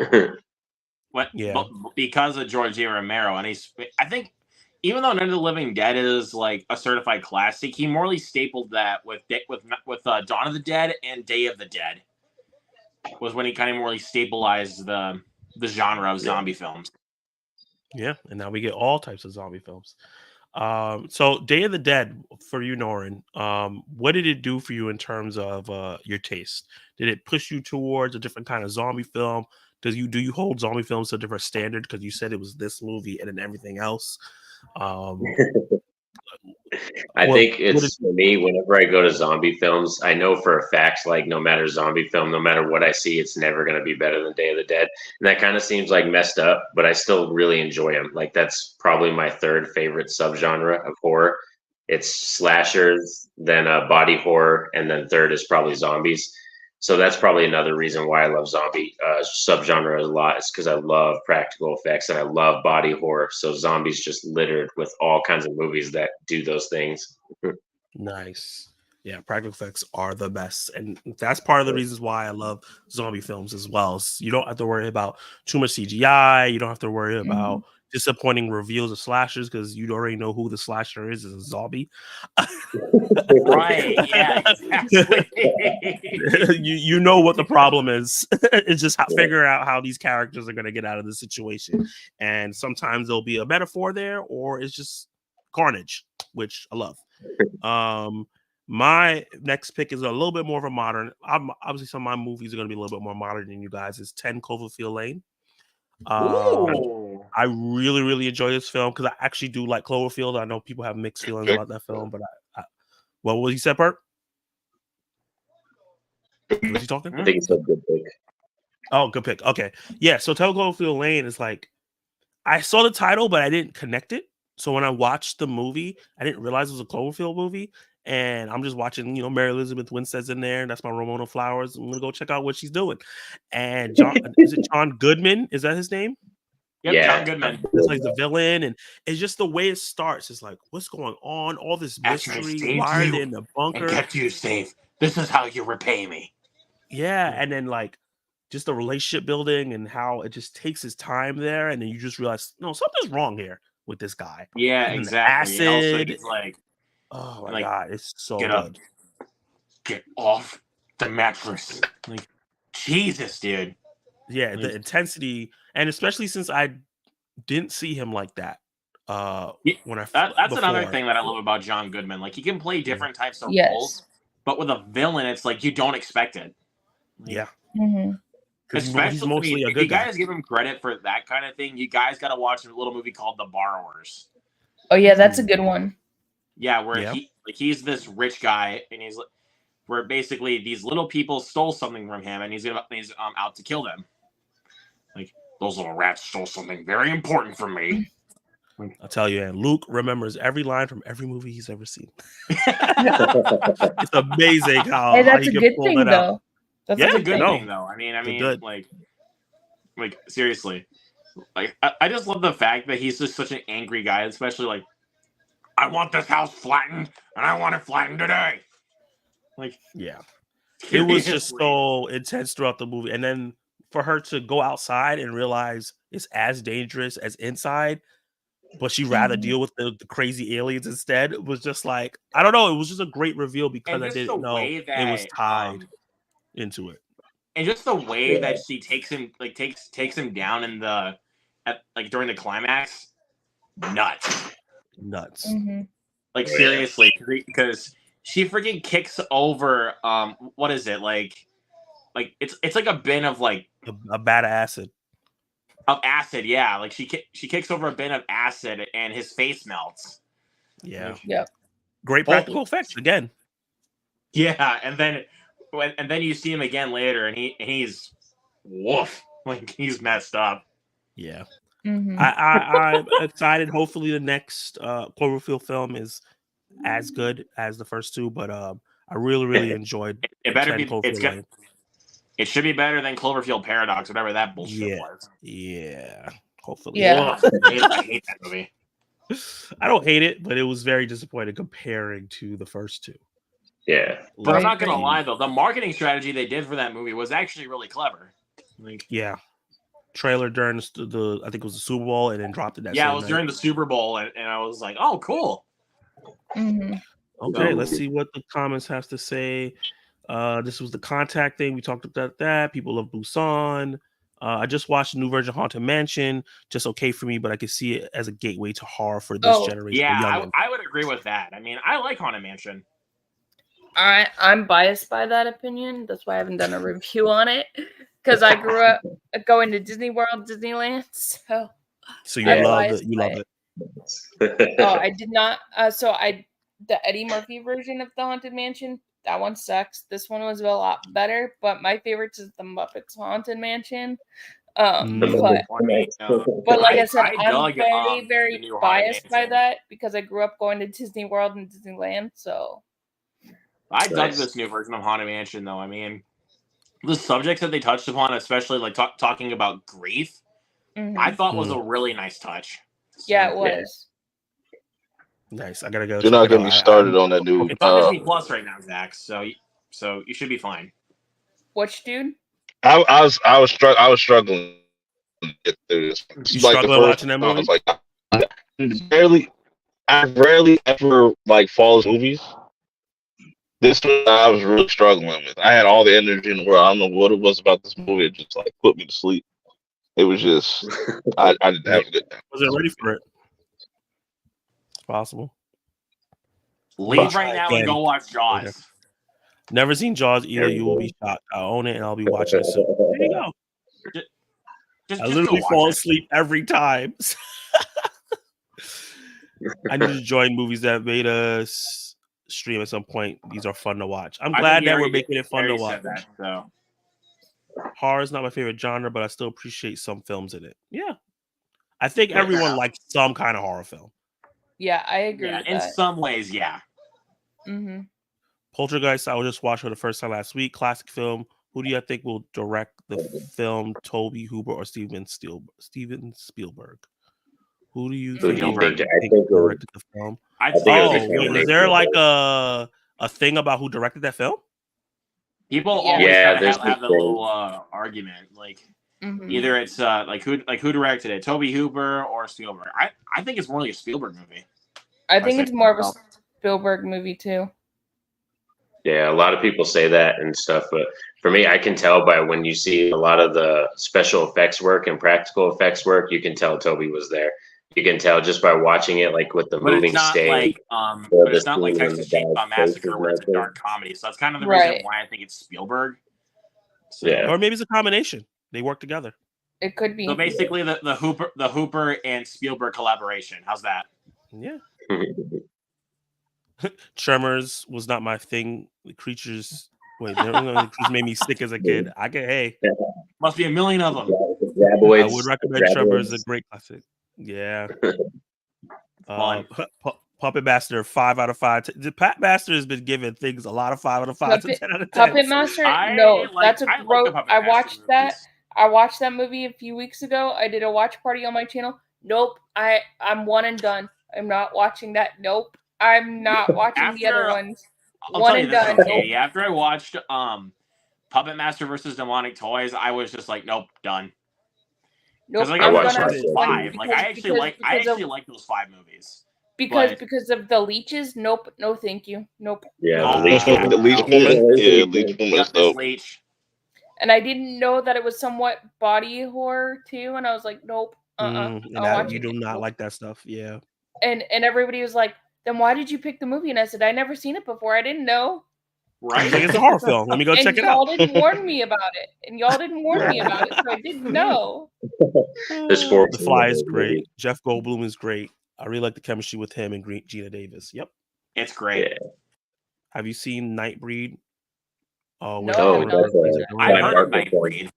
Yeah. Because of George A. Romero, and I think even though Night of the Living Dead is like a certified classic, he morely stapled that with Dawn of the Dead and Day of the Dead. Was when he kind of morely stabilized the genre of zombie films. Yeah, and now we get all types of zombie films. So Day of the Dead for you, Norin. What did it do for you in terms of your taste? Did it push you towards a different kind of zombie film? Do you hold zombie films to a different standard because you said it was this movie and then everything else? I think it's for me, whenever I go to zombie films, I know for a fact, like no matter zombie film, no matter what I see, it's never going to be better than Day of the Dead. And that kind of seems like messed up, but I still really enjoy them. Like that's probably my third favorite subgenre of horror. It's slashers, then body horror, and then third is probably zombies. So that's probably another reason why I love zombie subgenre a lot. Is because I love practical effects and I love body horror. So zombies just littered with all kinds of movies that do those things. Nice. Yeah, practical effects are the best. And that's part of the reasons why I love zombie films as well. You don't have to worry about too much CGI. You don't have to worry about disappointing reveals of slashers because you already know who the slasher is a zombie. Right. Yeah, exactly. you know what the problem is. It's just figure out how these characters are going to get out of the situation. And sometimes there'll be a metaphor there or it's just carnage, which I love. My next pick is a little bit more of a modern. Obviously, some of my movies are going to be a little bit more modern than you guys. It's 10 Cloverfield Lane. I really, really enjoy this film because I actually do like Cloverfield. I know people have mixed feelings about that film, but what was he said, Bert? Was he talking? I think it's a good pick. Oh, good pick. Okay. Yeah. So 10 Cloverfield Lane is like, I saw the title, but I didn't connect it. So when I watched the movie, I didn't realize it was a Cloverfield movie. And I'm just watching, Mary Elizabeth Winstead's in there. That's my Ramona Flowers. I'm gonna go check out what she's doing. And is it John Goodman? Is that his name? Yep, Yeah. John Goodman. It's like the villain, and it's just the way it starts. It's like, what's going on? All this mystery. Why are they in the bunker? And get you safe. This is how you repay me. Yeah, and then like just the relationship building and how it just takes his time there, and then you just realize no, something's wrong here with this guy. Yeah, And then the exactly. And also, acid. he's like, Oh my like, god, it's so get up. good. get off the mattress. Like, Jesus, dude. Yeah, the Like, intensity, and especially since I didn't see him like that Yeah, when I that's another before. thing that I love about John Goodman. Like, he can play different types of Yes. roles, but with a villain, it's like you don't expect it. Like, Yeah, Mm-hmm. because especially he's mostly a if good you guy. guys give him credit for that kind of thing, you guys got to watch a little movie called The Borrowers. Oh yeah, that's a good one. Yeah, where Yeah. he's this rich guy, and he's where basically these little people stole something from him, and he's out to kill them. Like, those little rats stole something very important from me. I'll tell you, and Luke remembers every line from every movie he's ever seen. It's amazing how, Hey, how that's he a can good pull thing that out. though. That's That's Yeah, a good no. thing, though. I mean, good. like seriously, like I just love the fact that he's just such an angry guy, especially like, I want this house flattened, and I want it flattened today. Like, Yeah, it was just seriously. so intense throughout the movie, and then for her to go outside and realize it's as dangerous as inside, but she'd rather Mhm. deal with the crazy aliens instead. It was just like, I don't know. It was just a great reveal because And I just the didn't know way it that was tied into it. and just the way Yeah. that she takes him down in like during the climax, nuts. Nuts. Mhm. Like, Yeah. seriously, because she freaking kicks over what is it, like it's like a bin of like A bad acid. of acid. Yeah, like she kicks over a bin of acid, and his face melts. Yeah. Like, Yep. Great Holy practical effects again. yeah, and then you see him again later, and he's woof, like, he's messed up. Yeah. Mhm. I'm excited. Hopefully the next Cloverfield film is as good as the first two, but I really enjoyed It better 10 be. Cloverfield Lane. It should be better than Cloverfield Paradox, whatever that bullshit Yeah. was. Yeah. Hopefully. Yeah. Ugh, I hate that movie. I don't hate it, but it was very disappointing comparing to the first two. Yeah. But I'm Right, not gonna right. lie though, the marketing strategy they did for that movie was actually really clever. Like, Yeah. Trailer during the I think it was the Super Bowl, and then dropped it that yeah, same it was night. during the Super Bowl, and I was like, oh, cool. Mhm. Okay, let's see what the comments has to say. This was the Contact thing. We talked about that. People love Busan. I just watched the new version of Haunted Mansion. Just okay for me, but I can see it as a gateway to horror for this Oh, generation. Yeah, youngin. I would agree with that. I mean, I like Haunted Mansion. I'm biased by that opinion. That's why I haven't done a review on it. Because I grew up going to Disney World, Disneyland. So you I'm love biased it. You by love it. it. Oh, I did not. The Eddie Murphy version of the Haunted Mansion, that one sucks. This one was a lot better, but my favorite is the Muppets Haunted Mansion. Mm. But like I said, I I'm dug, very, the very new Haunted biased by Mansion. that because I grew up going to Disney World and Disneyland. So I dug Nice. this new version of Haunted Mansion, though. I mean, the subjects that they touched upon, especially like talking about grief, mhm. I thought was a really nice touch. Yeah, it So, was. Nice. I gotta go. Do check not it get out. me started on that new. it's on Disney Plus right now, Zach. So you should be fine. Which dude? I was struggling to get through this. You This is like the struggling first watching that time I movie? was like, I rarely ever like follow movies. This one I was really struggling with. I had all the energy in the world. I don't know what it was about this movie. It just like put me to sleep. It was just I didn't have a good time. Wasn't ready for it. It's possible. Leave Try right now again. and go watch Jaws. Never seen Jaws either. You will be shocked. I own it and I'll be watching it soon. There you go. Just I go literally watch fall it. asleep every time. I need to join movies that made us stream at some point. These are fun to watch. I'm I glad think that Harry- we're making it fun to Harry watch. said that, so. Horror is not my favorite genre, but I still appreciate some films in it. Yeah. I think Fair everyone enough. likes some kind of horror film. Yeah, I agree Yeah, with in that. some ways, yeah. Mm-hmm. Poltergeist, I was just watching for the first time last week. Classic film. Who do you think will direct the film? Toby Hooper or Steven Spielberg? Who do you think will Spielberg. directed the film? I think think it Oh, was a wait, is combination there of like a thing about who directed that film? People Yeah. always Yeah, kind there's of have the that little argument, like Mhm. either it's who directed it, Toby Hooper or Spielberg. I think it's more like a Spielberg movie. I think say it's more of a myself. Spielberg movie too. Yeah, a lot of people say that and stuff, but for me, I can tell by when you see a lot of the special effects work and practical effects work, you can tell Toby was there. You can tell just by watching it, like with the But it's moving not stage. but it's not like scene when Texas the guy's Chainsaw face is Massacre where it's a melting. dark comedy. So that's kind of the Right. reason why I think it's Spielberg. So, Yeah. Or maybe it's a combination. They work together. It could be. So basically, the Hooper and Spielberg collaboration. How's that? Yeah. Tremors was not my thing. The creatures. Wait, the creatures made me sick as a kid. Must be a million of them. Graboids, I would recommend Tremors. A great classic. Yeah. Fun. Puppet Master, 5 out of 5. The Pat Master has been given things a lot of 5 out of 5 to 10 out of 10. Puppet Master? I No, like- that's a I like gross. the Puppet I Master watched movies. that. I watched that movie a few weeks ago. I did a watch party on my channel. Nope. I'm one and done. I'm not watching that. Nope. I'm not watching the other After- ones. I'll One tell you and this, done. though, Katie. After I watched Puppet Master versus Demonic Toys, I was just like, nope, done. Nope. Because like I I I'm watched watched gonna that. 5. Like I actually like those 5 movies. But- because of the leeches. Nope. No, thank you. Nope. Yeah, Oh, the leech yeah. woman. The leech woman. Yeah, leech woman is Got this dope. leech. And I didn't know that it was somewhat body horror too. And I was like, nope. And I'll that- watch you it. do not Nope. like that stuff. Yeah. And everybody was like, then why did you pick the movie? And I said, I never seen it before. I didn't know. I was like, Right? it's a horror film. Let me go And check it y'all out. didn't warn me about it. And y'all didn't warn me about it. So I didn't know. There's 14 The Fly of is those great. movies. Jeff Goldblum is great. I really like the chemistry with him and Gina Davis. Yep. It's great. Yeah. Have you seen Nightbreed? Oh, No, with I Oh, have not. I've Clive heard of Barker film. Nightbreed.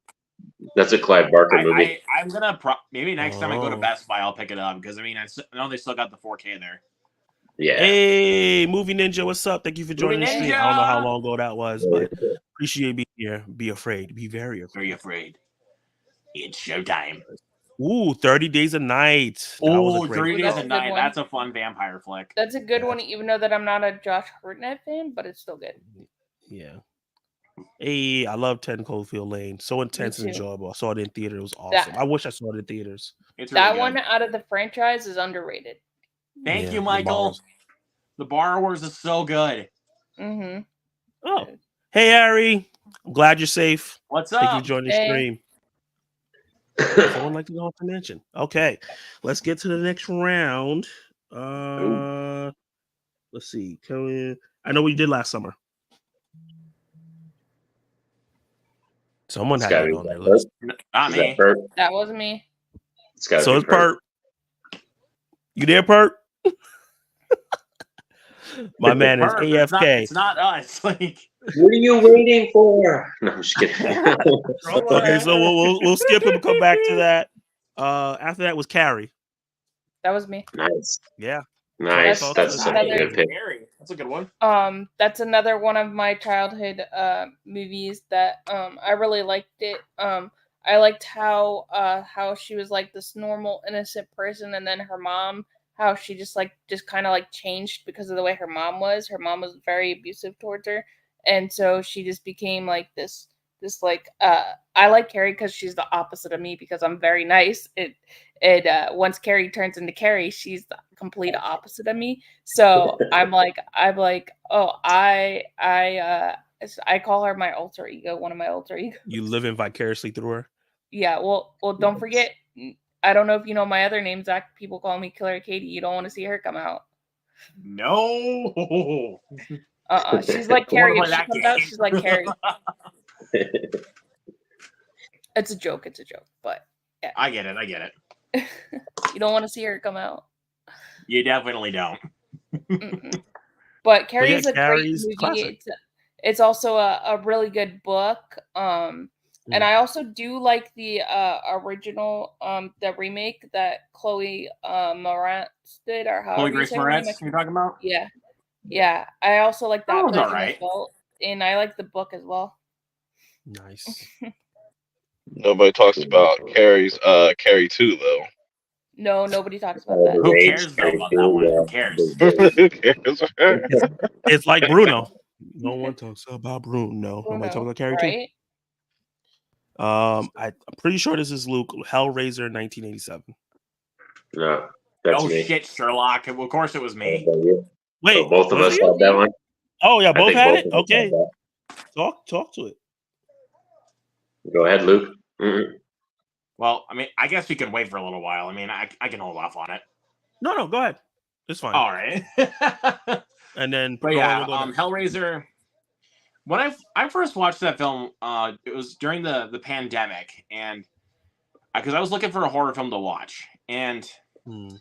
That's a Clive Barker movie. I'm gonna maybe next time I go to Oh. Best Buy, I'll pick it up because I mean I know they still got the 4K there. Yeah. Hey, Movie Ninja, what's up? Thank you for joining the Movie stream. I don't know how Ninja! long ago that was, but appreciate being here. Be afraid. Be very afraid. Very afraid. It's showtime. Ooh, 30 Days a Night. That was Oh, a 30 great Days That's a a good Night. one. That's a fun vampire flick. That's a good Yeah. one, even though that I'm not a Josh Hartnett fan, but it's still good. Yeah. Hey, I love 10 Coldfield Lane. So intense and too. enjoyable. I saw it in theater. It was awesome. That- I wish I saw it in theaters. It's really That good. one out of the franchise is underrated. Thank Yeah, you, The Michael. Borrowers. The Borrowers is so good. Mm-hmm. Oh, hey, Harry. I'm glad you're safe. What's Thank you up? for joining the Hey. stream. Someone like to go off to mention. Okay, let's get to the next round. Let's see. I know what you did last summer. Someone It's had gotta that be on their that list. Not Is me. that Bert? That wasn't me. It's gotta So be it's Pert. You there, Pert? My man is Perp, AFK. It's not us. Like, What are you waiting for? No, I'm just kidding. Okay, so we'll skip him and come back to that. After that was Carrie. That was me. Nice. Yeah. Nice. That's That's such a another- good pick. Gary. That's a good one. That's another one of my childhood movies that I really liked it. I liked how she was like this normal innocent person, and then her mom, how she just kind of like changed because of the way her mom was. Her mom was very abusive towards her, and so she just became like this like I like Carrie because she's the opposite of me because I'm very nice. Once Carrie turns into Carrie, she's the complete opposite of me. So I'm like, oh, I call her my alter ego, one of my alter ego. You living vicariously through her. Yeah, well, don't forget. I don't know if you know my other name, Zach. People call me Killer Katie. You don't want to see her come out. No. She's like I wanna Carrie. If play she that comes out, game. she's like Carrie. It's a joke. But I get it. you don't want to see her come out. You definitely don't. Mm-mm. But Carrie is a Carrie's great classic. movie. It's also a really good book. And I also do like the original, the remake that Chloe Moretz did, or however Chloe you Grace say her name. Moretz, you're talking about? Yeah. I also like that That was version alright. as well, and I like the book as well. Nice. Nobody talks about Carrie 2 though. No, nobody talks about Oh, that. Who Rage cares though about that one? Who cares? Who cares? It's like Bruno. No one talks about Bruno. Nobody talks Bruno, about Carrie too. right? I'm pretty sure this is Luke. Hellraiser, 1987. No, that's Oh me. shit, Sherlock. Of course it was me. Wait, So both of was us it? had that one. Oh yeah, I both think had both it. of us had Okay, that. talk to it. Go ahead, Luke. Mhm. Well, I mean, I guess we can wait for a little while. I mean, I can hold off on it. No, go ahead. It's fine. All right. And then, But Norm yeah, will go next. Hellraiser. When I first watched that film, it was during the pandemic, and because I was looking for a horror film to watch, and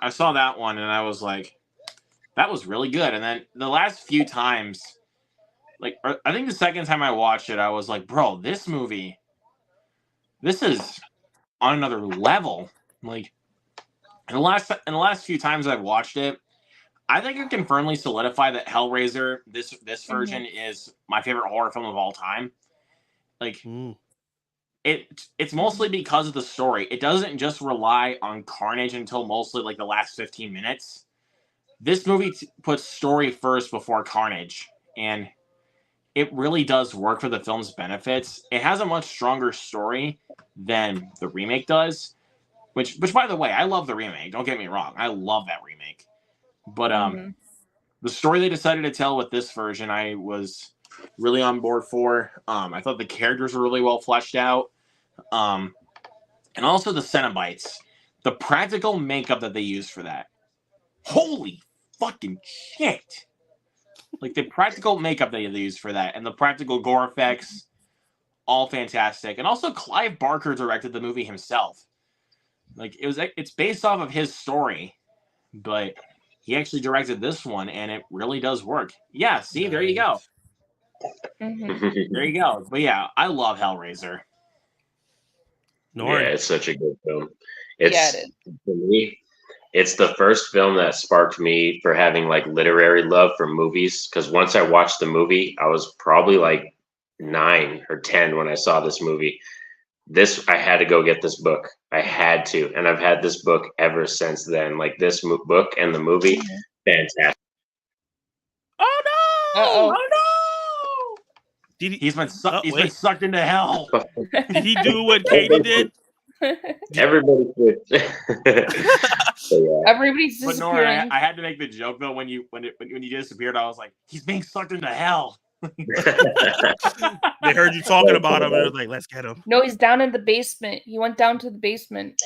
I saw that one, and I was like, that was really good. And then the last few times, like I think the second time I watched it, I was like, bro, this movie, this is on another level. Like in the last few times I've watched it, I think I can firmly solidify that Hellraiser, this version, is my favorite horror film of all time. Like it's mostly because of the story. It doesn't just rely on carnage until mostly like the last 15 minutes. This movie puts story first before carnage, and it really does work for the film's benefits. It has a much stronger story than the remake does, which by the way, I love the remake. Don't get me wrong. I love that remake. But the story they decided to tell with this version, I was really on board for. I thought the characters were really well fleshed out. And also the Cenobites. The practical makeup that they used for that. Holy fucking shit. Like the practical makeup that they used for that and the practical gore effects, all fantastic. And also Clive Barker directed the movie himself. Like it's based off of his story, but he actually directed this one, and it really does work. Yeah, see, there you go. There you go. But yeah, I love Hellraiser. Yeah, it's such a good film. It For me, it's the first film that sparked me for having like literary love for movies. Because once I watched the movie, I was probably like 9 or 10 when I saw this movie. I had to go get this book. I had to, and I've had this book ever since then. Like this book and the movie, fantastic. Oh no! Uh-oh. Oh no! He's been sucked into hell. Did he do what Katie did? Everybody quit. Everybody's But disappearing. Nora, I had to make the joke though when you disappeared. I was like, he's being sucked into hell. They heard you talking about him, and they're like, "Let's get him." No, he's down in the basement. He went down to the basement.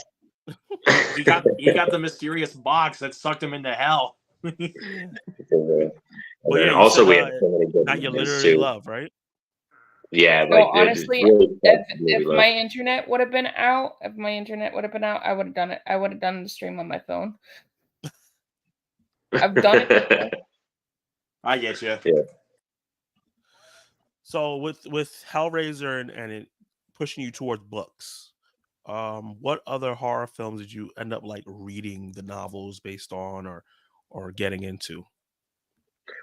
He got the mysterious box that sucked him into hell. But yeah, also, we said, have so many good not your movies, literary too. love, right? Yeah, So like honestly, really if love. my internet would have been out, I would have done it. I would have done the stream on my phone. I've done it before. I get you. Yeah. So with Hellraiser and it pushing you towards books, what other horror films did you end up like reading the novels based on or getting into?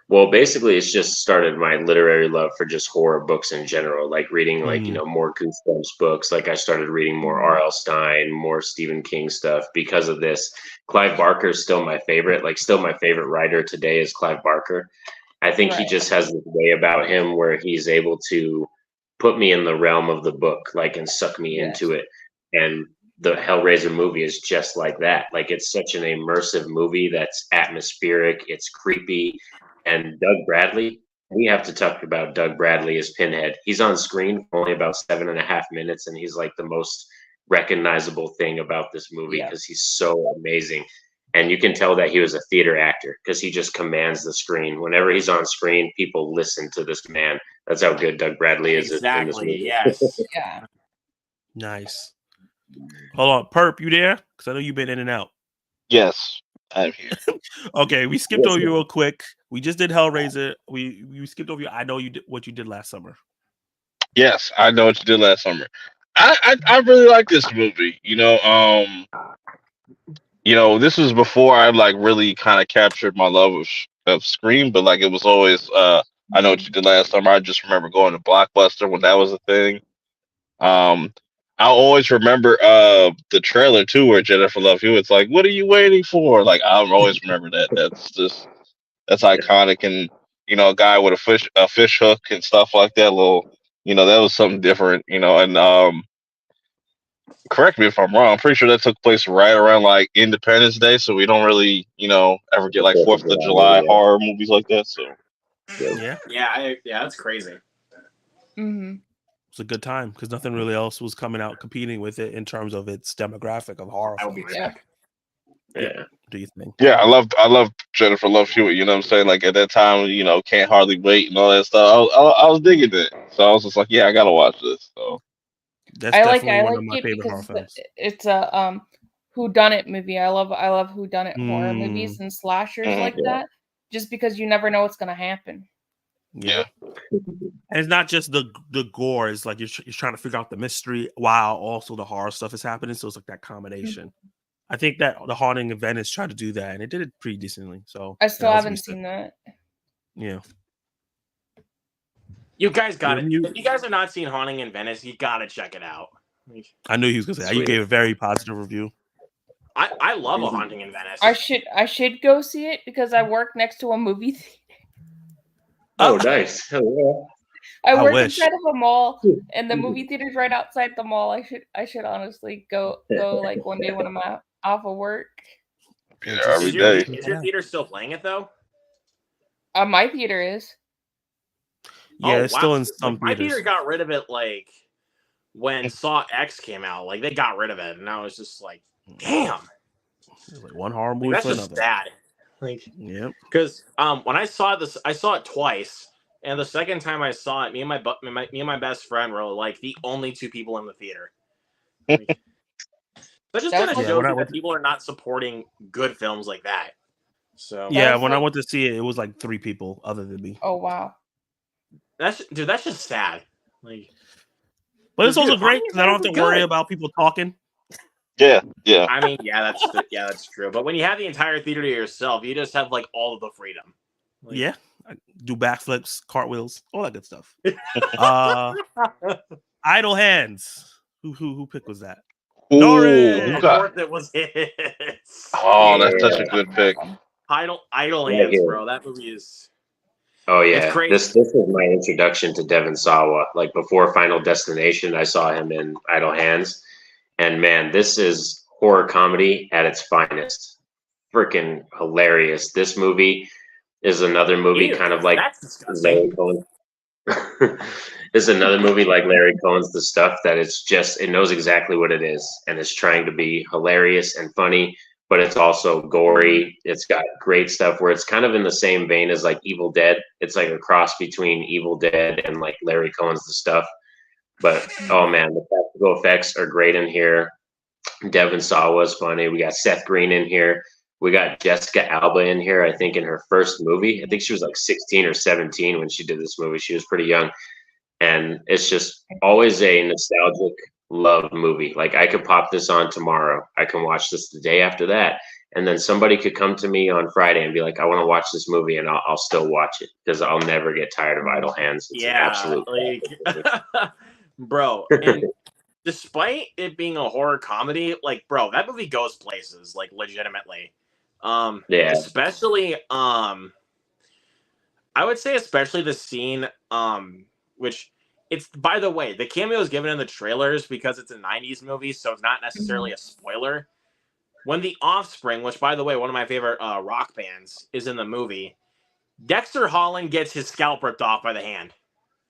Well, basically, it's just started my literary love for just horror books in general, like reading like, more Goosebumps books. Like I started reading more R.L. Stine, more Stephen King stuff because of this. Clive Barker is still my favorite. Like still my favorite writer today is Clive Barker. I think he just has this way about him where he's able to put me in the realm of the book, like, and suck me into it. And the Hellraiser movie is just like that. Like it's such an immersive movie that's atmospheric. It's creepy. And Doug Bradley, we have to talk about Doug Bradley as Pinhead. He's on screen for only about 7.5 minutes, and he's like the most recognizable thing about this movie because he's so amazing. And you can tell that he was a theater actor because he just commands the screen. Whenever he's on screen, people listen to this man. That's how good Doug Bradley is in this movie. Yes. Yeah. Nice. Hold on, Perp, you there? Because I know you've been in and out. Yes, I'm here. Okay, we skipped over you real quick. We just did Hellraiser. We skipped over you. I know you did what you did last summer. Yes, I know what you did last summer. I really like this movie. This was before I like really kind of captured my love of Scream, but like it was always I know what you did last summer. I just remember going to Blockbuster when that was a thing. I always remember the trailer too, where Jennifer Love Hewitt's like, "What are you waiting for?" Like I always remember that. That's iconic, and a guy with a fish hook and stuff like that. That was something different. And correct me if I'm wrong. I'm pretty sure that took place right around like Independence Day, so we don't really, ever get like 4th of July horror movies like that. So Yeah, Yeah, that's crazy. Mm-hmm. it's a good time because nothing really else was coming out competing with it in terms of its demographic of horror I will be films. right back. Yeah. Do you think? yeah, I love Jennifer Love Hewitt. You know what I'm saying? Like at that time, Can't Hardly Wait and all that stuff. I was digging it, so I was just like, yeah, I gotta watch this. So That's I definitely one like of my it favorite horror because films. it's a whodunit movie. I love whodunit horror movies and slashers like Yeah. that. Just because you never know what's gonna happen. Yeah, and it's not just the gore. It's like you're trying to figure out the mystery while also the horror stuff is happening. So it's like that combination. I think that The Haunting of Venice tried to do that, and it did it pretty decently. So I still that was haven't recent. seen that. Yeah, You guys got it. You- If you guys have not seen Haunting in Venice, you gotta check it out. I knew he was gonna say that. You Sweet. gave a very positive review. I love A Haunting in Venice. I should go see it because I work next to a movie theater. Oh, nice. Hello. I I work wish. inside of a mall, and the movie theater's right outside the mall. I should honestly go like one day when I'm off of work. yeah, Just- every Is your, day. is your theater still playing it though? My theater is. Yeah, Oh, it's still wow. in some My theaters. theater got rid of it like when Saw X came out. Like they got rid of it, and I was just like, damn. It's like one horror Like, movie that's for just another. bad. Like, Yep. because when I saw this, I saw it twice, and the second time I saw it, me and my best friend were like the only two people in the theater. Like, that just That kind was of Yeah, shows when I you went that people are not supporting good films like that. So Yeah, was when I like- went to see it, it was like 3 people other than me. Oh wow. that's just sad. Like, But it's Dude, also great Haunting because I don't have to is worry good. about people talking. Yeah. I mean, that's true. But when you have the entire theater to yourself, you just have like all of the freedom. Like, Yeah, I do backflips, cartwheels, all that good stuff. Idle Hands. Who pick was that? Ooh, Norris! who Of got? course, it was his. Oh, that's such a good pick. Idle Right Hands, here. bro. That movie is. Oh It's yeah, crazy. this was my introduction to Devon Sawa. Like before Final Destination, I saw him in Idle Hands, and man, this is horror comedy at its finest. Freaking hilarious! This movie is another movie, Ew, kind of like that's disgusting. Larry Cohen. This is another movie like Larry Cohen's The Stuff that it knows exactly what it is, and it's trying to be hilarious and funny, but it's also gory. It's got great stuff where it's kind of in the same vein as like Evil Dead. It's like a cross between Evil Dead and like Larry Cohen's The Stuff. But oh man, the practical effects are great in here. Devon Sawa is funny. We got Seth Green in here. We got Jessica Alba in here, I think in her first movie. I think she was like 16 or 17 when she did this movie. She was pretty young. And it's just always a nostalgic love movie. Like I could pop this on tomorrow. I can watch this the day after that. And then somebody could come to me on Friday and be like, I want to watch this movie, and I'll still watch it because I'll never get tired of Idle Hands. It's an Yeah, absolute like, bro. And despite it being a horror comedy, like, bro, that movie goes places, like, legitimately. Yeah. Especially, I would say, especially the scene, which it's, by the way, the cameo is given in the trailers because it's a 90s movie, so it's not necessarily a spoiler. When The Offspring, which, by the way, one of my favorite rock bands, is in the movie, Dexter Holland gets his scalp ripped off by the hand.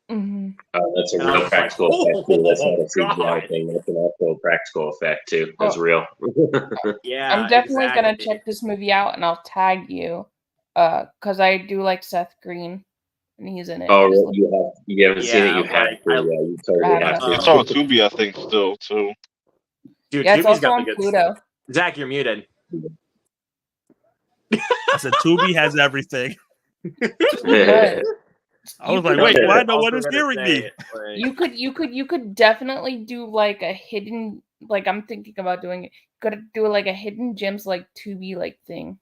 Mm-hmm. That's a And I real was practical like, effect too. That's not a oh, CGI God. thing. That's an actual practical effect too. That's Oh. real. Yeah, I'm definitely gonna exactly. check this movie out, and I'll tag you, because I do like Seth Green, and he's in it. Oh, Just really? You haven't seen it? Yeah, You have like, to. Yeah, you totally have to. It's on Tubi, I think, still too. Dude, Yeah, it's Tubi's also got on the good Pluto. stuff. Zach, you're muted. I said Tubi has everything. But I was You like, could- wait, Okay. why no Also one is gonna hearing say, me? like, you could definitely do like a hidden, like I'm thinking about doing it. Could do like a hidden gems like Tubi like thing.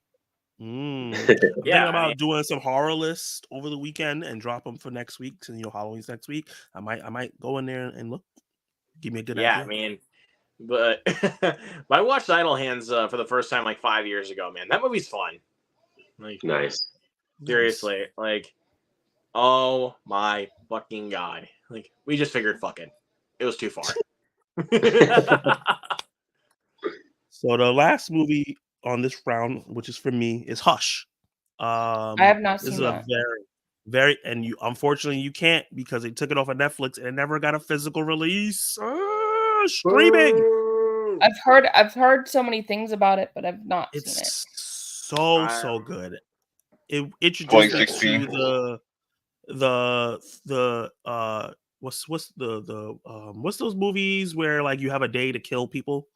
I'm Yeah, thinking I about mean- doing some horror lists over the weekend and drop them for next week. Since Halloween's next week, I might go in there and look. Give me a good yeah, idea. I mean, but I watched Idle Hands for the first time like 5 years ago. Man, that movie's fun. Like, Nice. seriously, like, Oh my fucking god! Like we just figured, fucking, it was too far. So the last movie on this round, which is for me, is Hush. I have not This seen is a that. very, and you unfortunately you can't because they took it off of Netflix and it never got a physical release. Streaming. I've heard so many things about it, but I've not seen it. It's so good. It introduced me 2016. to the what's those movies where like you have a day to kill people?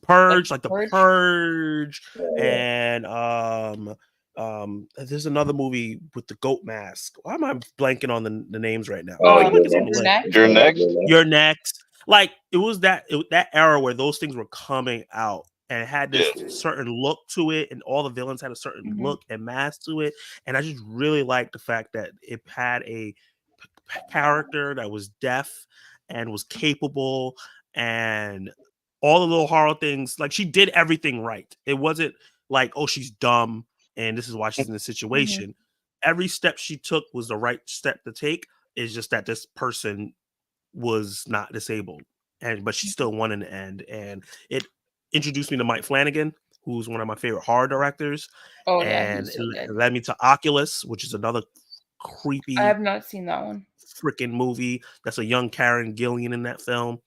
Purge, like the Purge? Purge, Yeah. and there's another movie with the goat mask. Why am I blanking on the names right now? Oh, I think it's on the You're list. Next? You're next. You're Next. Like it was that era where those things were coming out and it had this certain look to it, and all the villains had a certain Mhm. look and mask to it. And I just really liked the fact that it had a character that was deaf and was capable, and all the little horror things. Like she did everything right. It wasn't like, oh, she's dumb and this is why she's in this situation. Every step she took was the right step to take. It's just that this person was not disabled, but she still won in the end. And it introduced me to Mike Flanagan, who's one of my favorite horror directors. Oh yeah, And he's so it good. led me to Oculus, which is another creepy I have not seen that one. freaking movie. That's a young Karen Gillian in that film.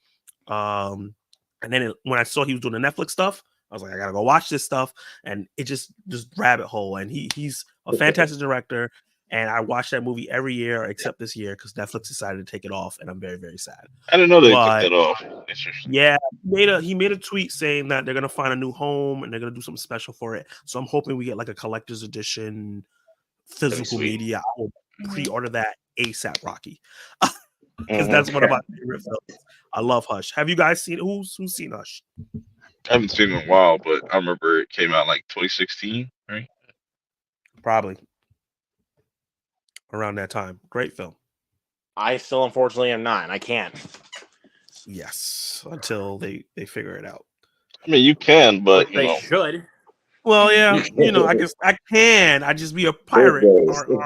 And then when I saw he was doing the Netflix stuff, I was like, I gotta go watch this stuff. And it just rabbit hole. And he's a fantastic director. And I watch that movie every year except this year because Netflix decided to take it off, and I'm very, very sad. I didn't know they But- took that off. Interesting. Yeah, he made a tweet saying that they're gonna find a new home and they're gonna do something special for it. So I'm hoping we get like a collector's edition physical sweet. media. I will Mhm. pre-order that ASAP, Rocky, because that's one of my favorite films. I love Hush. Have you guys seen who's seen Hush? I haven't seen it in a while, but I remember it came out like 2016, right? Probably around that time. Great film. I still unfortunately am not. I can't. Yes, until they figure it out. I mean, you can, but you they know, should. Well, yeah, I guess I can. I just be a pirate.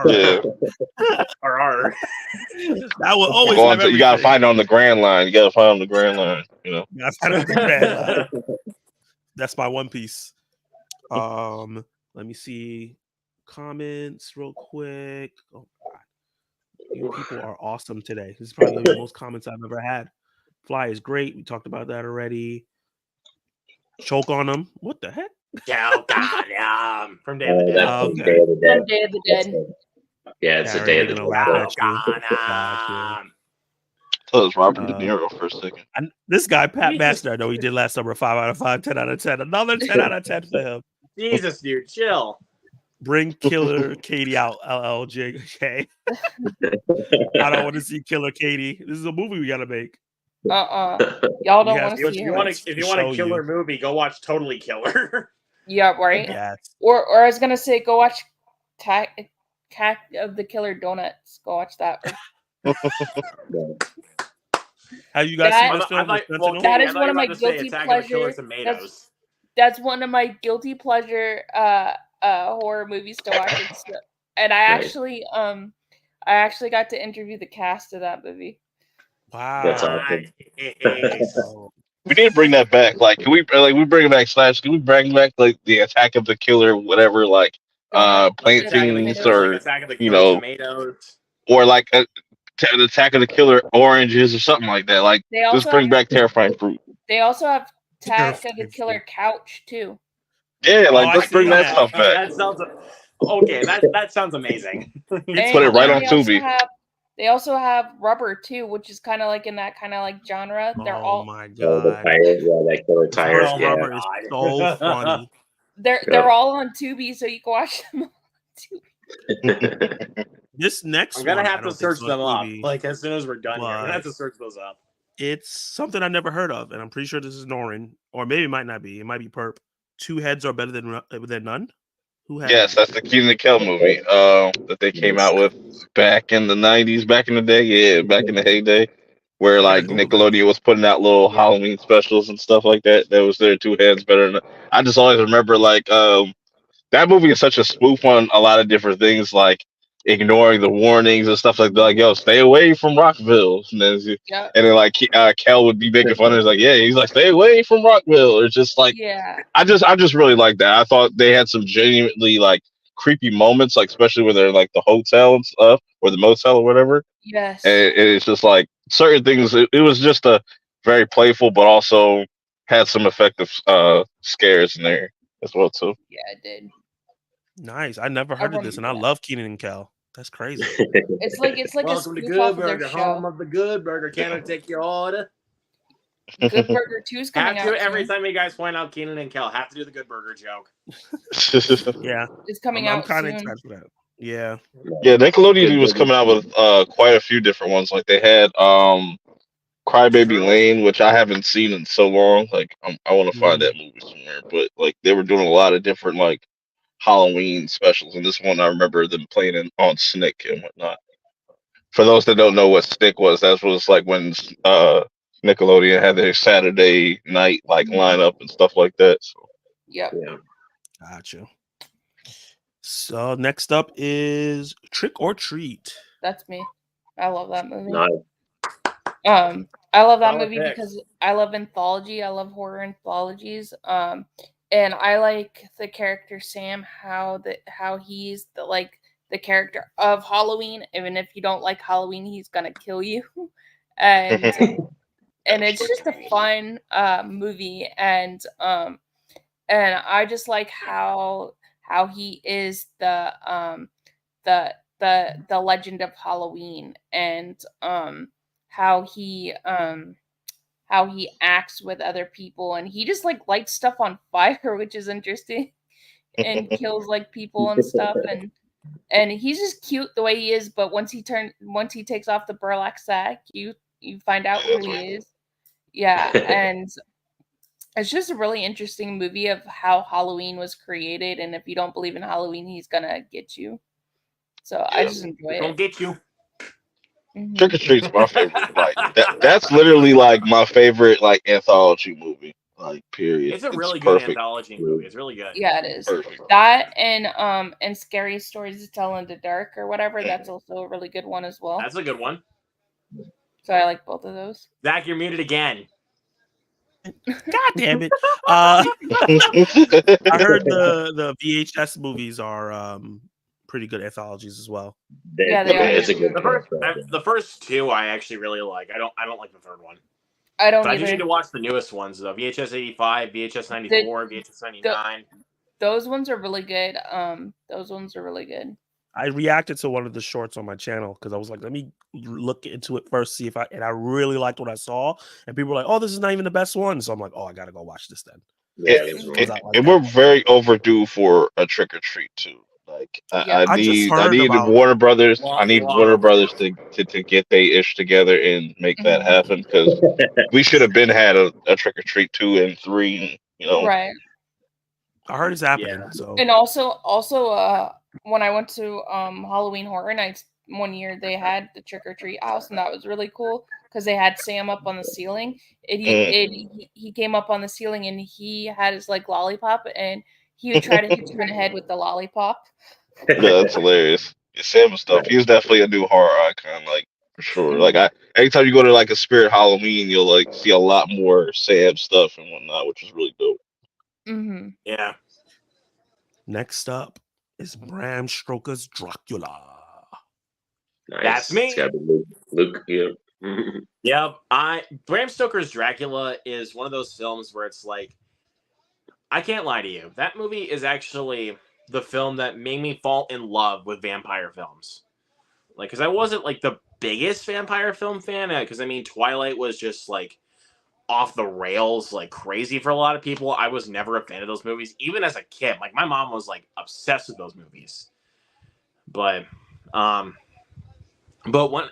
Yeah. Or I will always. go have on you gotta everything. find it on the Grand Line. You gotta find it on the Grand Line. You know. That's kind of the grand line. That's my One Piece. Let me see comments real quick. Oh God, you people are awesome today. This is probably the most comments I've ever had. Fly is great. We talked about that already. Choke on them. What the heck? Oh God, from Day of the Dead. That's Okay. Day of the Dead. From Day of the Dead. Yeah, it's Yeah, a Day of they're the gonna Dead. laugh film. at you. Gotcha. I thought it was Robert De Uh, Niro for a second. And this guy, Pat We Master, I know he did last summer 5 out of 5, 10 out of 10. Another 10 out of 10 for him. Jesus, dude, chill. Bring Killer Katie out, LLJK. I don't want to see Killer Katie. This is a movie we gotta make. Y'all We don't have want to- to If see you her. want to if you want show a killer you. movie, go watch Totally Killer. Yeah, right. Yes. Or I was gonna say, go watch Attack of the Killer Donuts. Go watch that. Have you guys That- seen this film? well, Sentinel? That Katie, is I thought one you of were my about to say guilty Attack of the Killer pleasures. Tomatoes. That's one of my guilty pleasure horror movies to watch. And I Right. actually got to interview the cast of that movie. Wow. That's awesome. Nice. Oh, We need to bring that back. Like, can we bring it back? Can we bring back like the Attack of the Killer, whatever? Like, Donut. plant Attack of the things Killer, or like Attack of the you Killer know, Tomatoes. or like the Attack of the Killer oranges or something like that. Like, They just also bring have, back Terrifying Fruit. they also have Attack of the Terrifying Killer Fruit. Couch too. Yeah, like I let's bring see that that. stuff back. That sounds okay. That sounds amazing. And put it right on they also Tubi. They also have Rubber too, which is kind of like in that kind of like genre. They're oh all my Oh, the god. tires, yeah, that killer tires. First Yeah. Rubber is so funny. they're all on Tubi, so you can watch them on Tubi. This next I'm gonna one, I have to don't think search so on them up. TV. Like as soon as we're done here, I'm gonna have to But- search those up. It's something I never heard of, and I'm pretty sure this is Norin, or maybe it might not be. It might be Perp. Two heads are better than none. Who has? Yes, that's the Keenan and Kel movie that they came out with back in the 90s, back in the day. Yeah, back in the heyday, where like Google that. Nickelodeon was putting out little Halloween specials and stuff like that. That was their two heads better than. I just always remember like that movie is such a spoof on a lot of different things, like ignoring the warnings and stuff like that. Like, yo, stay away from Rockville. Yeah. And then like Kel would be making fun of it. Like, yeah, he's like, stay away from Rockville. Or just like, Yeah. I just really like that. I thought they had some genuinely like creepy moments, like especially when they're in, like the hotel and stuff or the motel or whatever. Yes. And it's just like certain things. It was just a very playful, but also had some effective scares in there as well too. Yeah, it did. Nice. I never heard of this, and I remember that. love Keenan and Kel. That's crazy. It's like Welcome a to spoof Good off of their Burger, home show. of the Good Burger. Can I take your order? Good Burger 2 is coming Have out to every soon. time you guys point out Keenan and Kel. Have to do the Good Burger joke. Yeah, It's coming I'm out kind of soon. excited for that. Yeah, Yeah, Nickelodeon was coming out with quite a few different ones. Like they had Crybaby True. Lane, which I haven't seen in so long. Like I want to find that movie somewhere. But like they were doing a lot of different like Halloween specials, and this one I remember them playing on Snick and whatnot. For those that don't know what Snick was, that was like when Nickelodeon had their Saturday night like lineup and stuff like that. So Yep. Yeah. gotcha. So next up is Trick or Treat. That's me. I love that movie. Nice. I love that Solid movie picks. because I love anthology. I love horror anthologies. And I like the character Sam, how he's the character of Halloween. Even if you don't like Halloween, he's gonna kill you. And it's just a fun movie, and I just like how he is the legend of Halloween, and how he acts with other people, and he just like lights stuff on fire, which is interesting, and kills like people and stuff, and he's just cute the way he is. But once he takes off the burlap sack, you find out who he is. Yeah, and it's just a really interesting movie of how Halloween was created, and if you don't believe in Halloween, he's gonna get you. So I just enjoy Don't it. get you. Mhm. Trick or Treat's my favorite. Like that's literally like my favorite like anthology movie. Like period. It's a really good perfect. anthology movie. It's really good. Yeah, it is. Perfect. That and Scary Stories to Tell in the Dark or whatever. That's also a really good one as well. That's a good one. So I like both of those. Zach, you're muted again. God damn it! I heard the VHS movies are pretty good anthologies as well. Yeah, they are. It's a good The first two I actually really like. I don't like the third one. I don't So I just need either. to watch the newest ones though. VHS 85, VHS 94, VHS 99. Those ones are really good. Those ones are really good. I reacted to one of the shorts on my channel because I was like, let me look into it first, see if I really liked what I saw. And people were like, oh, this is not even the best one. So I'm like, oh, I gotta go watch this then. And we're very overdue for a Trick or Treat too. Like Yeah. I just I heard need about- Warner Brothers. Wow, I need wow. Warner Brothers to get their ish together and make that happen, because we should have been had a Trick or Treat 2 and 3. You know, Right. I heard it's happening. Yeah. So And also when I went to Halloween Horror Nights one year, they had the Trick or Treat house, and that was really cool because they had Sam up on the ceiling. He came up on the ceiling, and he had his like lollipop, and he would try to hit you in the head with the lollipop. yeah, that's hilarious. Sam stuff. He's definitely a new horror icon, like for sure. Like anytime you go to like a Spirit Halloween, you'll like see a lot more Sam stuff and whatnot, which is really dope. Mm-hmm. Yeah. next up is Bram Stoker's Dracula. Nice. That's me. It's gotta be Luke. Yeah. Yep. Bram Stoker's Dracula is one of those films where it's like, I can't lie to you. That movie is actually the film that made me fall in love with vampire films. Like, because I wasn't like the biggest vampire film fan. Because I mean, Twilight was just like off the rails, like crazy for a lot of people. I was never a fan of those movies, even as a kid. Like, my mom was like obsessed with those movies. But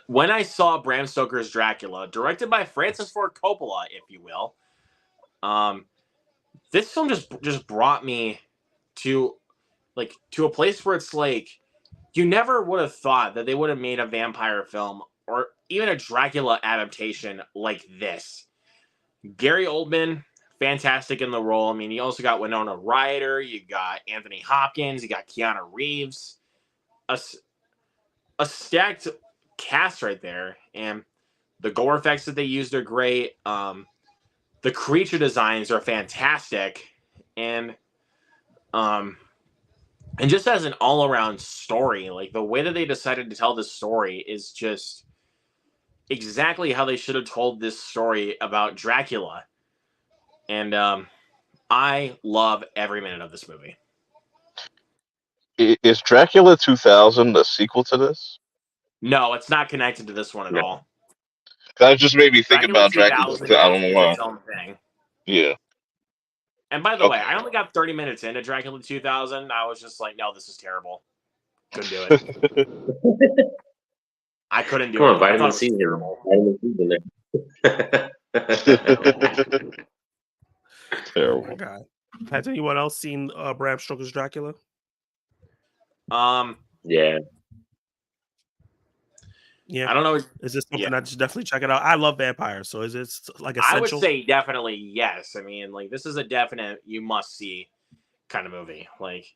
when I saw Bram Stoker's Dracula, directed by Francis Ford Coppola, if you will, this film just brought me to a place where it's like, you never would have thought that they would have made a vampire film or even a Dracula adaptation like this. Gary Oldman, fantastic in the role. I mean, you also got Winona Ryder, you got Anthony Hopkins, you got Keanu Reeves, a stacked cast right there, and the gore effects that they used are great. The creature designs are fantastic, and just as an all-around story, like the way that they decided to tell this story is just exactly how they should have told this story about Dracula. And I love every minute of this movie. Is Dracula 2000 the sequel to this? No, it's not connected to this one at No. all. That just made me think about Dracula. 2000 I don't know is why. its own thing. Yeah. And by the way, Okay. I only got 30 minutes into Dracula 2000. I was just like, no, this is terrible. Couldn't do it. I couldn't do Come it. on, I vitamin thought C. it was terrible. Vitamin C's in there. Oh Terrible. my god. Has anyone else seen Bram Stoker's Dracula? Yeah. Yeah. I don't know. Is this something Yeah. I should definitely check it out? I love vampires, so is it like I would essential? say definitely yes. I mean, like this is a definite you must see kind of movie. Like,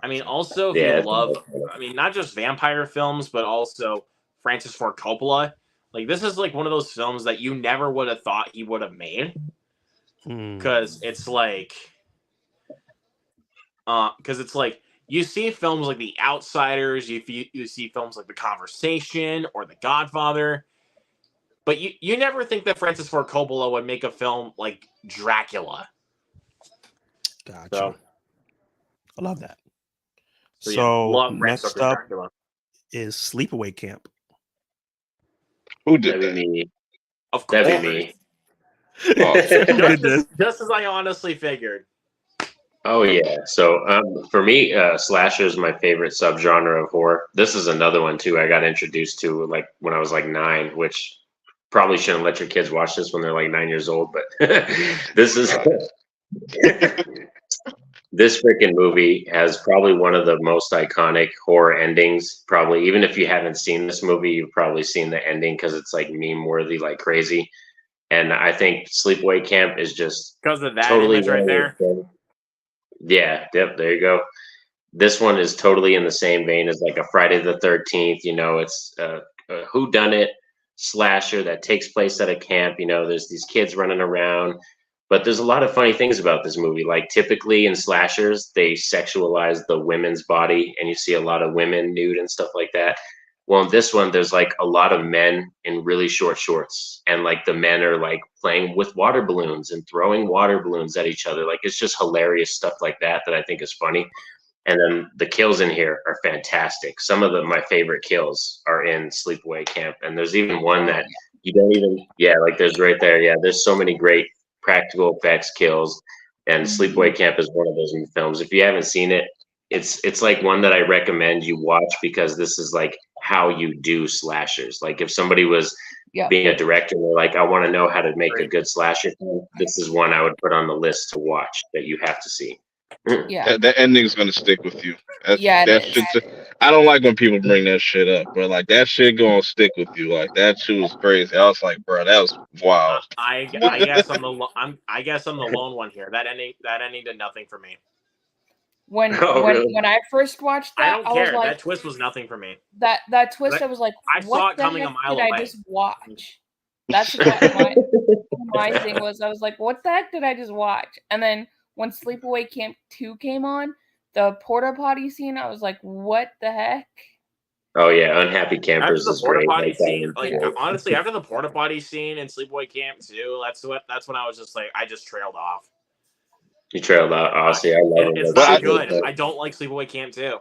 I mean, also if Yeah, you it's love, I mean, not just vampire films, but also Francis Ford Coppola. Like, this is like one of those films that you never would have thought he would have made, because it's like, you see films like The Outsiders, you see films like The Conversation or The Godfather, but you never think that Francis Ford Coppola would make a film like Dracula. Gotcha. So, I love that. so So, yeah, love Bram next Stoker's up Dracula. is Sleepaway Camp. Who did That'd that? be me. Of course. That'd be me. Oh. Who did this? Just as I honestly figured. Oh yeah. So for me, slasher is my favorite subgenre of horror. This is another one too. I got introduced to like when I was like 9, which probably shouldn't let your kids watch this when they're like 9 years old. But this is this freaking movie has probably one of the most iconic horror endings. Probably even if you haven't seen this movie, you've probably seen the ending because it's like meme worthy, like crazy. And I think Sleepaway Camp is just Because of that totally image right there. Yeah, yep, there you go. This one is totally in the same vein as like a Friday the 13th. You know, it's a whodunit slasher that takes place at a camp. You know, there's these kids running around, but there's a lot of funny things about this movie. Like typically in slashers, they sexualize the women's body, and you see a lot of women nude and stuff like that. Well, in this one, there's like a lot of men in really short shorts, and like the men are like playing with water balloons and throwing water balloons at each other. Like it's just hilarious stuff like that I think is funny. And then the kills in here are fantastic. Some of my favorite kills are in Sleepaway Camp, and there's even one that you don't even like there's right there. Yeah, there's so many great practical effects kills, and Sleepaway Camp is one of those films. If you haven't seen it, it's like one that I recommend you watch because this is like how you do slashers. Like if somebody was being a director and they're like, I want to know how to make a good slasher film, this is one I would put on the list to watch that you have to see. Yeah. That ending's gonna stick with you. Yeah, it that is. shit. I don't like when people bring that shit up, but like that shit gonna stick with you. Like that shit was crazy. I was like, bro, that was wild. I guess I'm the lone one here. That ending did nothing for me. When really? when I first watched I that, don't I was care. like, that twist was nothing for me. that twist. I was like, I what saw it the coming a heck mile did I away. just watch? That's what my thing was. I was like, what the heck did I just watch? And then when Sleepaway Camp 2 came on, the porta potty scene, I was like, what the heck? Oh yeah, Unhappy After Campers the is porta great. potty Like, that scene, one's like great. honestly, after the porta potty scene in Sleepaway Camp 2, that's when I was just like, I just trailed off. You trailed out. Honestly, I love it. It's But not I- good. I don't like Sleepaway Camp 2.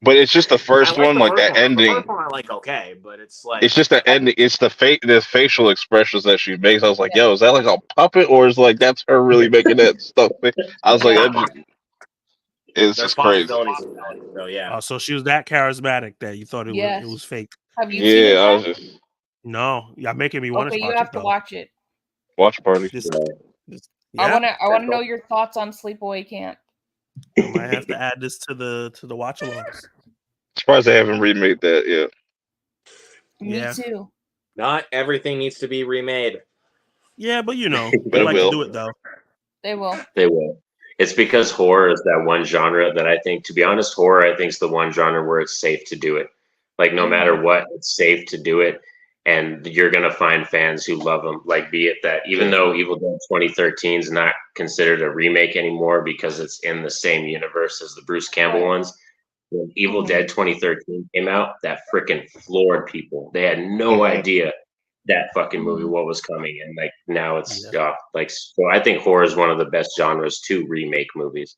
But it's just the first I like one, the like first that one. The ending. first one I like okay, but it's like It's just the ending. It's the facial expressions that she makes. I was like, yo, is that like a puppet or is like that's her really making that stuff? I was like, it's there's just crazy. possibilities in that. So yeah. So she was that charismatic that you thought it Yes. was fake. Have you seen it? Yeah, I was Zach? just No, you're making me want Okay, to you watch have it to though. watch it. watch party. This- I yeah, want to know your thoughts on Sleepaway Camp. I might have to add this to the watch alongs. Surprised they haven't remade that yet. Yeah. Me too. Not everything needs to be remade. Yeah, but you know, But they it like will. to do it though. They will. They will. It's because horror is that one genre that I think, to be honest, horror I think is the one genre where it's safe to do it. Like no matter what, it's safe to do it, and you're gonna find fans who love them. Like be it that even though Evil Dead 2013 is not considered a remake anymore because it's in the same universe as the Bruce Campbell ones. When Evil Dead 2013 came out, that freaking floored people. They had no idea that fucking movie what was coming, and like now it's like so. I think horror is one of the best genres to remake movies.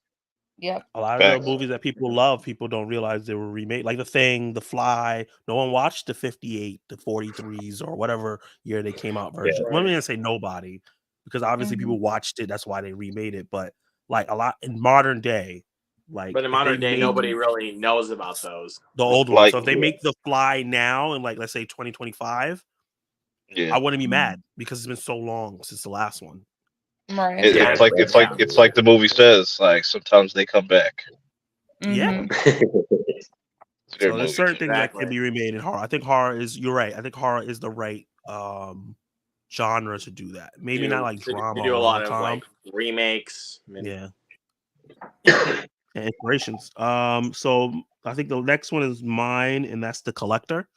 Yep. A lot of the movies that people love, people don't realize they were remade. Like The Thing, The Fly. No one watched the 58, the 43s, or whatever year they came out version. Let me say nobody, because obviously people watched it. That's why they remade it. But like a lot in modern day, like But in modern day, nobody really knows about those. The old ones. So if they make The Fly now, in like let's say 2025, I wouldn't be mad because it's been so long since the last one. Right. It's like the movie says. Like sometimes they come back. Yeah. So there's certain things that can be remade in horror. I think horror is. You're right. I think horror is the right genre to do that. Maybe not like drama. Do a lot of like remakes. Yeah. And inspirations. So I think the next one is mine, and that's The Collector.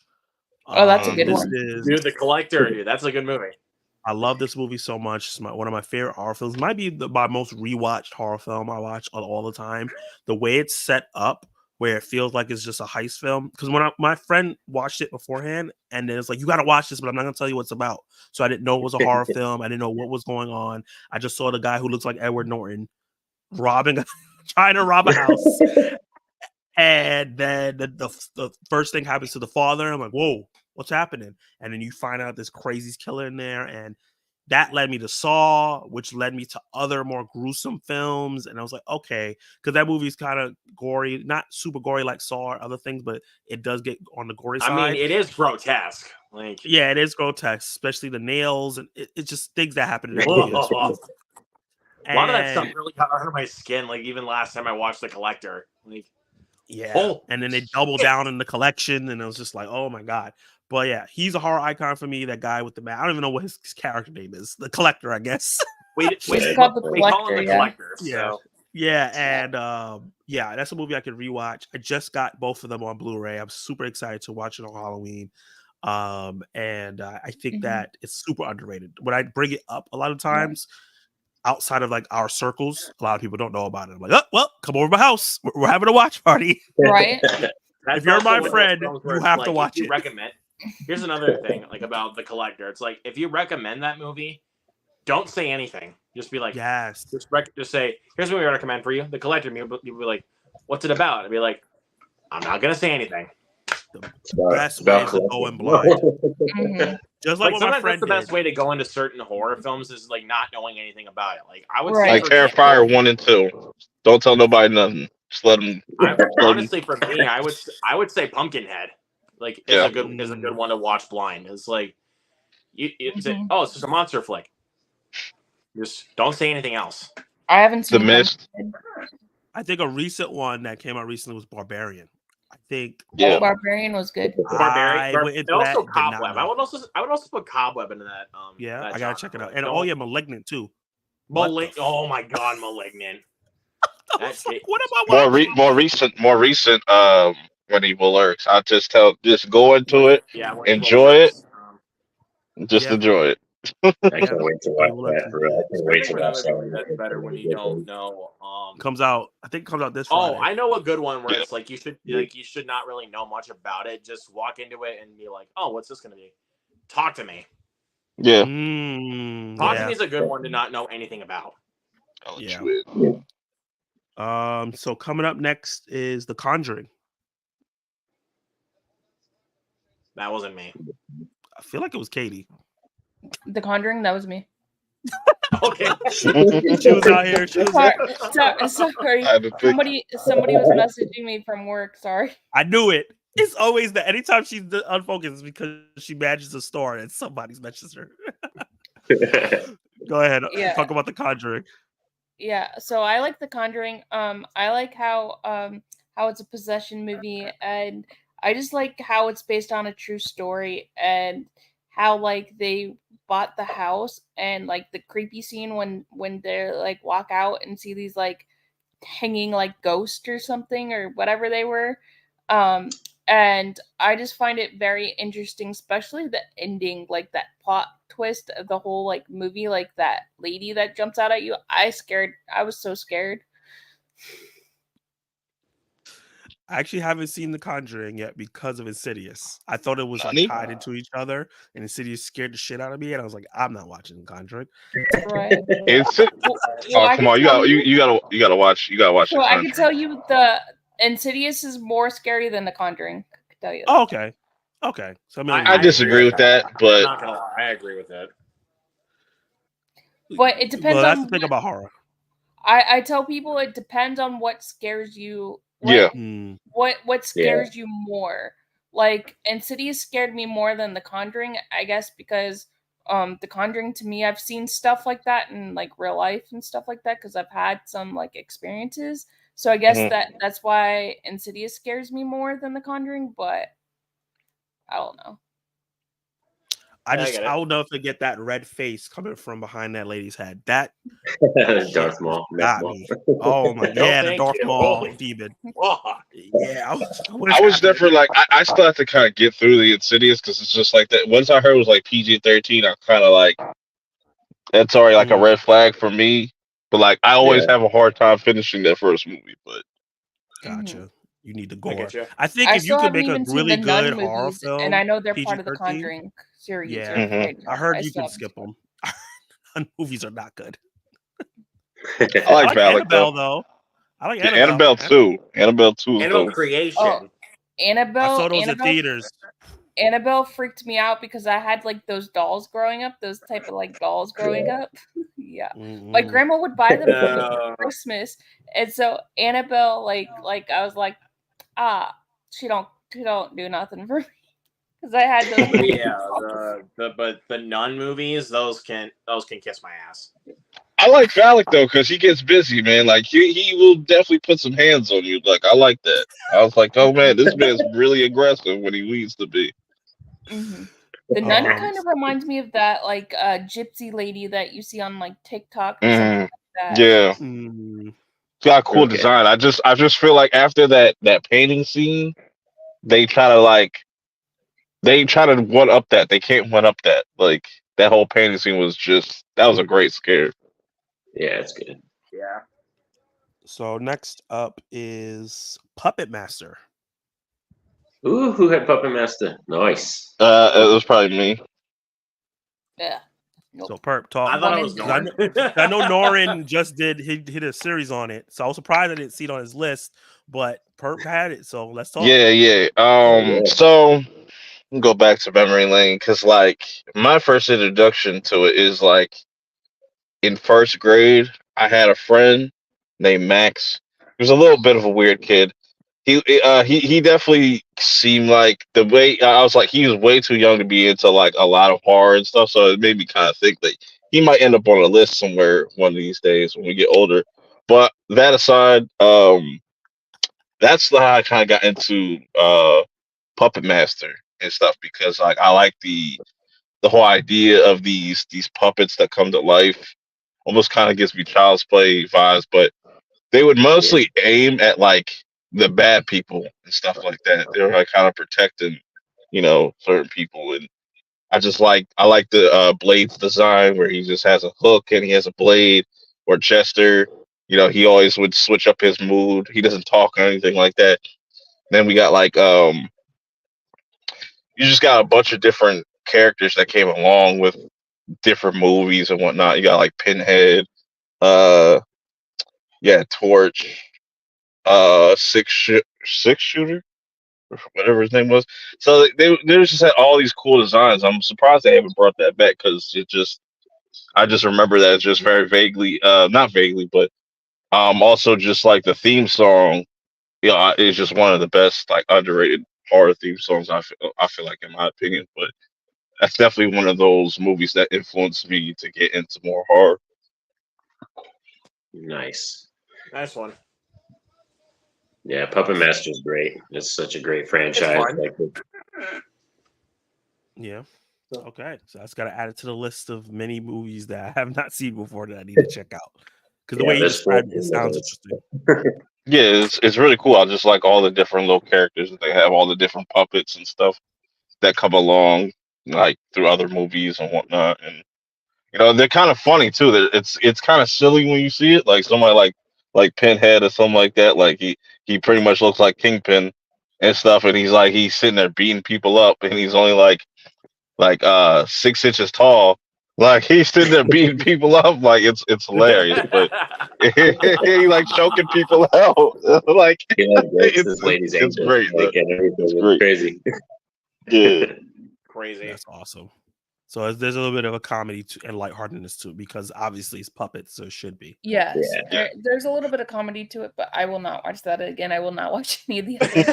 Oh, that's a good one. Dude, The Collector, dude, that's a good movie. I love this movie so much. It's one of my favorite horror films. Might be my most rewatched horror film I watch all the time. The way it's set up, where it feels like it's just a heist film. Because when my friend watched it beforehand, and then it's like, you got to watch this, but I'm not going to tell you what it's about. So I didn't know it was a horror film. I didn't know what was going on. I just saw the guy who looks like Edward Norton trying to rob a house. And then the first thing happens to the father. I'm like, whoa, what's happening? And then you find out this crazy killer in there. And that led me to Saw, which led me to other more gruesome films. And I was like, okay, because that movie's kind of gory, not super gory like Saw or other things, but it does get on the gory side. I mean, it is grotesque. Like, yeah, it is grotesque, especially the nails. And it's just things that happen in the movie. A lot of that stuff really got under my skin. Like even last time I watched The Collector, like and then they double down in The Collection, and it was just like, oh my god. But yeah, he's a horror icon for me. That guy with the mask. I don't even know what his character name is. The Collector, I guess. we call him The Collector. Yeah, so. yeah, and yeah, that's a movie I could rewatch. I just got both of them on Blu-ray. I'm super excited to watch it on Halloween. And I think that it's super underrated. When I bring it up a lot of times. Outside of like our circles, a lot of people don't know about it. I'm like, oh, well, come over to my house. We're having a watch party. Right. If you're my friend, you have to watch it. Recommend. Here's another thing, like about The Collector. It's like if you recommend that movie, don't say anything. Just be like, yes. Just say, here's what we recommend for you, The Collector. You'll be like, what's it about? I'd be like, I'm not gonna say anything. The best way to go in blind. Just like what my friend that's the best way to go into certain horror films is like not knowing anything about it. Like I would say, like Terrifier 1 and 2. Don't tell nobody nothing. Just let them. Honestly, for me, I would say Pumpkinhead. Like is a good one to watch blind. It's like it's just a monster flick. Just don't say anything else. I haven't seen The Mist. I think a recent one that came out recently was Barbarian. I think Barbarian was good. Barbarian. Also Cobweb. I would also put Cobweb into that. I gotta check it out. And Malignant too. Oh my god, Malignant. Like, what am I watching? More recent. When Evil Lurks, I just go into it. Yeah, enjoy it. Just enjoy it. I can't wait to watch that. I can't wait to watch that. That's better when you don't know. Comes out. I think it comes out this Friday. Oh, I know a good one where it's like you should not really know much about it. Just walk into it and be like, oh, what's this gonna be? Talk to me. Yeah. Talk to me is a good one to not know anything about. So coming up next is The Conjuring. That wasn't me. I feel like it was Katie. The Conjuring, that was me. Okay. She was out here. Sorry. Somebody was messaging me from work. Sorry. I knew it. It's always that. Anytime she's unfocused, it's because she manages a store and somebody's mentions her. Go ahead. Talk about The Conjuring. Yeah. So I like The Conjuring. I like how it's a possession movie, and I just like how it's based on a true story, and how like they bought the house, and like the creepy scene when they like walk out and see these like hanging like ghosts or something or whatever they were. And I just find it very interesting, especially the ending, like that plot twist of the whole like movie, like that lady that jumps out at you. I was so scared. I actually haven't seen The Conjuring yet because of Insidious. I thought it was like Funny. tied into each other, and Insidious scared the shit out of me, and I was like, I'm not watching The Conjuring. Right. It's Well, oh I come can on, tell you gotta watch So The I can Conjuring. tell you the Insidious is more scary than The Conjuring. I can tell you that. Oh, okay. So I disagree with that, I'm but not gonna lie, I agree with that. But it depends Well, that's on the thing what, about horror. I tell people it depends on what scares you. yeah, What scares you more? Like Insidious scared me more than The Conjuring, I guess, because The Conjuring to me, I've seen stuff like that in like real life and stuff like that because I've had some like experiences. So I guess Mhm. that's why Insidious scares me more than The Conjuring, but I don't know. I Yeah, I get it. don't know if they get that red face coming from behind that lady's head. That shit Darth Maul. got me. Oh my, No, yeah, the thank Darth you. Maul Holy demon. fuck. Yeah, what is I was happening? never like I still have to kind of get through the Insidious because it's just like that. Once I heard it was like PG-13, I kind of like that's already like a red flag for me. But like I always Yeah. have a hard time finishing that first movie. But Gotcha. You need the I gore. get you. I think I if you still could haven't make a even seen really the good Nun horror movies, and film, I know they're part of the PG-13, Conjuring series yeah, right now. I heard you still can haven't skip seen them. Movies are not good. I I like like Valak Annabelle though. though. I like Yeah, Annabelle. Annabelle 2. Annabelle 2 is Animal dope. Creation. I saw those in theaters. Annabelle freaked me out because I had like those dolls growing up, those type of like dolls growing up. Yeah. My Mm-mm. grandma would buy them for me No. for Christmas. And so Annabelle, like I was like, she don't do nothing for me. Because I had those But yeah, but the Nun movies, those can kiss my ass. I like Valak though because he gets busy, man. Like he will definitely put some hands on you. Like I like that. I was like, oh man, this man's really aggressive when he needs to be. Mhm. The Nun Um, kind of reminds me of that like gypsy lady that you see on like TikTok or something Mm, like that. yeah, mm, it's got a cool Okay. design. I just feel like after that painting scene, they try to one up that. They can't one up that. Like that whole painting scene was that was a great scare. Yeah, it's good. Yeah. so next up is Puppet Master. Ooh, who had Puppet Master? Nice. It was probably me. Yeah. Nope. So Perp talk. I thought it One was and Norn. I know Norin just hit a series on it, so I was surprised I didn't see it on his list. But Perp had it, so let's talk. Yeah. Yeah. So go back to memory lane because like my first introduction to it is like in first grade. I had a friend named Max. He was a little bit of a weird kid. He definitely seemed like the way I was like he was way too young to be into like a lot of horror and stuff. So it made me kind of think that he might end up on a list somewhere one of these days when we get older. But that aside, that's how I kind of got into Puppet Master and stuff because like I like the whole idea of these puppets that come to life. Almost kind of gives me Child's Play vibes, but they would mostly aim at like the bad people and stuff like that. They were like kind of protecting, certain people, and I like the Blade's design where he just has a hook and he has a blade. Or Chester, he always would switch up his mood. He doesn't talk or anything like that. Then we got like you just got a bunch of different characters that came along with different movies and whatnot. You got like Pinhead, uh, yeah, Torch, six shooter, or whatever his name was. So they just had all these cool designs. I'm surprised they haven't brought that back because I just remember that it's just very vaguely, not vaguely, but also just like the theme song, is just one of the best like underrated horror theme songs. I feel like in my opinion, but that's definitely one of those movies that influenced me to get into more horror. Nice. Nice one. Yeah, Puppet Master's great. It's such a great It's franchise. fun. Like, Yeah. Okay, so that's got to add it to the list of many movies that I have not seen before that I need to check out. Because the way you there's described it, it 14 sounds minutes. interesting. Yeah, it's really cool. I just like all the different little characters that they have, all the different puppets and stuff that come along, like through other movies and whatnot. And they're kind of funny too. That it's kind of silly when you see it, like somebody like Pinhead or something like that. Like he pretty much looks like Kingpin and stuff, and he's sitting there beating people up, and he's only like 6 inches tall. Like he's sitting there beating people up, like it's hilarious. But he like choking people out, like He like breaks his it's lady's it's ankle, great. like, and everything. It's It's great. crazy. Yeah. Crazy. That's awesome. So there's a little bit of a comedy and lightheartedness too, because obviously it's puppets, so it should be. Yes, Yeah. there's a little bit of comedy to it, but I will not watch that again. I will not watch any of the others.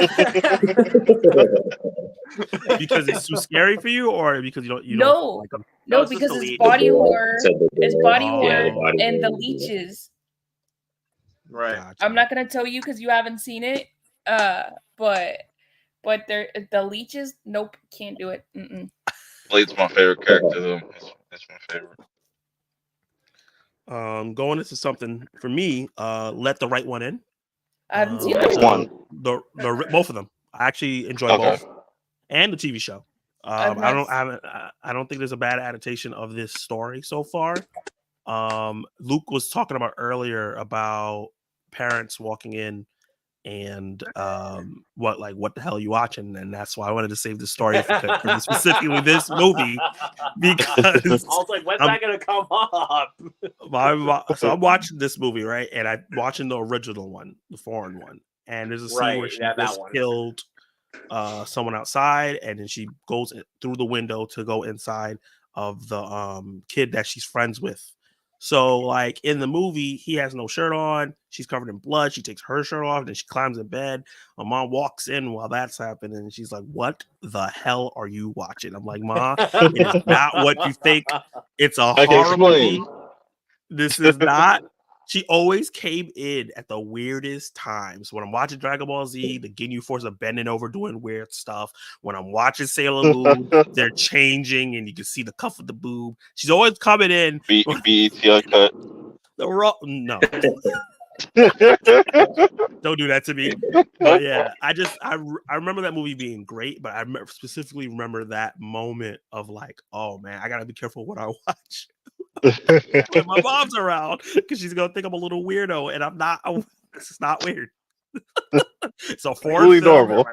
Because it's too scary for you, or because you don't No. like them? No, it's just because the it's leech. body The gore. horror. Said the It's gore. body Oh. horror Yeah, the body and the horror. leeches. Right. Gotcha. I'm not gonna tell you because you haven't seen it. But the leeches, nope, can't do it. Mm-mm. Blade's my favorite character though. That's my favorite. Going into something for me, Let the Right One In. I haven't seen Which that. one? The both of them. I actually enjoy Okay. both, and the TV show. I don't think there's a bad adaptation of this story so far. Luke was talking about earlier about parents walking in and what the hell are you watching? And that's why I wanted to save the story for specifically this movie, because I was like, when's that gonna come up? so I'm watching this movie, right? And I'm watching the original one, the foreign one. And there's a scene where Right, she yeah, that just one. killed someone outside, and then she goes through the window to go inside of the kid that she's friends with. So, like in the movie, he has no shirt on. She's covered in blood. She takes her shirt off, then she climbs in bed. My mom walks in while that's happening, and she's like, "What the hell are you watching?" I'm like, "Ma, it is not what you think. It's a I can horror explain. movie. This is not." She always came in at the weirdest times. When I'm watching Dragon Ball Z, the Ginyu Force are bending over doing weird stuff. When I'm watching Sailor Moon, they're changing and you can see the cuff of the boob. She's always coming in. BET uncut. No, don't do that to me. But yeah, I remember that movie being great, but I specifically remember that moment of like, oh man, I gotta be careful what I watch when my mom's around, because she's gonna think I'm a little weirdo, and I'm not. It's not weird. So foreign Really film, normal.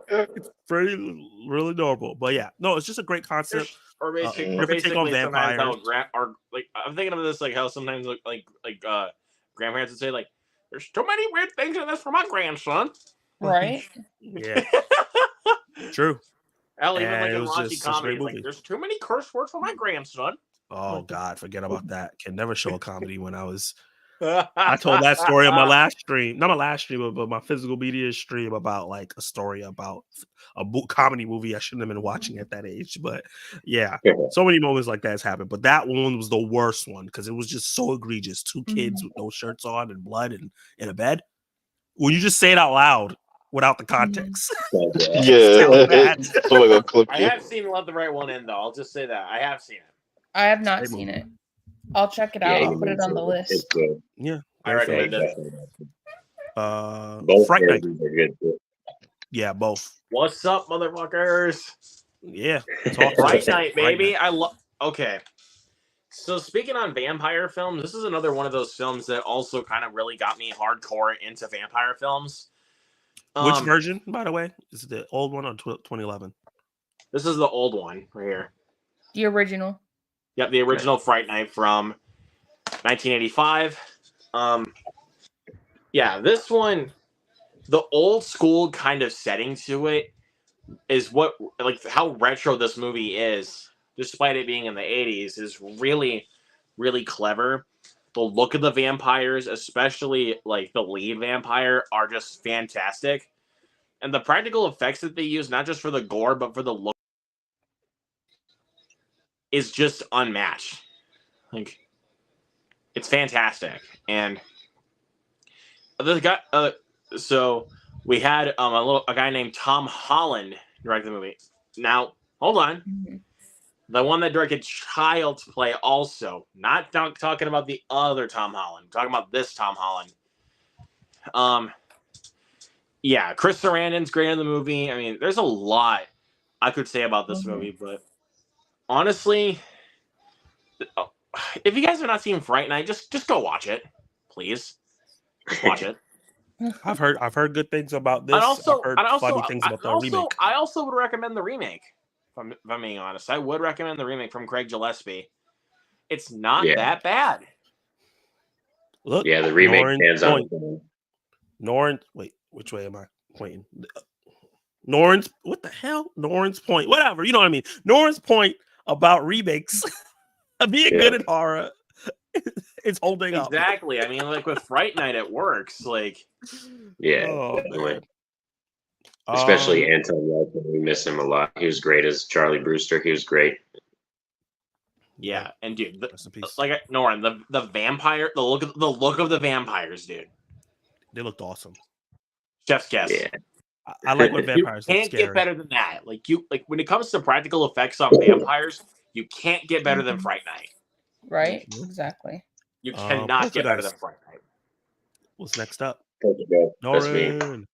it's really normal. But yeah, no, it's just a great concept. Or basically, different take on sometimes how vampires. I'm thinking of this like how sometimes like grandparents would say like, "There's too many weird things in this for my grandson." Right? Yeah, true. Hell, even And like it in was raunchy just such a great comedy, like movie. there's too many curse words for my grandson. Oh God, forget about that. Can never show a comedy when I was. I told that story on my last stream, not my last stream, but my physical media stream about like a story about a comedy movie I shouldn't have been watching at that age. But yeah, so many moments like that has happened. But that one was the worst one because it was just so egregious. Two kids with no shirts on and blood and in a bed. When you just say it out loud without the context. Yeah. Somebody gonna clip I you. have seen Let the Right One In though. I'll just say that I have seen it. I have not Great seen movie. it. I'll check it out. I'll put it on the It's list. good. Yeah, I recommend it. Both Fright Night. movies are good too. Yeah, both. What's up, motherfuckers? Yeah, Fright Night, baby. I love. Okay. So speaking on vampire films, this is another one of those films that also kind of really got me hardcore into vampire films. Which version, by the way? Is it the old one or 2011? This is the old one right here. The original. Yep, the original Fright Night from 1985. Yeah, this one, the old school kind of setting to it is what, like, how retro this movie is, despite it being in the 80s, is really, really clever. The look of the vampires, especially, like, the lead vampire, are just fantastic. And the practical effects that they use, not just for the gore, but for the look, is just unmatched. Like, it's fantastic. And the guy, so we had a guy named Tom Holland direct the movie. Now, hold on. the one that directed Child's Play, also. Not talking about the other Tom Holland. I'm talking about this Tom Holland. Yeah, Chris Sarandon's great in the movie. I mean, there's a lot I could say about this movie, but honestly, if you guys have not seen Fright Night, just go watch it, please. Just watch it. I've heard good things about this. And also, I've heard funny things about the remake. I also would recommend the remake. If I'm being honest, I would recommend the remake from Craig Gillespie. It's not that bad. Look, Yeah, the remake stands on. Norrin, wait, which way am I pointing? Norrin's, what the hell? Norrin's point, whatever. You know what I mean? Norrin's point about remakes being good at horror. It's holding up. Exactly. I mean, like with Fright Night, it works. Like, Definitely. Especially Anton Yelchin, we miss him a lot. He was great as Charlie Brewster. He was great. Yeah, and dude, Norrin, the vampire, the look of the vampires, dude. They looked awesome. Chef's kiss. Yeah. I like when vampires. You can't get better than that. Like when it comes to practical effects on vampires, you can't get better than Fright Night. Right? Exactly. You cannot get better than Fright Night. What's next up? Norrin.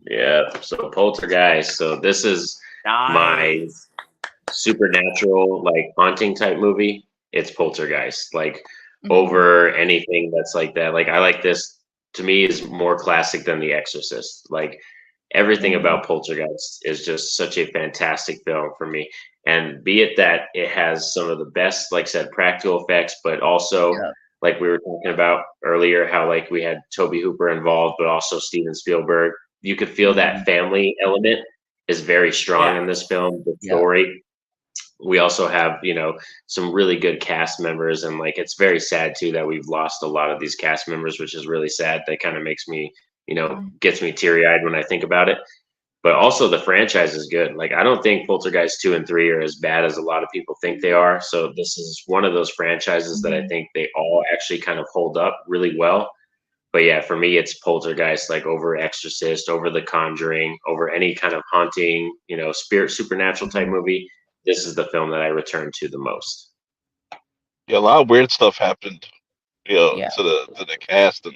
Yeah. So Poltergeist. So this is my supernatural, like haunting type movie. It's Poltergeist. Like over anything that's like that. Like I like this. To me, is more classic than The Exorcist. Like everything about Poltergeist is just such a fantastic film for me. And be it that it has some of the best, like I said, practical effects, but also like we were talking about earlier, how like we had Toby Hooper involved, but also Steven Spielberg. You could feel that family element is very strong in this film. The story. We also have, some really good cast members, and like it's very sad too that we've lost a lot of these cast members, which is really sad. That kind of makes me, gets me teary-eyed when I think about it. But also the franchise is good. Like I don't think Poltergeist 2 and 3 are as bad as a lot of people think they are. So this is one of those franchises that I think they all actually kind of hold up really well. But yeah, for me, it's Poltergeist, like over Exorcist, over The Conjuring, over any kind of haunting, supernatural type movie. This is the film that I return to the most. Yeah, a lot of weird stuff happened, to the cast and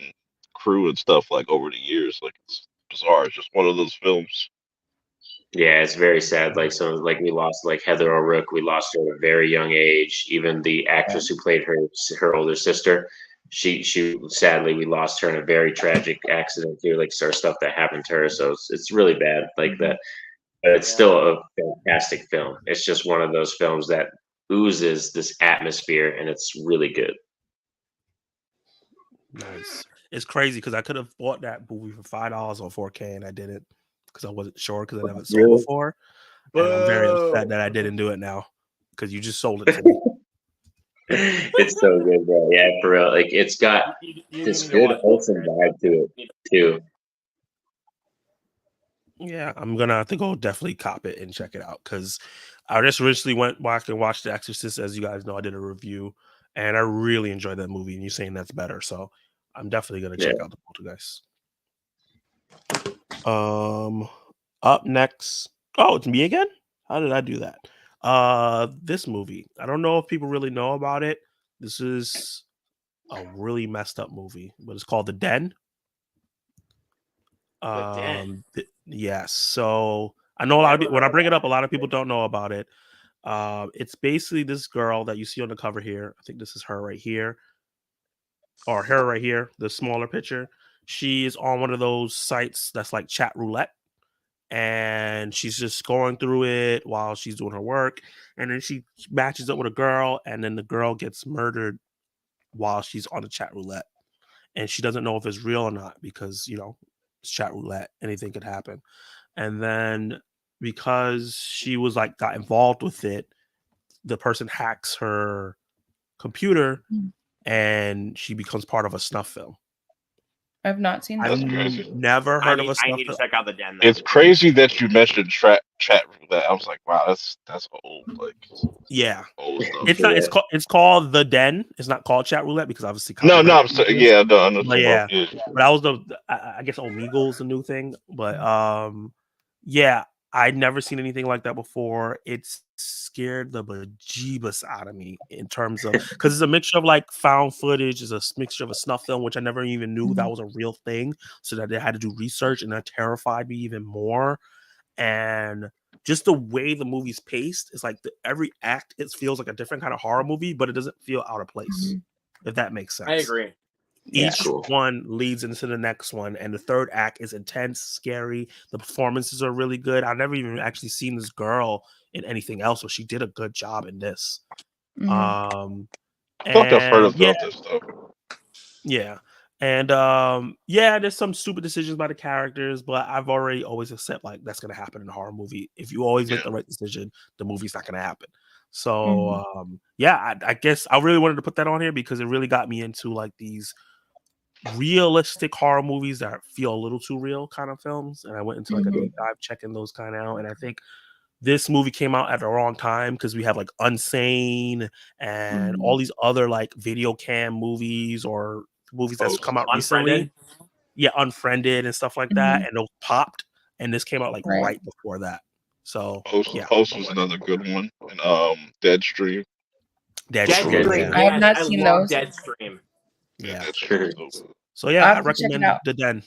crew and stuff like over the years. Like it's bizarre. It's just one of those films. Yeah, it's very sad. Like we lost like Heather O'Rourke. We lost her at a very young age. Even the actress who played her older sister, she sadly we lost her in a very tragic accident too. Like sort of stuff that happened to her. So it's really bad. Like that. But it's still a fantastic film. It's just one of those films that oozes this atmosphere, and it's really good. Nice. It's crazy because I could have bought that movie for $5 on 4K, and I didn't because I wasn't sure because I never saw it before. And I'm very upset that I didn't do it now because you just sold it to me. It's so good, bro. Yeah, for real. Like it's got this good wholesome vibe to it too. Yeah, I'm gonna have to go definitely cop it and check it out because I just recently went back and watched The Exorcist. As you guys know, I did a review and I really enjoyed that movie. And you're saying that's better, so I'm definitely gonna check out the Poltergeist. Up next, it's me again. How did I do that? This movie, I don't know if people really know about it. This is a really messed up movie, but it's called The Den. Yes. So I know a lot of people, when I bring it up, a lot of people don't know about it. It's basically this girl that you see on the cover here. I think this is her right here, or her right here, the smaller picture. She is on one of those sites that's like chat roulette, and she's just going through it while she's doing her work, and then she matches up with a girl, and then the girl gets murdered while she's on the chat roulette, and she doesn't know if it's real or not because it's chat roulette, anything could happen. And then because she was like got involved with it, the person hacks her computer and she becomes part of a snuff film. I've not seen that. That's crazy. Never heard of a snuff film. I need to check out The Den. It's crazy that you mentioned chat roulette. I was like, wow, that's old. Like, old stuff. It's called The Den. It's not called chat roulette because obviously no, I'm saying no. But that was I guess Omegle is the new thing. But I'd never seen anything like that before. It scared the bejeebus out of me in terms of because it's a mixture of like found footage, it's a mixture of a snuff film, which I never even knew that was a real thing. So that they had to do research, and that terrified me even more. And just the way the movie's paced is like every act, it feels like a different kind of horror movie, but it doesn't feel out of place. If that makes sense. I agree. Each Cool. one leads into the next one, and the third act is intense, scary. The performances are really good. I've never even actually seen this girl in anything else, but she did a good job in this. Mhm. I feel like I've heard And about this though. yeah. And there's some stupid decisions by the characters, but I've already always accept like that's gonna happen in a horror movie. If you always make the right decision, the movie's not gonna happen. So I guess I really wanted to put that on here because it really got me into like these realistic horror movies that feel a little too real kind of films. And I went into like a deep dive checking those kind of out. And I think this movie came out at the wrong time because we have like Unsane and all these other like video cam movies or movies that's come out recently. Unfriended. Yeah, Unfriended and stuff like that. And those popped. And this came out like right before that. So Post was another good one. And Deadstream. Deadstream. I have not seen those. Deadstream. Yeah. So I'll yeah, I have to check it recommend out. The Den.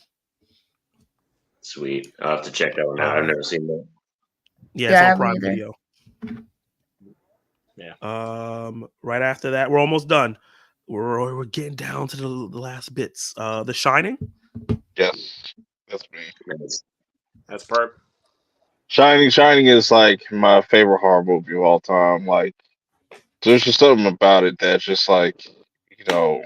Sweet. I'll have to check that one out. I've never seen that. Yeah, Yeah, I it's on haven't Prime either. Video. Yeah. Right after that, we're almost done. We're getting down to the last bits. The Shining. Yes, that's me. That's perp. Shining is like my favorite horror movie of all time. Like, there's just something about it that's just like, you know,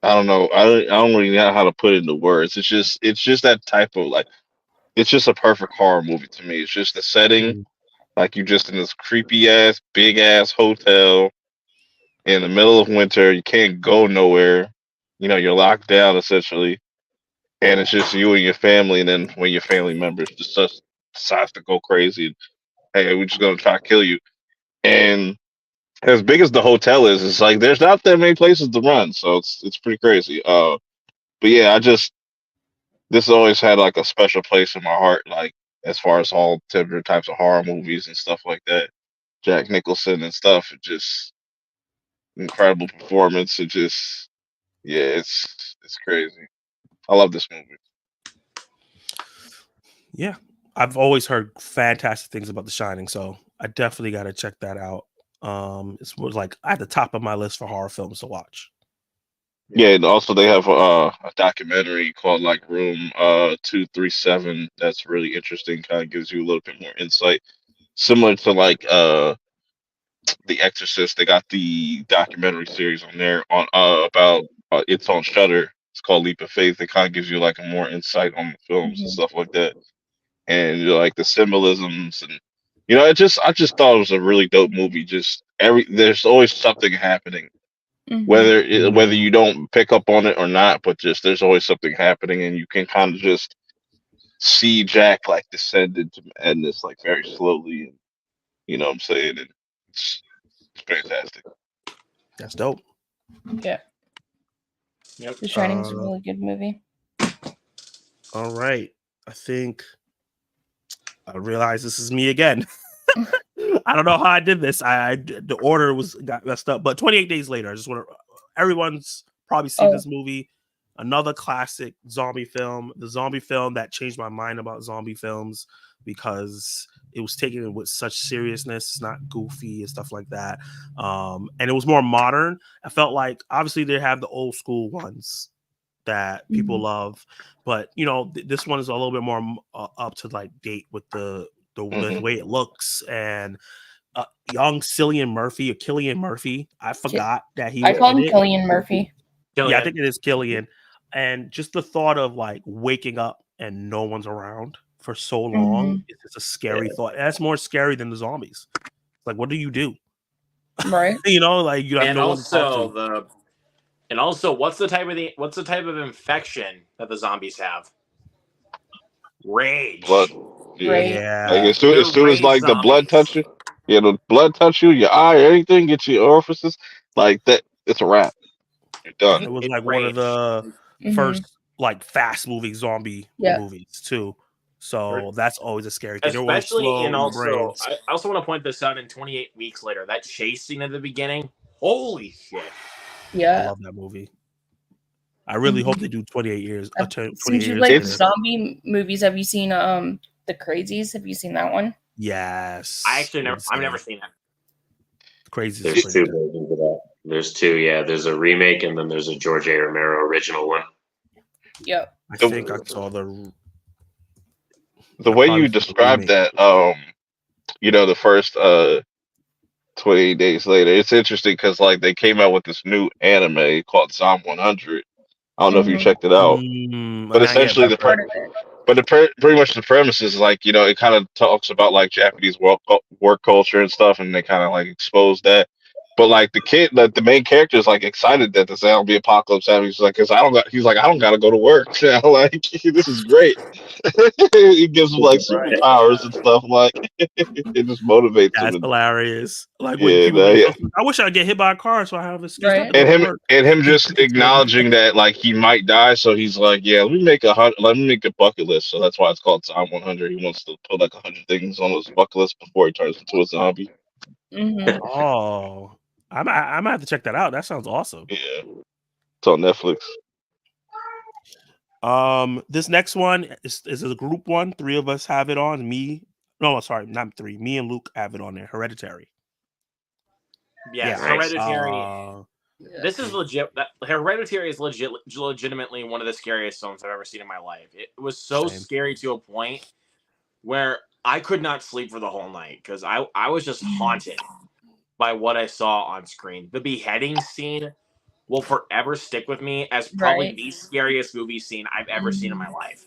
I don't know. I don't really know how to put it into words. It's just that type of like, it's just a perfect horror movie to me. It's just the setting, like you just in this creepy ass, big ass hotel in the middle of winter. You can't go nowhere. You know, you're locked down essentially, and it's just you and your family. And then when your family members just decides to go crazy, hey, we're just gonna try to kill you. And as big as the hotel is, it's like there's not that many places to run, so it's pretty crazy. But yeah, this always had like a special place in my heart, like as far as all different types of horror movies and stuff like that. Jack Nicholson and stuff, it just incredible performance. It just it's crazy. I love this movie. Yeah, I've always heard fantastic things about The Shining, so I definitely got to check that out. It was like at the top of my list for horror films to watch. Yeah, and also they have a documentary called like Room 237 that's really interesting. Kind of gives you a little bit more insight, similar to like The Exorcist. They got the documentary series on there on about it's on Shudder. It's called Leap of Faith. It kind of gives you like a more insight on the films and stuff like that, and you know, like the symbolisms and I just thought it was a really dope movie. Just there's always something happening. Whether you don't pick up on it or not, but just there's always something happening, and you can kind of just see Jack like descend into madness like very slowly, and you know what I'm saying, and it's fantastic. That's dope. Yeah. Yep. The Shining's a really good movie. All right, I think I realize this is me again. I don't know how I did this. The order got messed up, but 28 Days Later. I just want to. Everyone's probably seen this movie. Another classic zombie film. The zombie film that changed my mind about zombie films because it was taken with such seriousness. It's not goofy and stuff like that. And it was more modern. I felt like obviously they have the old school ones that people love, but this one is a little bit more up to like date with the way it looks. And young Cillian Murphy. I forgot that he. I call him Cillian Murphy. Yeah, I think it is Cillian. And just the thought of like waking up and no one's around for so long, it's a scary thought. And that's more scary than the zombies. Like, what do you do? Right. Like you have And no one to talk to. Also, what's the type of infection that the zombies have? Rage. Blood. Yeah. Like as soon as like the blood touch you, the blood touch you, your eye, anything, get your orifices, like that, it's a wrap. You're done. It was like one of the first like fast moving zombie movies too. So that's always a scary thing. They're always Especially slow in in your also, brains. I also want to point this out in 28 Weeks Later, that chase scene at the beginning. Holy shit. I Yeah. love that movie. I really hope they do 28 years. Since 28 you years like later. zombie movies, have you seen The Crazies? Have you seen that one? Yes. I've never seen that. Crazy. There's two versions of that. There's two, yeah. There's a remake and then there's a George A. Romero original one. Yep. I think I saw the way you described that, the first 28 days later, it's interesting because like they came out with this new anime called Zom 100. I don't know if you checked it out, but essentially pretty much the premise is like, it kind of talks about like Japanese work culture and stuff, and they kind of like expose that. But like the main character is like excited that the zombie apocalypse happening. He's like, I don't gotta go to work. Like, this is great. It gives him like superpowers and stuff. Like, it just motivates him. That's hilarious. Like Yeah, when I wish I'd get hit by a car so I have a excuse. Right. And him just acknowledging that like he might die, so he's like, yeah, let me make a bucket list. So that's why it's called Zom 100. He wants to put like 100 things on his bucket list before he turns into a zombie. Oh, I might have to check that out. That sounds awesome. Yeah, it's on Netflix. This next one is a group one. 3 of us have it on. Me and Luke have it on there. Hereditary. Yes, Nice. Hereditary. This is legit. Hereditary is legitimately one of the scariest films I've ever seen in my life. It was so scary to a point where I could not sleep for the whole night because I was just haunted by what I saw on screen. The beheading scene will forever stick with me as probably the scariest movie scene I've ever seen in my life.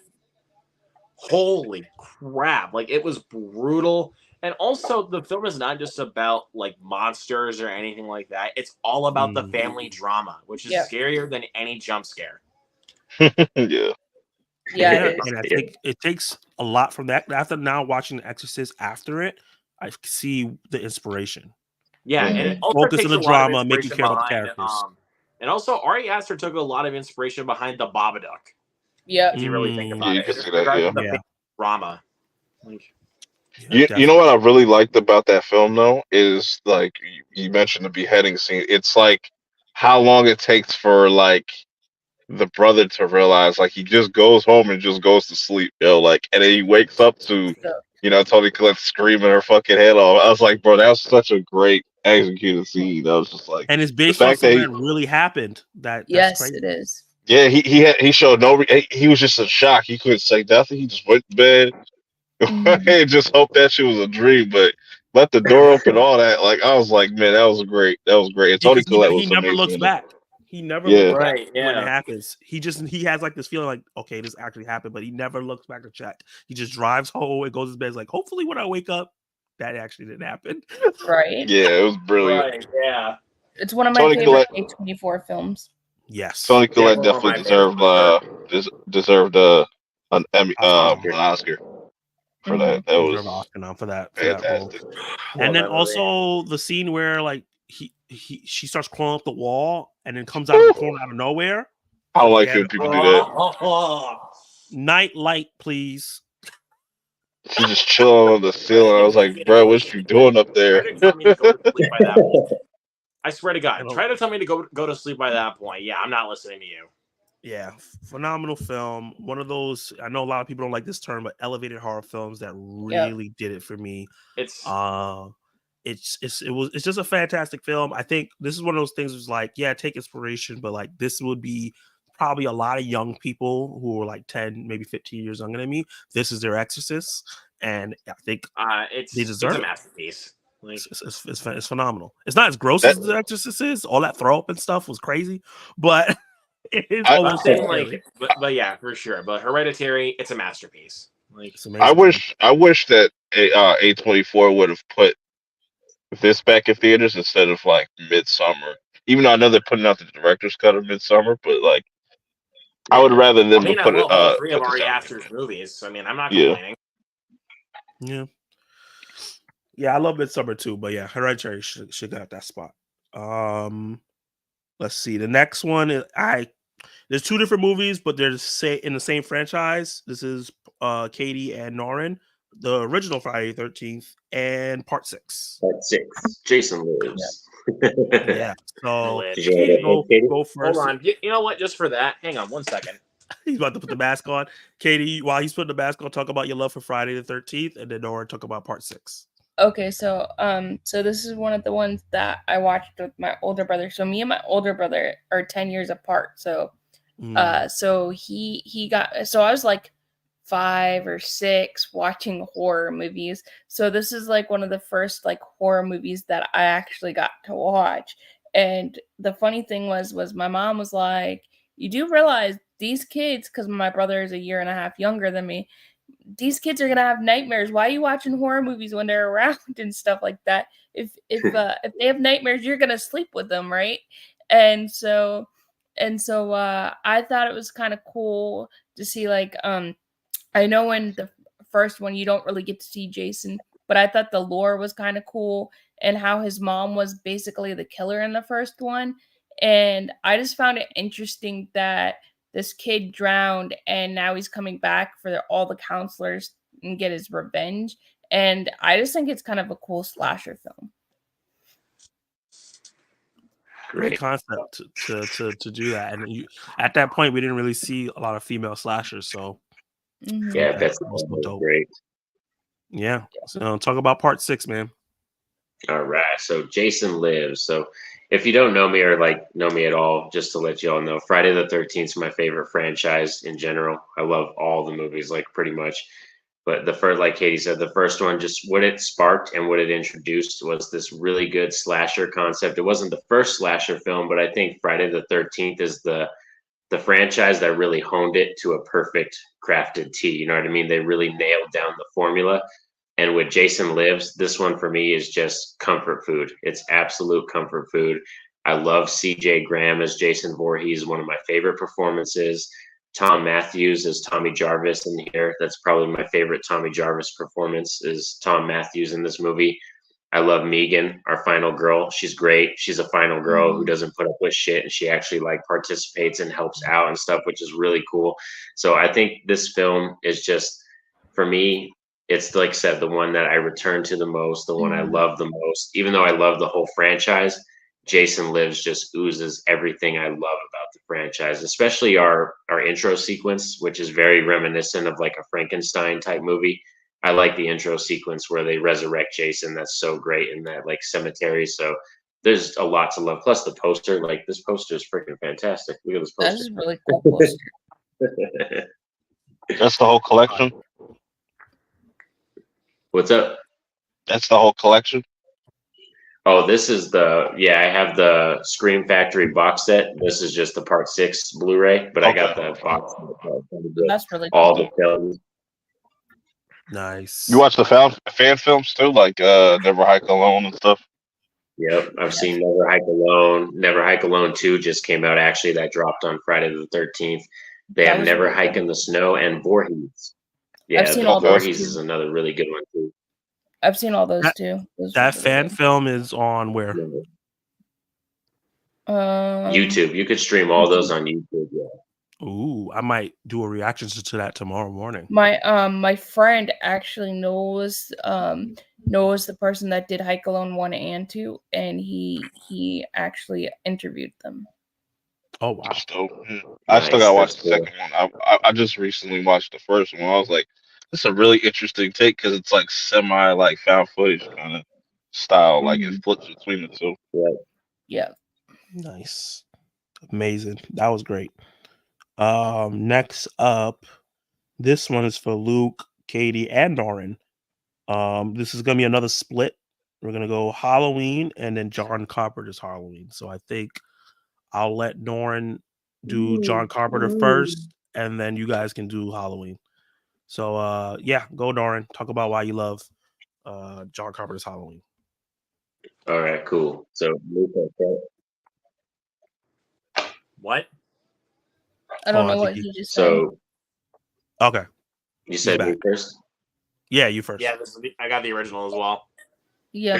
Holy crap. Like, it was brutal. And also, the film is not just about like monsters or anything like that. It's all about the family drama, which is scarier than any jump scare. Yeah. And I think it takes a lot from that. After now watching The Exorcist after it, I see the inspiration. Yeah, and it also focus takes on the drama, make you care about the characters. And also, Ari Aster took a lot of inspiration behind the Babadook. Yeah, if you really think about it, you can see that. Drama. Like, you know what I really liked about that film though is like you mentioned the beheading scene. It's like how long it takes for like the brother to realize like he just goes home and just goes to sleep, like, and then he wakes up to Toni Collette screaming her fucking head off. I was like, bro, that was such a great executed scene. I was just like, and it's based on something that really happened. That's crazy. It is. Yeah, he showed he was just in shock. He couldn't say nothing. He just went to bed and just hoped that shit was a dream. But left the door open, all that. Like, I was like, man, that was great. That was great. And Toni Collette was amazing. He never looks back. He never looks back when it happens. He has like this feeling like, okay, this actually happened, but he never looks back to check. He just drives home and goes to bed. He's like, hopefully when I wake up, that actually didn't happen. Right. Yeah, it was brilliant. Right, yeah. It's one of my favorite A24 films. Yes. Toni Collette definitely deserved an Emmy, an Oscar for that. That was Oscar for that. Fantastic. And then also the scene where like she starts crawling up the wall and then comes out of the corner out of nowhere. I don't like when people do that. Night light, please. She's just chilling on the ceiling. I was like, bro, what's you doing up there? I swear to God, try to tell me to go to sleep by that point. Yeah, I'm not listening to you. Yeah, phenomenal film. One of those, I know a lot of people don't like this term, but elevated horror films that really did it for me. It's just a fantastic film. I think this is one of those things was like, yeah, take inspiration, but like this would be probably a lot of young people who are like 10, maybe 15 years younger than me. This is their Exorcist, and I think they deserve it's a masterpiece. Like, it's phenomenal. It's not as gross as The Exorcist is. All that throw up and stuff was crazy, but it is but yeah, for sure. But Hereditary, it's a masterpiece. Like, I wish that A24 would have put this back in theaters instead of like Midsommar. Even though I know they're putting out the director's cut of Midsommar, but like I would rather them put it. 3 of Ari Aster's movies. So I mean, I'm not complaining. Yeah, I love Midsommar too, but yeah, Hereditary should got that spot. Let's see. The next one is there's 2 different movies, but they're in the same franchise. This is Katie and Norin, the original Friday the 13th and part 6. Part 6. Jason Lives. Yeah. So Lit. Did you Katie, want to go Hold first. on. You know what? Just for that, hang on 1 second. He's about to put the mask on. Katie, while he's putting the mask on, talk about your love for Friday the 13th, and then Norin talk about part 6. Okay, so this is one of the ones that I watched with my older brother. So me and my older brother are 10 years apart. So so he got, so I was like 5 or 6 watching horror movies. So this is like one of the first like horror movies that I actually got to watch. And the funny thing was my mom was like, you do realize these kids, because my brother is a year and a half younger than me, these kids are gonna have nightmares. Why are you watching horror movies when they're around and stuff like that? If they have nightmares, you're gonna sleep with them, right? And so I thought it was kind of cool to see, like, I know in the first one you don't really get to see Jason, but I thought the lore was kind of cool, and how his mom was basically the killer in the first one. And I just found it interesting that this kid drowned and now he's coming back for all the counselors and get his revenge. And I just think it's kind of a cool slasher film. Great concept to do that. And at that point, we didn't really see a lot of female slashers, so Yeah, that's also dope. great. Yeah. So talk about part 6, man. All right. So Jason Lives. So if you don't know me or like know me at all, just to let you all know, Friday the 13th is my favorite franchise in general. I love all the movies, like pretty much. But the first, like Katie said, the first one, just what it sparked and what it introduced was this really good slasher concept. It wasn't the first slasher film, but I think Friday the 13th is the franchise that really honed it to a perfect crafted T. You know what I mean? They really nailed down the formula. And with Jason Lives, this one for me is just comfort food. It's absolute comfort food. I love CJ Graham as Jason Voorhees, one of my favorite performances. Tom Matthews as Tommy Jarvis in here. That's probably my favorite Tommy Jarvis performance is Tom Matthews in this movie. I love Megan, our final girl. She's great. She's a final girl who doesn't put up with shit, and she actually like participates and helps out and stuff, which is really cool. So I think this film is just, for me, it's like I said, the one that I return to the most, the one I love the most. Even though I love the whole franchise, Jason Lives just oozes everything I love about the franchise, especially our intro sequence, which is very reminiscent of like a Frankenstein type movie. I like the intro sequence where they resurrect Jason. That's so great in that like cemetery. So there's a lot to love. Plus the poster, like this poster is freaking fantastic. Look at this poster. That is really cool poster. That's the whole collection. What's up? That's the whole collection. Oh, this is I have the Scream Factory box set. This is just the part 6 Blu-ray, but I got the box. That's really cool. All the films. Nice. You watch the fan films too, like Never Hike Alone and stuff. Yep, I've seen Never Hike Alone. Never Hike Alone 2 just came out. Actually, that dropped on Friday the 13th. They have Never really Hike in the Snow and Voorhees. Yeah, I've seen all those Voorhees too. is another really good one too. I've seen all those too. That fan film is on where? YouTube. You could stream all those on YouTube. Yeah. Ooh, I might do a reaction to that tomorrow morning. My friend actually knows the person that did Hike Alone 1 and 2, and he actually interviewed them. Oh wow! I still gotta watch the second one. I just recently watched the first one. I was like, this is a really interesting take because it's like semi like found footage kind of style. Like it flips between the two. Yeah. Nice. Amazing. That was great. Next up, this one is for Luke, Katie, and Norin. This is gonna be another split. We're gonna go Halloween and then John Carpenter's Halloween. So I think I'll let Norin do John Carpenter first, and then you guys can do Halloween. So yeah, go Norin. Talk about why you love John Carpenter's Halloween. All right, cool. So What? I don't know what he just said. So okay, you said me first. Yeah, you first. Yeah, I got the original as well. Yeah.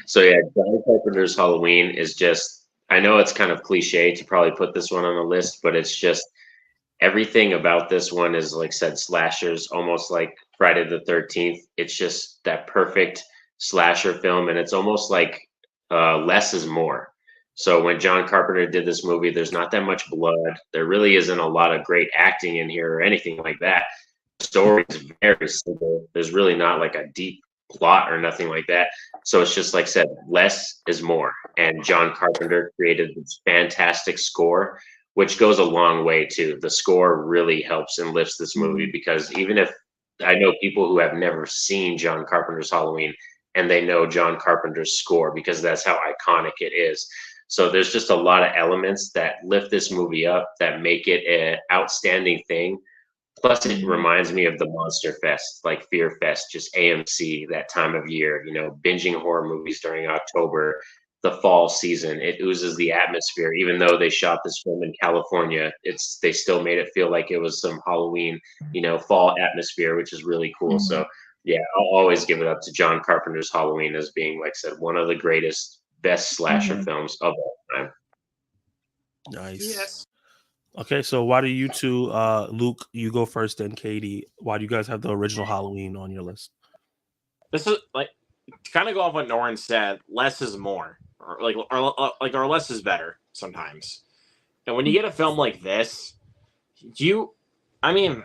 So yeah, John Carpenter's Halloween is just, I know it's kind of cliche to probably put this one on the list, but it's just everything about this one is, like I said, slashers, almost like Friday the 13th. It's just that perfect slasher film, and it's almost like less is more. So when John Carpenter did this movie, there's not that much blood. There really isn't a lot of great acting in here or anything like that. The story is very simple. There's really not like a deep plot or nothing like that. So it's just like I said, less is more. And John Carpenter created this fantastic score, which goes a long way too. The score really helps and lifts this movie because even if I know people who have never seen John Carpenter's Halloween and they know John Carpenter's score because that's how iconic it is. So there's just a lot of elements that lift this movie up that make it an outstanding thing. Plus, it reminds me of the Monster Fest, like Fear Fest, just AMC that time of year, you know, binging horror movies during October, the fall season. It oozes the atmosphere. Even though they shot this film in California, they still made it feel like it was some Halloween, you know, fall atmosphere, which is really cool. So yeah, I'll always give it up to John Carpenter's Halloween as being, like I said, one of the greatest, best slasher films of all time. Nice. Yes. Okay, so why do you two, Luke, you go first, then Katie? Why do you guys have the original Halloween on your list? This is like to kind of go off what Norin said. Less is more, or less is better sometimes. And when you get a film like this, I mean,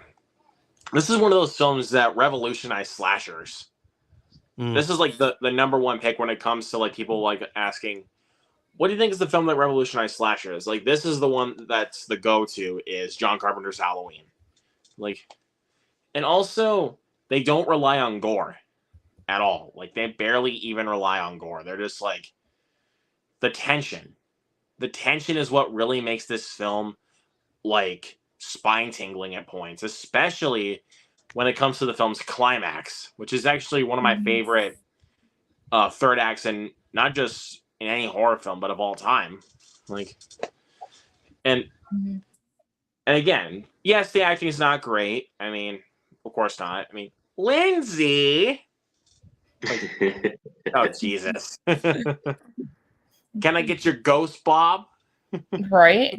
this is one of those films that revolutionized slashers. This is like the number one pick when it comes to like people like asking, what do you think is the film that revolutionized slashers? Like, this is the one that's the go-to is John Carpenter's Halloween. Like, and also they don't rely on gore at all. Like, they barely even rely on gore. They're just like the tension. The tension is what really makes this film like spine tingling at points, especially when it comes to the film's climax, which is actually one of my favorite third acts, and not just in any horror film, but of all time. Like, and again, yes, the acting is not great. I mean, of course not. I mean, Lindsay. Like, oh Jesus! Can I get your ghost, Bob? Right?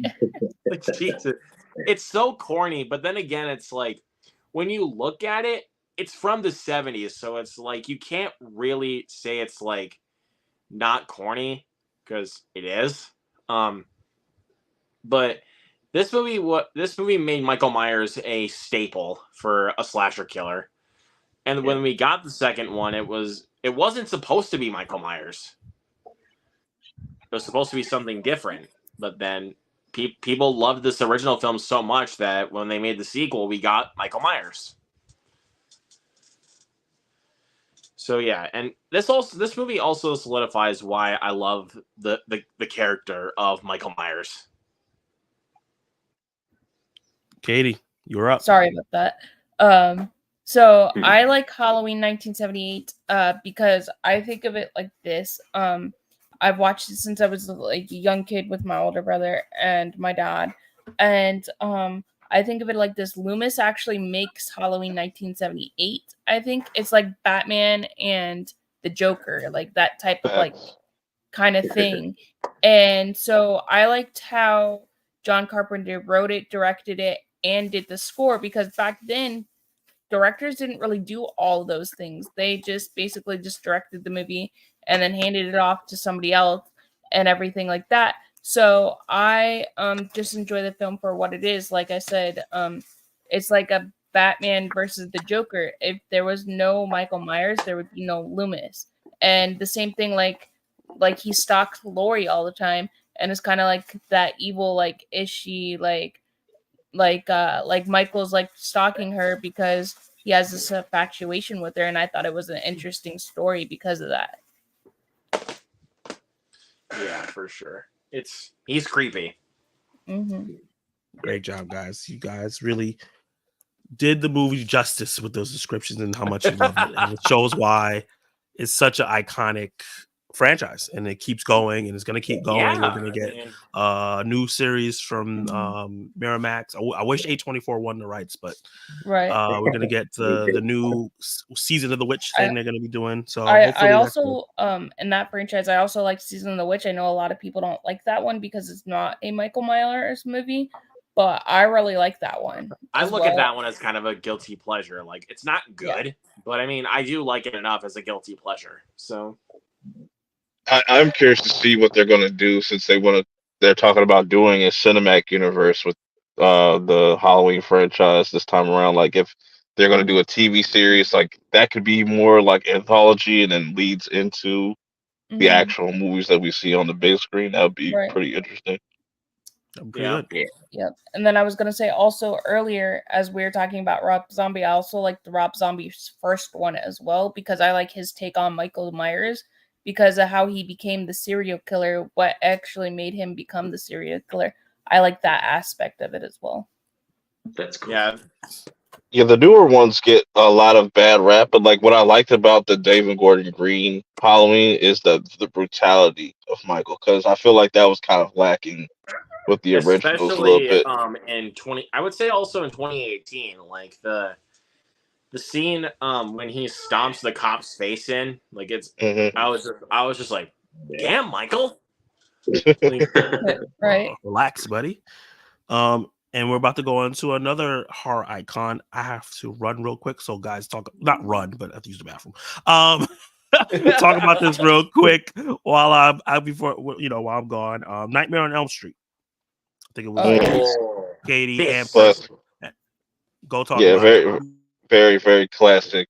Like, Jesus, it's so corny. But then again, it's like when you look at it, it's from the 70s, so it's like you can't really say it's like not corny because it is. But this movie made Michael Myers a staple for a slasher killer. And when we got the second one, it wasn't supposed to be Michael Myers. It was supposed to be something different. But then people loved this original film so much that when they made the sequel, we got Michael Myers. So yeah, and this movie also solidifies why I love the character of Michael Myers. Katie, you're up. Sorry about that. So I like Halloween 1978 because I think of it like this. I've watched it since I was like a young kid with my older brother and my dad. And I think of it like this. Loomis actually makes Halloween 1978. I think it's like Batman and the Joker, like that type of like kind of thing. And so I liked how John Carpenter wrote it, directed it, and did the score, because back then directors didn't really do all those things. They just basically just directed the movie and then handed it off to somebody else and everything like that. So I just enjoy the film for what it is. Like I said, it's like a Batman versus the Joker. If there was no Michael Myers, there would be no Loomis. And the same thing, like he stalks Laurie all the time, and it's kind of like that evil, like, is she like Michael's like stalking her because he has this infatuation with her, and I thought it was an interesting story because of that. Yeah, for sure. He's creepy. Great job, guys. You guys really did the movie justice with those descriptions and how much you love it. And it shows why it's such an iconic franchise, and it keeps going, and it's going to keep going. Yeah, we're going to get a new series from Miramax. I wish A24 won the rights, but right. We're going to get the new season of the Witch thing they're going to be doing. So I also in that franchise, I also like Season of the Witch. I know a lot of people don't like that one because it's not a Michael Myers movie, but I really like that one. I as look at well. that one as kind of a guilty pleasure. Like, it's not Yeah. good, but I mean, I do like it enough as a guilty pleasure. So I'm curious to see what they're gonna do since they're talking about doing a cinematic universe with the Halloween franchise this time around. Like if they're gonna do a TV series, like that could be more like anthology and then leads into the Mhm. actual movies that we see on the big screen. That would be Right. pretty interesting. Pretty yeah, good. Yep. And then I was gonna say also earlier, as we were talking about Rob Zombie, I also like the Rob Zombie's first one as well because I like his take on Michael Myers because of how he became the serial killer, what actually made him become the serial killer. I like that aspect of it as well. That's cool. yeah. Yeah, the newer ones get a lot of bad rap, but like what I liked about the David Gordon Green Halloween is the brutality of Michael, because I feel like that was kind of lacking with the originals a little Especially bit. in 20, I would say also in 2018, like the scene when he stomps the cop's face in, like it's Hmm I was just like, damn, Michael. Like, Right. Relax, buddy. And we're about to go into another horror icon. I have to run real quick, so guys, not run, but I have to use the bathroom. Talk about this real quick while while I'm gone. Nightmare on Elm Street. I think it was Oh, yeah. Katie This- and But go talk yeah, about it. very classic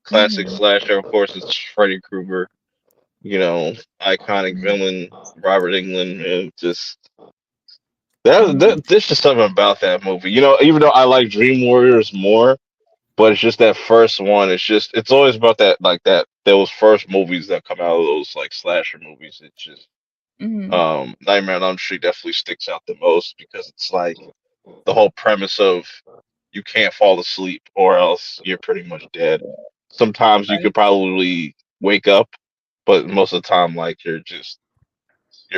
Mhm. slasher. Of course, it's Freddy Krueger. You know, iconic villain Robert Englund, and just there's just something about that movie. You know, even though I like Dream Warriors more, but it's just that first one. It's always about those first movies that come out of those like slasher movies. It's just Mhm. Nightmare on Elm Street definitely sticks out the most because it's like the whole premise of you can't fall asleep or else you're pretty much dead. Sometimes you Right. could probably wake up, but most of the time like you're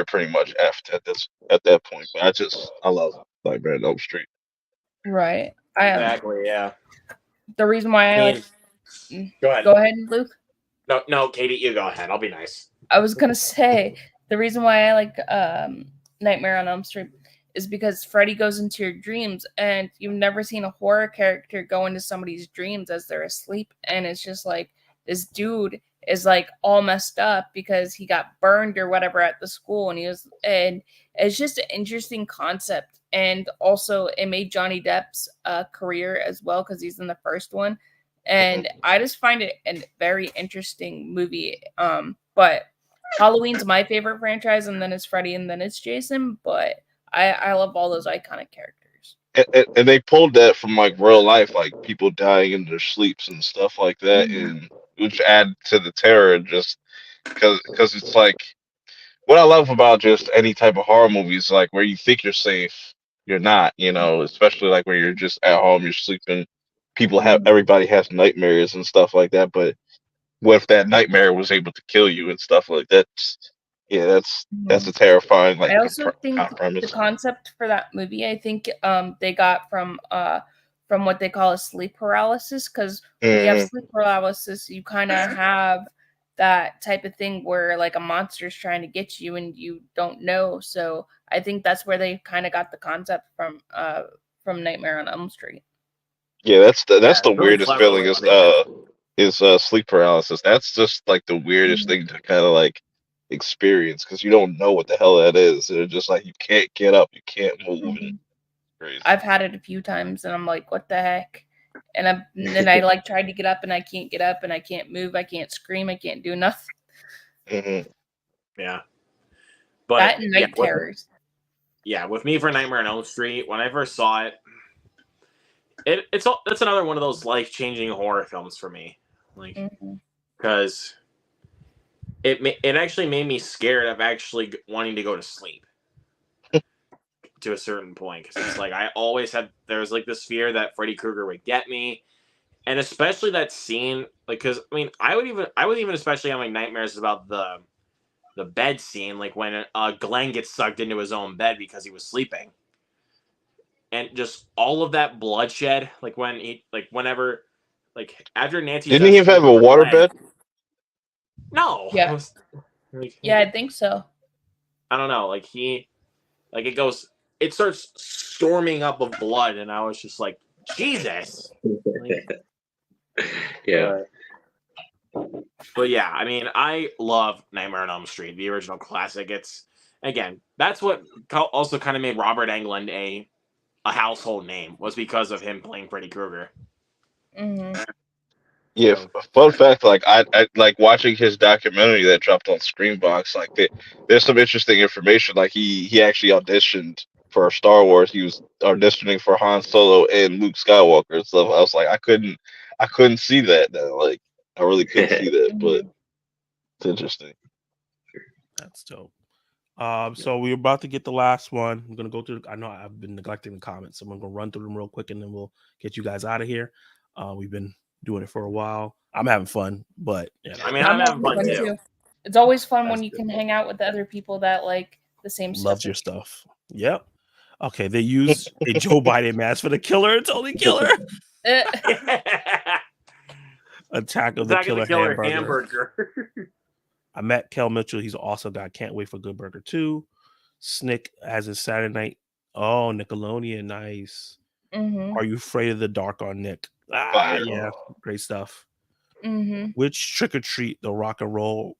pretty much effed at that point. But I love Nightmare on Elm Street. Right. exactly, yeah. The reason why I I like mean, go ahead. go ahead, Luke. No, Katie, you go ahead. I'll be nice. I was gonna say the reason why I like Nightmare on Elm Street is because Freddy goes into your dreams, and you've never seen a horror character go into somebody's dreams as they're asleep, and it's just like this dude is like all messed up because he got burned or whatever at the school, and it's just an interesting concept, and also it made Johnny Depp's career as well because he's in the first one, and I just find it a very interesting movie. But Halloween's my favorite franchise, and then it's Freddy, and then it's Jason. But I love all those iconic characters. And they pulled that from like real life, like people dying in their sleeps and stuff like that, Mhm. and which add to the terror just because it's like what I love about just any type of horror movies, like where you think you're safe, you're not, you know, especially like where you're just at home, you're sleeping. Everybody has nightmares and stuff like that, but what if that nightmare was able to kill you and stuff like that? Yeah, that's a terrifying I also think kind of the premise. concept for that movie, I think they got from what they call a sleep paralysis, because when you have Mhm. sleep paralysis, you kind of have that type of thing where like a monster's trying to get you and you don't know. So I think that's where they kind of got the concept from Nightmare on Elm Street. Yeah, that's the really weirdest clever feeling way to make is sleep paralysis. That's just like the weirdest Mhm. thing to kind of like experience because you don't know what the hell that is. It's just like you can't get up, you can't move, and Mhm. crazy. I've had it a few times, and I'm like, what the heck? And then I like tried to get up, and I can't get up, and I can't move, I can't scream, I can't do nothing. hmm Yeah. But That and yeah, night terrors. with me for Nightmare on Elm Street, when I first saw it, it's another one of those life-changing horror films for me. Like, Mhm. because it actually made me scared of actually wanting to go to sleep to a certain point, because it's like I always had there's like this fear that Freddy Krueger would get me, and especially that scene, like, because I mean I would even especially have like nightmares about the bed scene, like when Glenn gets sucked into his own bed because he was sleeping, and just all of that bloodshed, like when he like whenever like after Nancy Didn't he does have a her water leg- bed? No. Yeah. Yeah, I think so. I don't know. Like it starts storming up of blood, and I was just like, Jesus. Like, Yeah. but yeah, I mean, I love Nightmare on Elm Street, the original classic. It's again, that's what also kind of made Robert Englund a household name, was because of him playing Freddy Krueger. Mhm. Yeah, fun fact, like I like watching his documentary that dropped on Screenbox. Like there's some interesting information. Like he actually auditioned for Star Wars. He was auditioning for Han Solo and Luke Skywalker. So I was like, I couldn't see that. Like I really couldn't see that, but it's interesting. That's dope. So we're about to get the last one. I'm gonna go through. I know I've been neglecting the comments, so I'm gonna run through them real quick, and then we'll get you guys out of here. We've been doing it for a while. I'm having fun, but I mean, I'm having fun having too. It's always fun That's when you good. can hang out with the other people that like the same stuff. Loves your stuff. Yep. Okay, they used a Joe Biden mask for the killer. It's only killer. Attack of the Killer hamburger. I met Kel Mitchell. He's an awesome guy. Can't wait for Good Burger 2. Snick as a Saturday night. Oh, Nickelodeon. Nice. Mhm. Are you afraid of the dark on Nick? Fire. Yeah. Great stuff. Mhm. Which trick or treat the rock and roll?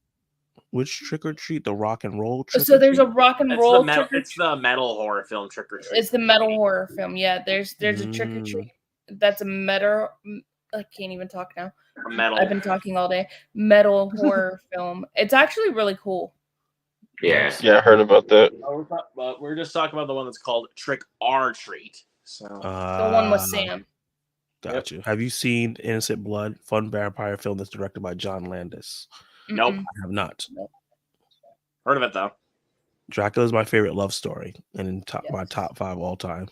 Which trick or treat the rock and roll? Trick So or there's a treat? rock and It's roll the metal. trick or It's the metal horror film Trick or Treat. It's the metal horror film. Yeah, there's a trick or treat. That's a metal. I can't even talk now. Metal. I've been talking all day. Metal horror film. It's actually really cool. Yeah. Yeah, I heard about that. But we're just talking about the one that's called Trick or Treat. So The one with Sam. Got you. Have you seen Innocent Blood? Fun vampire film that's directed by John Landis. Nope. Mm-mm. I have not. Heard of it though. Dracula is my favorite love story, and in my Yes. top 5 all time.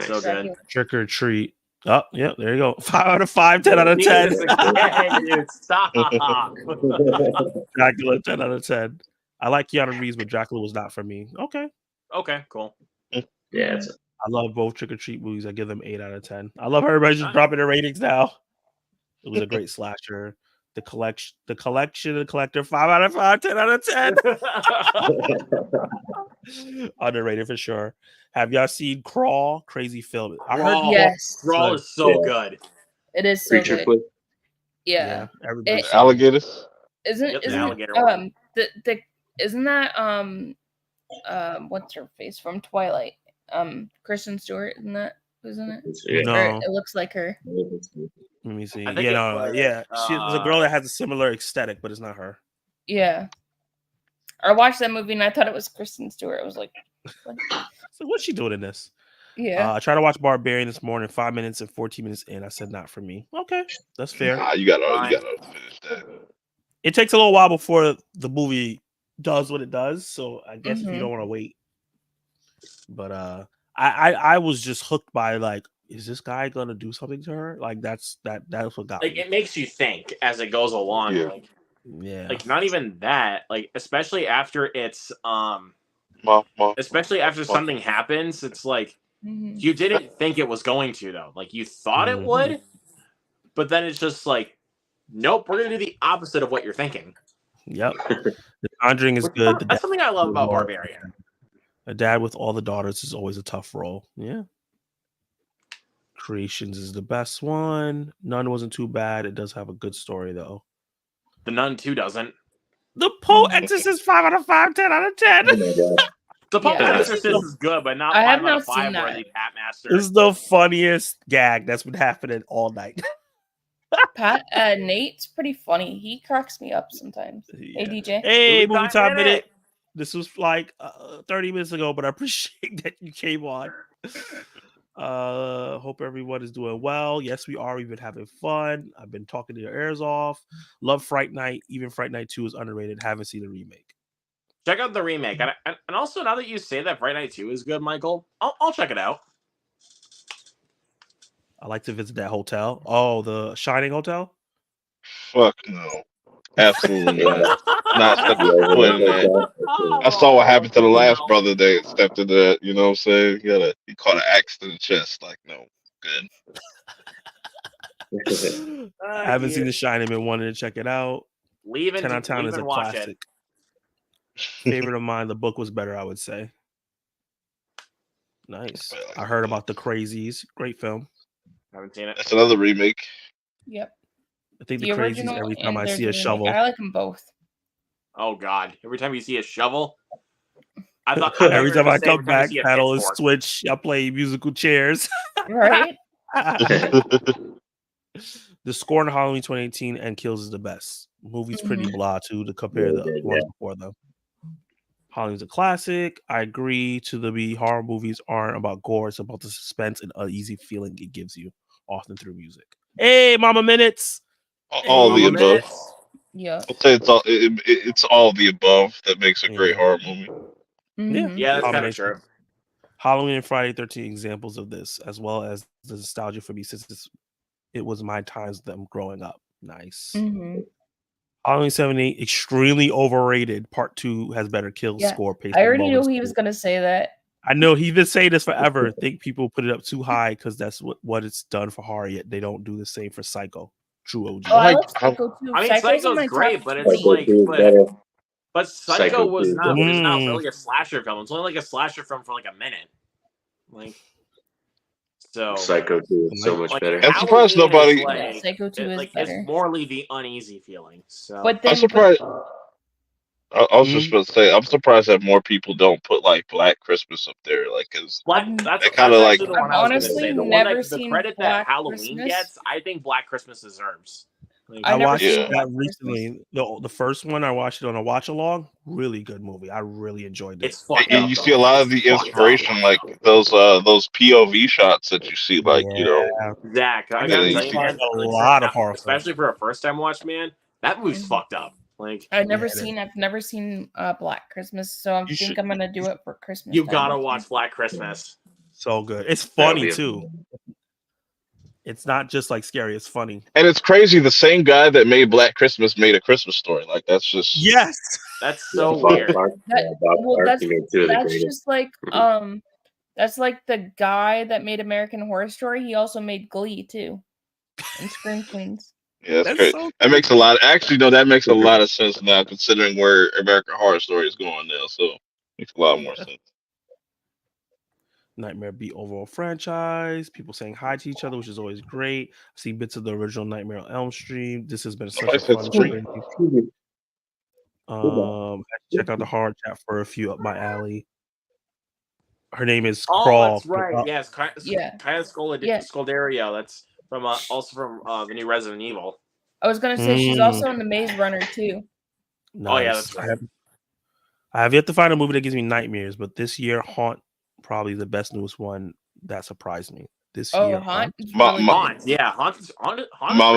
So good. Trick or treat. Oh, yeah, there you go. 5 out of 5, 10 out of 10. Again, dude, stop. Dracula, 10 out of 10. I like Keanu Reeves, but Dracula was not for me. Okay. Okay, cool. Yeah. It's, I love both Trick or Treat movies. I give them 8 out of 10. I love everybody just dropping their ratings now. It was a great slasher. The collector, 5 out of 5, 10 out of 10. Underrated for sure. Have y'all seen Crawl? Crazy film. I heard Yes. Crawl is so good. It is so Creature good. Flick. Yeah. everybody. It- Alligators. Isn't Yep, the isn't alligator one. the isn't that what's her face from Twilight? Kristen Stewart, isn't that who's in it? Yeah. No. Or it looks like her. Let me see. I think Yeah, she's a girl that has a similar aesthetic, but it's not her. Yeah. I watched that movie and I thought it was Kristen Stewart. I was like, what? So what's she doing in this? Yeah. I tried to watch Barbarian this morning. 5 minutes and 14 minutes in. I said not for me. Okay, that's fair. Nah, you gotta finish that. It takes a little while before the movie does what it does. So I guess if you Mhm. don't want to wait. But I was just hooked by like, is this guy gonna do something to her? Like that's what got Like me. it makes you think as it goes along. Yeah. Yeah. Like not even that. Like especially after it's especially after something happens, it's like Mhm. you didn't think it was going to though. Like you thought it Mhm. would, but then it's just like, nope, we're gonna do the opposite of what you're thinking. Yep. The Conjuring is good. That's something I love about Barbarian. A dad with all the daughters is always a tough role. Yeah. Creations is the best one. None wasn't too bad. It does have a good story though. The Nun 2 doesn't. The Poe Exorcist 5 out of 5, 10 out of 10. The Pope Yeah. Exorcist is good, but not I 5 have out not of 5 seen where that. the Pat Master. This is the funniest gag that's been happening all night. Nate's pretty funny. He cracks me up sometimes. Yeah. Hey DJ. Hey, Movie Movie Time Time Minute. Minute. This was like 30 minutes ago, but I appreciate that you came on. Hope everyone is doing well. Yes, we are. We've been having fun. I've been talking to your ears off. Love Fright Night. Even Fright Night 2 is underrated. Haven't seen the remake. Check out the remake, and also now that you say that Fright Night 2 is good, Michael, I'll check it out. I like to visit that hotel. Oh, the Shining Hotel. Fuck no. Absolutely not. Not stepping foot in that. I saw what happened to the last brother that stepped in that. You know what I'm saying? He caught an axe to the chest. Like, no, good. I haven't seen The Shining and wanted to check it out. Leave 10 out of 10 is a and watch classic. it. Favorite of mine. The book was better, I would say. Nice. I heard about The Crazies. Great film. Haven't seen it. That's another remake. Yep. I think The The Crazies original every time and I there's see a a remake. shovel. I like them both. Oh God! Every time you see a shovel, I thought Every time I come every time you back, see a pedal is pitchfork. switch. I play musical chairs. Right? The score in Halloween 2018 and Kills is the best. Movie's pretty blah too to compare Yeah, the yeah. ones before them. Halloween's a classic. I agree to the B. Horror movies aren't about gore. It's about the suspense and uneasy feeling it gives you, often through music. Hey, Mama Minutes. All the Mama above. Minutes. Yeah. I'll say it's all the above that makes a great Yeah. horror movie. Mhm. Yeah, that's kind of Combination. true. Halloween and Friday 13 examples of this, as well as the nostalgia for me since it was my times them growing up. Nice. Mhm. Halloween 78, extremely overrated. Part 2 has better kill Yeah, score. Pace I and already knew moments he was too. gonna say that. I know he's been saying this forever. Think people put it up too high because that's what it's done for horror, yet they don't do the same for Psycho. True OG. Oh, I Like, like Psycho too. I mean, Psycho's in Psycho's my great, top but it's 20. like, Psycho 2 is better. but Psycho Psycho was 2 is not better. really a slasher film. It's only like a slasher film for like a minute. Like, so Psycho 2 is so much like, better. I'm surprised Halloween is nobody- Yeah, Psycho 2 is like better. it's morally the uneasy feeling. So, But I'm then, surprised. I was Mhm. just about to say, I'm surprised that more people don't put like Black Christmas up there, like, cause that's They kinda like- actually the one I've I was gonna honestly say. The one never that the seen credit that Black Halloween Christmas. gets, I think Black Christmas deserves. Like, I I never watched seen Yeah. Black that Christmas. recently. The first one I watched it on a watch along. Really good movie. I really enjoyed it. it's fucked and up. you though. see a lot of the It's fucked up. inspiration, like those POV shots that you see, like you know, Yeah. Zach, I Yeah, gotta you tell you, see man, a like, lot of horror especially for a first time watch, man, that movie's Mhm. fucked up. Like, I've never Yeah, it is. seen Black Christmas, so I You think should- I'm gonna do it for Christmas. you time gotta this watch year. Black Christmas. So good. It's That'll funny be a- too. It's not just like scary. It's funny. and it's crazy. The same guy that made Black Christmas made A Christmas Story. Like that's just Yes. That's so Bob weird. Clark- That- yeah, Bob well, Clark, that's- he made two of the That's greatest. just like that's like the guy that made American Horror Story. He also made Glee too, and Scream Queens. yeah, it's That's crazy. so That makes a lot. Actually, no, that makes a lot of sense now, considering where American Horror Story is going now. So makes a lot more Yeah. sense. Nightmare beat overall franchise. People saying hi to each other, which is always great. I've seen bits of the original Nightmare on Elm Street. This has been such a Somebody said fun Scream. journey. Check out the horror chat for a few up my alley. Her name is Oh, Crawl. that's right. Yes, Yeah. Kaya Yeah. Scoldario. That's from also from the new Resident Evil. I was gonna say she's Mm. also in the Maze Runner too. Oh, yeah, Nice. that's right. I have yet to find a movie that gives me nightmares, but this year Haunt probably the best newest one that surprised me. This Oh, year Haunt. is Ma- really ma- good. Haunt, yeah, Haunt is Mama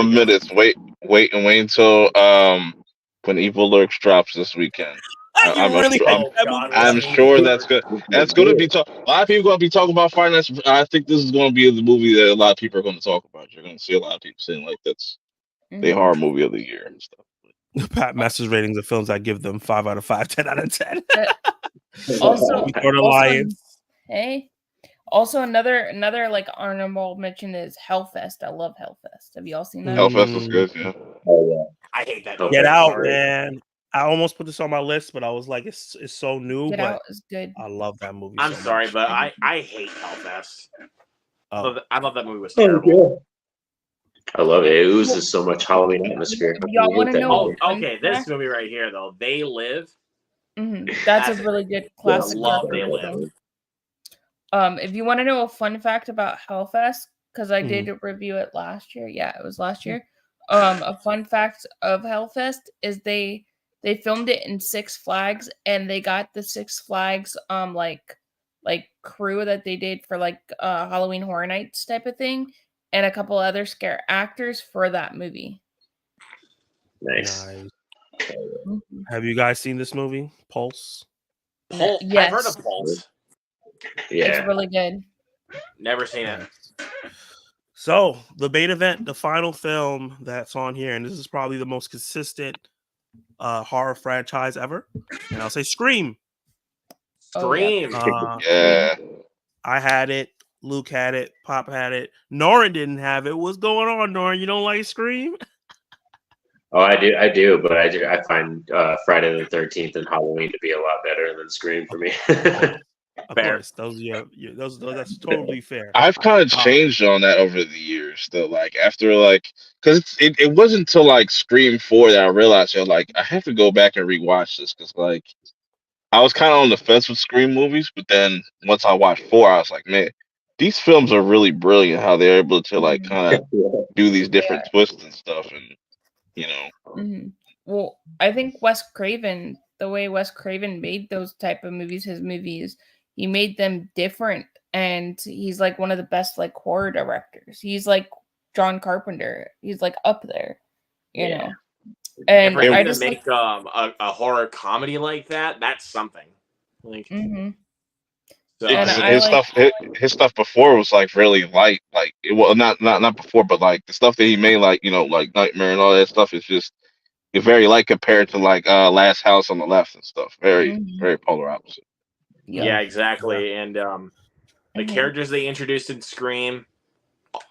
pretty good. minutes. Wait until when Evil Lurks drops this weekend. You I'm really sure- like that movie? I'm sure that's good. That's going to be a lot of people going to be talking about finance. I think this is going to be the movie that a lot of people are going to talk about. You're going to see a lot of people saying like that's the Mhm. horror movie of the year and stuff. Pat Masters ratings of films, I give them 5 out of 5, 10 out of 10. Also, We go to also- Lions. Hey. Also, another like honorable mention is Hellfest. I love Hellfest. Have you all seen that? Hellfest was good. Yeah. Oh, yeah. I hate that. Get Get movie. out, Sorry. man. I almost put this on my list, but I was like, it's so new. Get but Out is good. I love that movie. I'm so sorry, much. but I hate Hellfest. Oh, I thought that movie was terrible. I love it. It oozes so much Halloween atmosphere. Y'all wanna know- Oh, Fun okay. This fact? movie right here, though, They Live. That's That's a really good I classic. love horror They film. Live. If you want to know a fun fact about Hellfest, because I Mhm. did review it last year. Yeah, it was last year. A fun fact of Hellfest is they filmed it in Six Flags, and they got the Six Flags like crew that they did for like Halloween Horror Nights type of thing, and a couple other scare actors for that movie. Nice. nice. Mhm. Have you guys seen this movie, Pulse? Pulse. I've heard Yes. of Pulse. Yeah. It's really good. Never seen it. So the beta event, the final film that's on here, and this is probably the most consistent horror franchise ever, and I'll say Scream. Oh, yeah. Scream. Yeah. I had it. Luke had it. Pop had it. Norin didn't have it. What's going on, Norin? You don't like Scream? Oh, I do, but I find Friday the 13th and Halloween to be a lot better than Scream for me. Of Fair. course, those that's totally fair. I've kind of Uh, changed on that over the years, though. Like after because it wasn't until like Scream 4 that I realized, like I have to go back and rewatch this because like I was kind of on the fence with Scream movies, but then once I watched 4, I was like, man, these films are really brilliant. How they're able to like kind of do these different twists and stuff, and you know, Mhm. Well, I think Wes Craven, the way Wes Craven made those type of movies, his movies, he made them different, and he's like one of the best like horror directors. He's like John Carpenter. He's like up there, you Yeah. know. And And for him I to just make a horror comedy like that, that's something. Like, Mhm. so And his, I his like stuff his stuff before was like really light. Like well, not before, but like the stuff that he made, like like Nightmare and all that stuff is just very light compared to like Last House on the Left and stuff. Very Mhm. very polar opposite. yeah, yeah. exactly. And the Mhm. characters they introduced in Scream,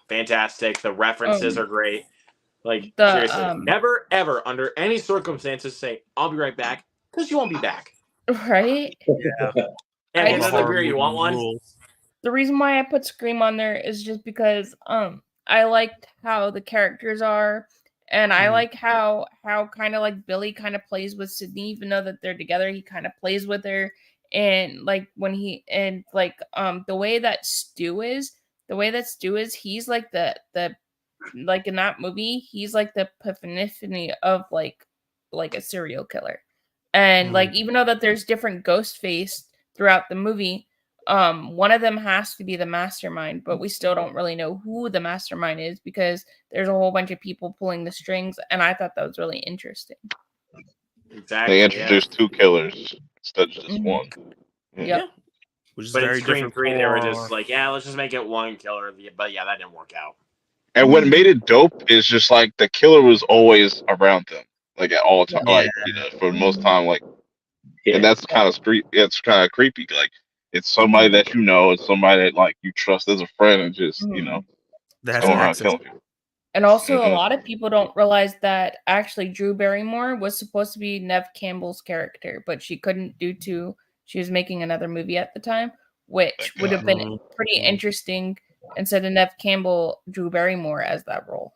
fantastic. The references are great. Like, The seriously, never ever under any circumstances say "I'll be right back" because you won't be back. right. yeah, And I at the just end of the horror day, you movie want one? rules. The reason why I put Scream on there is just because I liked how the characters are, and I Mhm. like how kind of like Billy kind of plays with Sydney, even though that they're together, he kind of plays with her. And like when he and like the way that Stu is, he's like the like in that movie, he's like the epiphany of like a serial killer. And like even though that there's different ghost face throughout the movie, one of them has to be the mastermind, but we still don't really know who the mastermind is because there's a whole bunch of people pulling the strings, and I thought that was really interesting. Exactly. They Yeah. introduced 2 killers instead of just Mhm. one. Yep. Which is But in very Scream different 3, they were just for like, yeah, let's just make it one killer. But yeah, that didn't work out. And what made it dope is just like the killer was always around them, like at all time, Yeah. like for the most time, like, and that's kind of it's kind of creepy. Like it's somebody that you know, it's somebody that like you trust as a friend, and just Mhm. that has going around access. killing people. And also, a Mhm. lot of people don't realize that actually Drew Barrymore was supposed to be Nev Campbell's character, but she couldn't due to she was making another movie at the time, which Thank would have been Mhm. pretty interesting instead of Nev Campbell, Drew Barrymore as that role.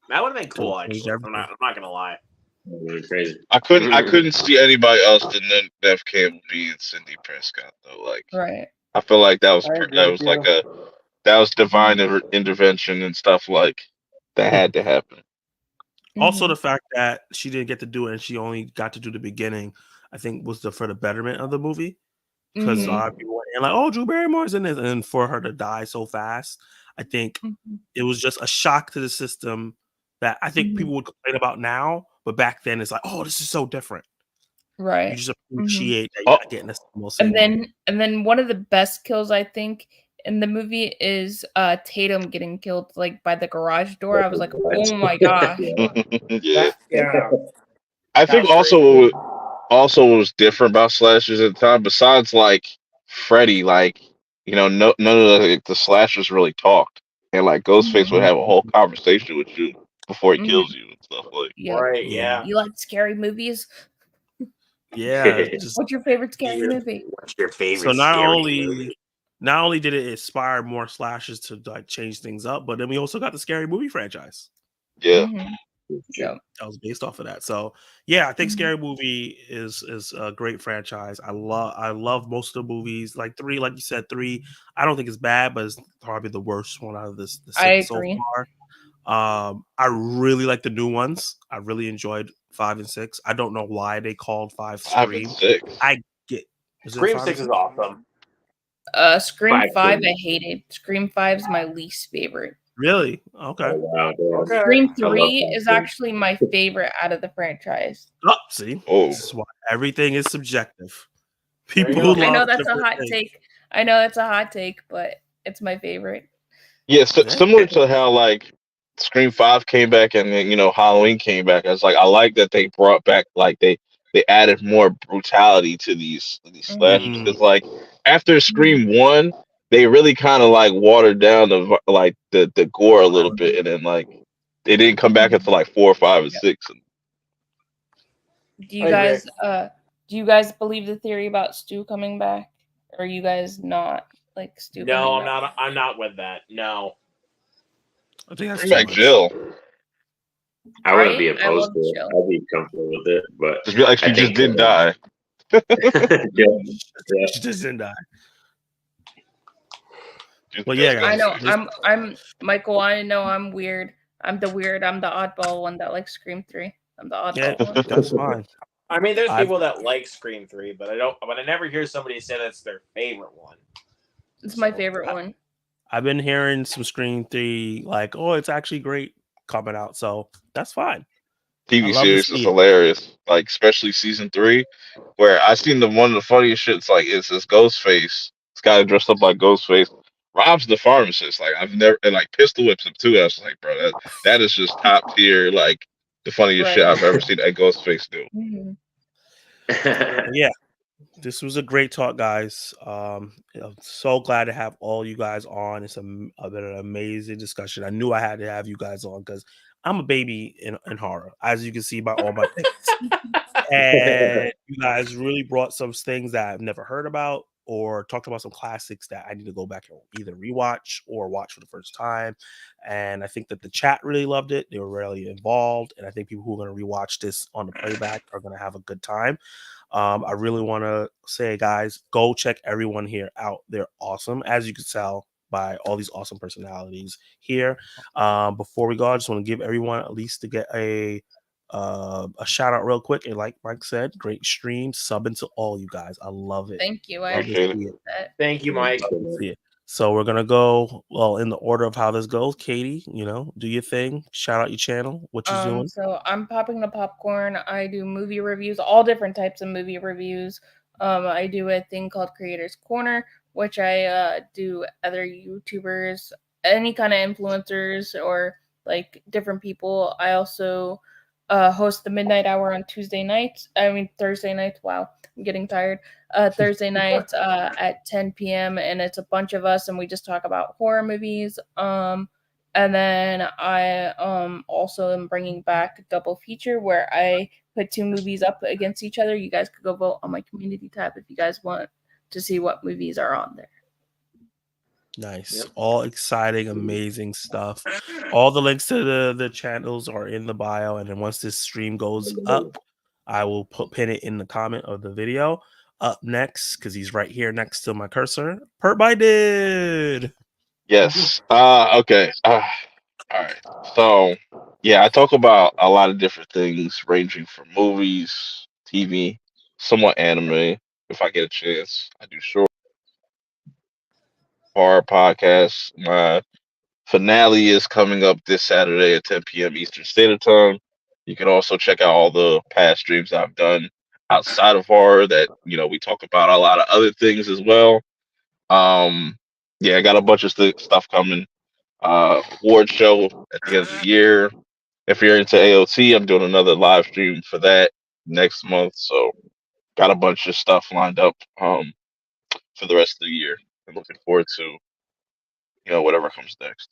That would have been cool, Totally changed actually. I'm not gonna lie. Really crazy. I couldn't see anybody else than Nev Campbell being Cindy Prescott though. Like Right. I feel like that was I agree that with was like you. that was divine intervention and stuff like that had to happen. Also, Mhm. the fact that she didn't get to do it and she only got to do the beginning, I think, was for the betterment of the movie. Because a Mhm. lot of people were like, "Oh, Drew Barrymore's in this," and for her to die so fast, I think Mhm. it was just a shock to the system that I think Mhm. people would complain about now, but back then it's like, "Oh, this is so different." You Right. just Mhm. appreciate that Oh. you're not getting this almost And anymore. then one of the best kills I think in the movie is Tatum getting killed like by the garage door. I was like, oh my gosh. Yeah. Yeah. I That think was also what was different about slashers at the time, besides like Freddy, like none of the slashers really talked, and like Ghostface would have a whole conversation with you before he Mhm. kills you and stuff like. Yeah. Right, Yeah. yeah. You like scary movies? Yeah, just What's your favorite scary Yeah. movie? What's your favorite so not scary only movie? not only did it inspire more slashes to like change things up, but then we also got the Scary Movie franchise Yeah. Mhm. Yeah. that was based off of that. So yeah, I think Mhm. Scary Movie is a great franchise. I love most of the movies. Like 3, like you said, 3. I don't think it's bad, but it's probably the worst one out of the I 6 so agree. far. I really like the new ones. I really enjoyed 5 and 6. I don't know why they called 5 5 and Scream. 6. I get is it Scream 5 and 6 is 6? awesome. Scream 5 5 Scream. I hated. Scream 5 is my least favorite. Really? Okay. Oh, wow, damn. Okay. Scream I love 3 that is Scream. actually my favorite out of the franchise. Oh, see, Oh. this is why everything is subjective. There you People go. I know love that's a different hot things. take. I know that's a hot take, but it's my favorite. Yeah, so, Yeah. similar to how like Scream 5 came back and then Halloween came back. I was like, I like that they brought back like they added more brutality to these slashers Mhm. because like after Scream 1, they really kind of like watered down the gore a little bit, and then like they didn't come back until like 4, 5, and Yeah. 6. Do you I agree. guys believe the theory about Stu coming back? Or are you guys not like stupid? No, I'm enough? not. I'm not with that. No. I think that's Bring too back much. Jill. I wouldn't be Right? I opposed love to it. Jill. I'd be comfortable with it, but Just be like I she just think didn't die. Jill, yeah. She just didn't die. Just Well, yeah, I guys. know. I'm Michael. I know I'm weird. I'm the weird. I'm the oddball one that likes Scream 3. I'm the Yeah, oddball one. that's fine. I mean, there's I've- people that like Scream 3, but I don't. But I never hear somebody say that's their favorite one. It's my So, favorite one. I've been hearing some Scream 3 like, oh, it's actually great coming out, so that's fine. I TV love to series is see it. hilarious. Like especially season 3, where I seen one of the funniest shits. Like it's this Ghostface. This guy dressed up like Ghostface robs the pharmacist. Like I've never and like pistol whips him too. I was like, bro, that is just top tier. Like the funniest shit Right. I've ever seen that Ghostface do. Mhm. Yeah, this was a great talk, guys. I'm so glad to have all you guys on. It's been an amazing discussion. I knew I had to have you guys on because I'm a baby in horror, as you can see by all my things. And you guys really brought some things that I've never heard about or talked about some classics that I need to go back and either rewatch or watch for the first time. And I think that the chat really loved it. They were really involved. And I think people who are going to rewatch this on the playback are going to have a good time. I really want to say, guys, go check everyone here out. They're awesome, as you can tell by all these awesome personalities here. Before we go, I just want to give everyone at least to get a shout out real quick. And like Mike said, great stream. Subbing to all you guys. I love it. Thank you. I Love to Appreciate see it. it. that. Thank you, Mike. Love to see it. So we're gonna go in the order of how this goes. Katie, do your thing. Shout out your channel. What you doing? So I'm popping the popcorn. I do movie reviews, all different types of movie reviews. I do a thing called Creators Corner, which I do other YouTubers, any kind of influencers or like different people. I also host the Midnight Hour on Thursday nights. Wow, I'm getting tired. Thursday nights at 10 p.m. and it's a bunch of us and we just talk about horror movies. And then I also am bringing back a double feature where I put 2 movies up against each other. You guys could go vote on my community tab if you guys want to see what movies are on there. Nice. Yep. All exciting, amazing stuff. All the links to the channels are in the bio. And then once this stream goes up, I will pin it in the comment of the video. Up next, because he's right here next to my cursor, Perp by Did. Yes. Okay. All right. So, yeah, I talk about a lot of different things, ranging from movies, TV, somewhat anime. If I get a chance, I do short horror podcasts. My finale is coming up this Saturday at 10 p.m. Eastern Standard Time. You can also check out all the past streams I've done outside of horror. That we talk about a lot of other things as well. Yeah, I got a bunch of stuff coming. Award show at the end of the year. If you're into AOT, I'm doing another live stream for that next month. So got a bunch of stuff lined up for the rest of the year. I'm looking forward to whatever comes next.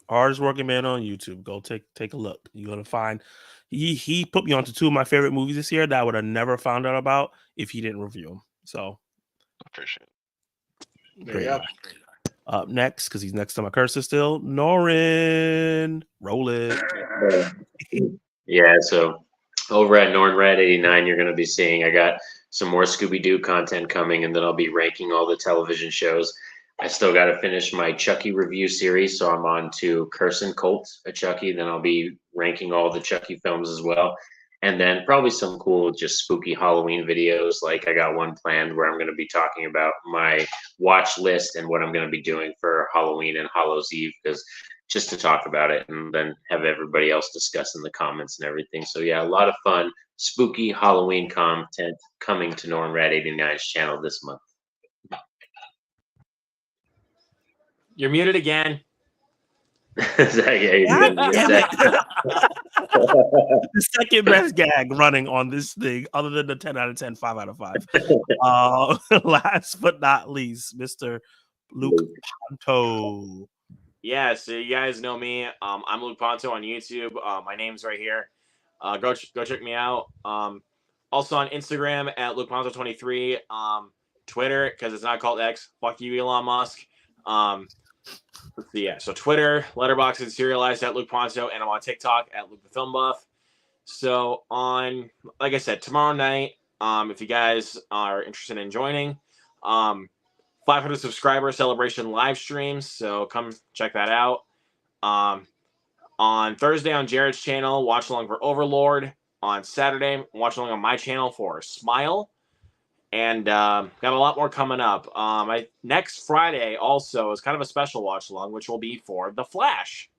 Hardest working man on YouTube. Go take a look. You're gonna find he put me onto 2 of my favorite movies this year that I would have never found out about if he didn't review them. So Appreciate it. There you go. Up next, because he's next to my cursor still, Norin. Roll it. Yeah, so over at NornRad89, you're going to be seeing I got some more Scooby-Doo content coming, and then I'll be ranking all the television shows. I still got to finish my Chucky review series, so I'm on to Curse and Cult of Chucky. Then I'll be ranking all the Chucky films as well. And then probably some cool, just spooky Halloween videos. Like I got one planned where I'm going to be talking about my watch list and what I'm going to be doing for Halloween and Hallows Eve, because just to talk about it and then have everybody else discuss in the comments and everything. So yeah, a lot of fun, spooky Halloween content coming to NornRad89's channel this month. You're muted again. Zach, yeah, you did. Zach. The second best gag running on this thing, other than the 10 out of 10, 5 out of 5. Last but not least, Mr. Luke Ponto. Yeah, so you guys know me. I'm Luke Ponto on YouTube. My name's right here. Go check me out. Also on Instagram at LukeMonzo23. Twitter, because it's not called X. Fuck you, Elon Musk. Let's see, yeah. So Twitter, Letterboxd, and Serialized at Luke Ponzo, and I'm on TikTok at Luke the Film Buff. So on, like I said, tomorrow night, if you guys are interested in joining, 500 subscriber celebration live streams. So come check that out. On Thursday on Jared's channel, watch along for Overlord. On Saturday, watch along on my channel for Smile. And got a lot more coming up. Next Friday also is kind of a special watch along, which will be for The Flash.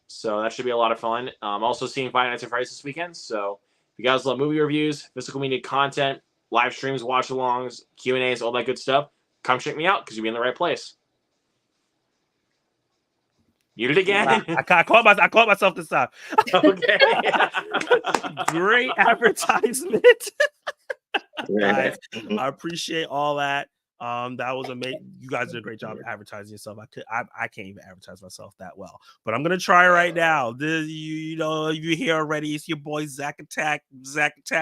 So that should be a lot of fun. I'm also seeing Five Nights at Freddy's this weekend. So if you guys love movie reviews, physical media content, live streams, watch alongs, Q&As, all that good stuff, come check me out because you'll be in the right place. You did it again. I caught myself this time. Okay. Great advertisement. Guys, I appreciate all that. That was amazing. You guys did a great job advertising yourself. I can't even advertise myself that well, but I'm gonna try right now. You know, you hear already. It's your boy Zach Attack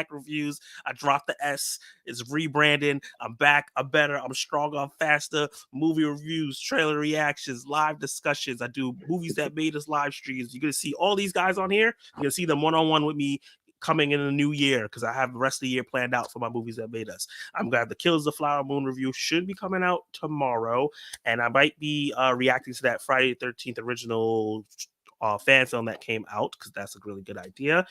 Reviews. I dropped the S. It's rebranding. I'm back. I'm better. I'm stronger. I'm faster. Movie reviews, trailer reactions, live discussions. I do movies that made us live streams. You're gonna see all these guys on here. You're gonna see them one-on-one with me coming in the new year because I have the rest of the year planned out for my movies that made us. I'm glad the Killers of the Flower Moon review should be coming out tomorrow, and I might be reacting to that Friday the 13th original fan film that came out because that's a really good idea.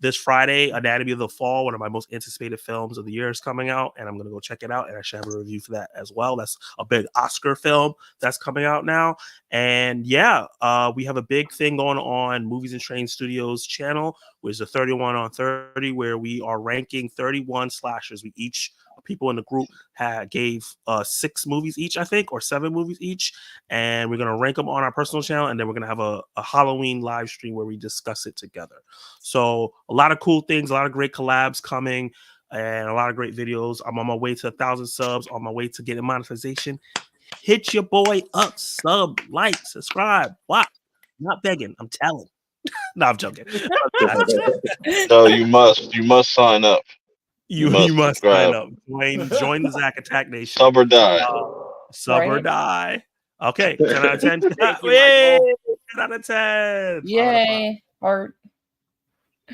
This Friday, Anatomy of the Fall, one of my most anticipated films of the year, is coming out, and I'm gonna go check it out, and I should have a review for that as well. That's a big Oscar film that's coming out now. And yeah, we have a big thing going on Movies and Train Studios channel, which is a 31 on 30, where we are ranking 31 slashers. We each people in the group gave 6 movies each, I think, or 7 movies each, and we're gonna rank them on our personal channel, and then we're gonna have a Halloween live stream where we discuss it together. So a lot of cool things, a lot of great collabs coming, and a lot of great videos. I'm on my way to 1,000 subs, on my way to getting monetization. Hit your boy up, sub, like, subscribe. What? Not begging, I'm telling. No, I'm joking. So you must sign up. You must sign up. Join the Zach Attack Nation. Sub or die. Sub or Right. die. Okay, 10 out of 10. Thank you, Yay! Michael. 10 out of 10. Yay. Heart.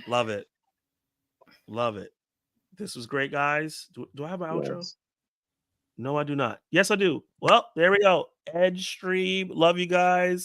Love it. Love it. This was great, guys. Do I have an outro? Yes. No, I do not. Yes, I do. Well, there we go. Edge stream. Love you guys.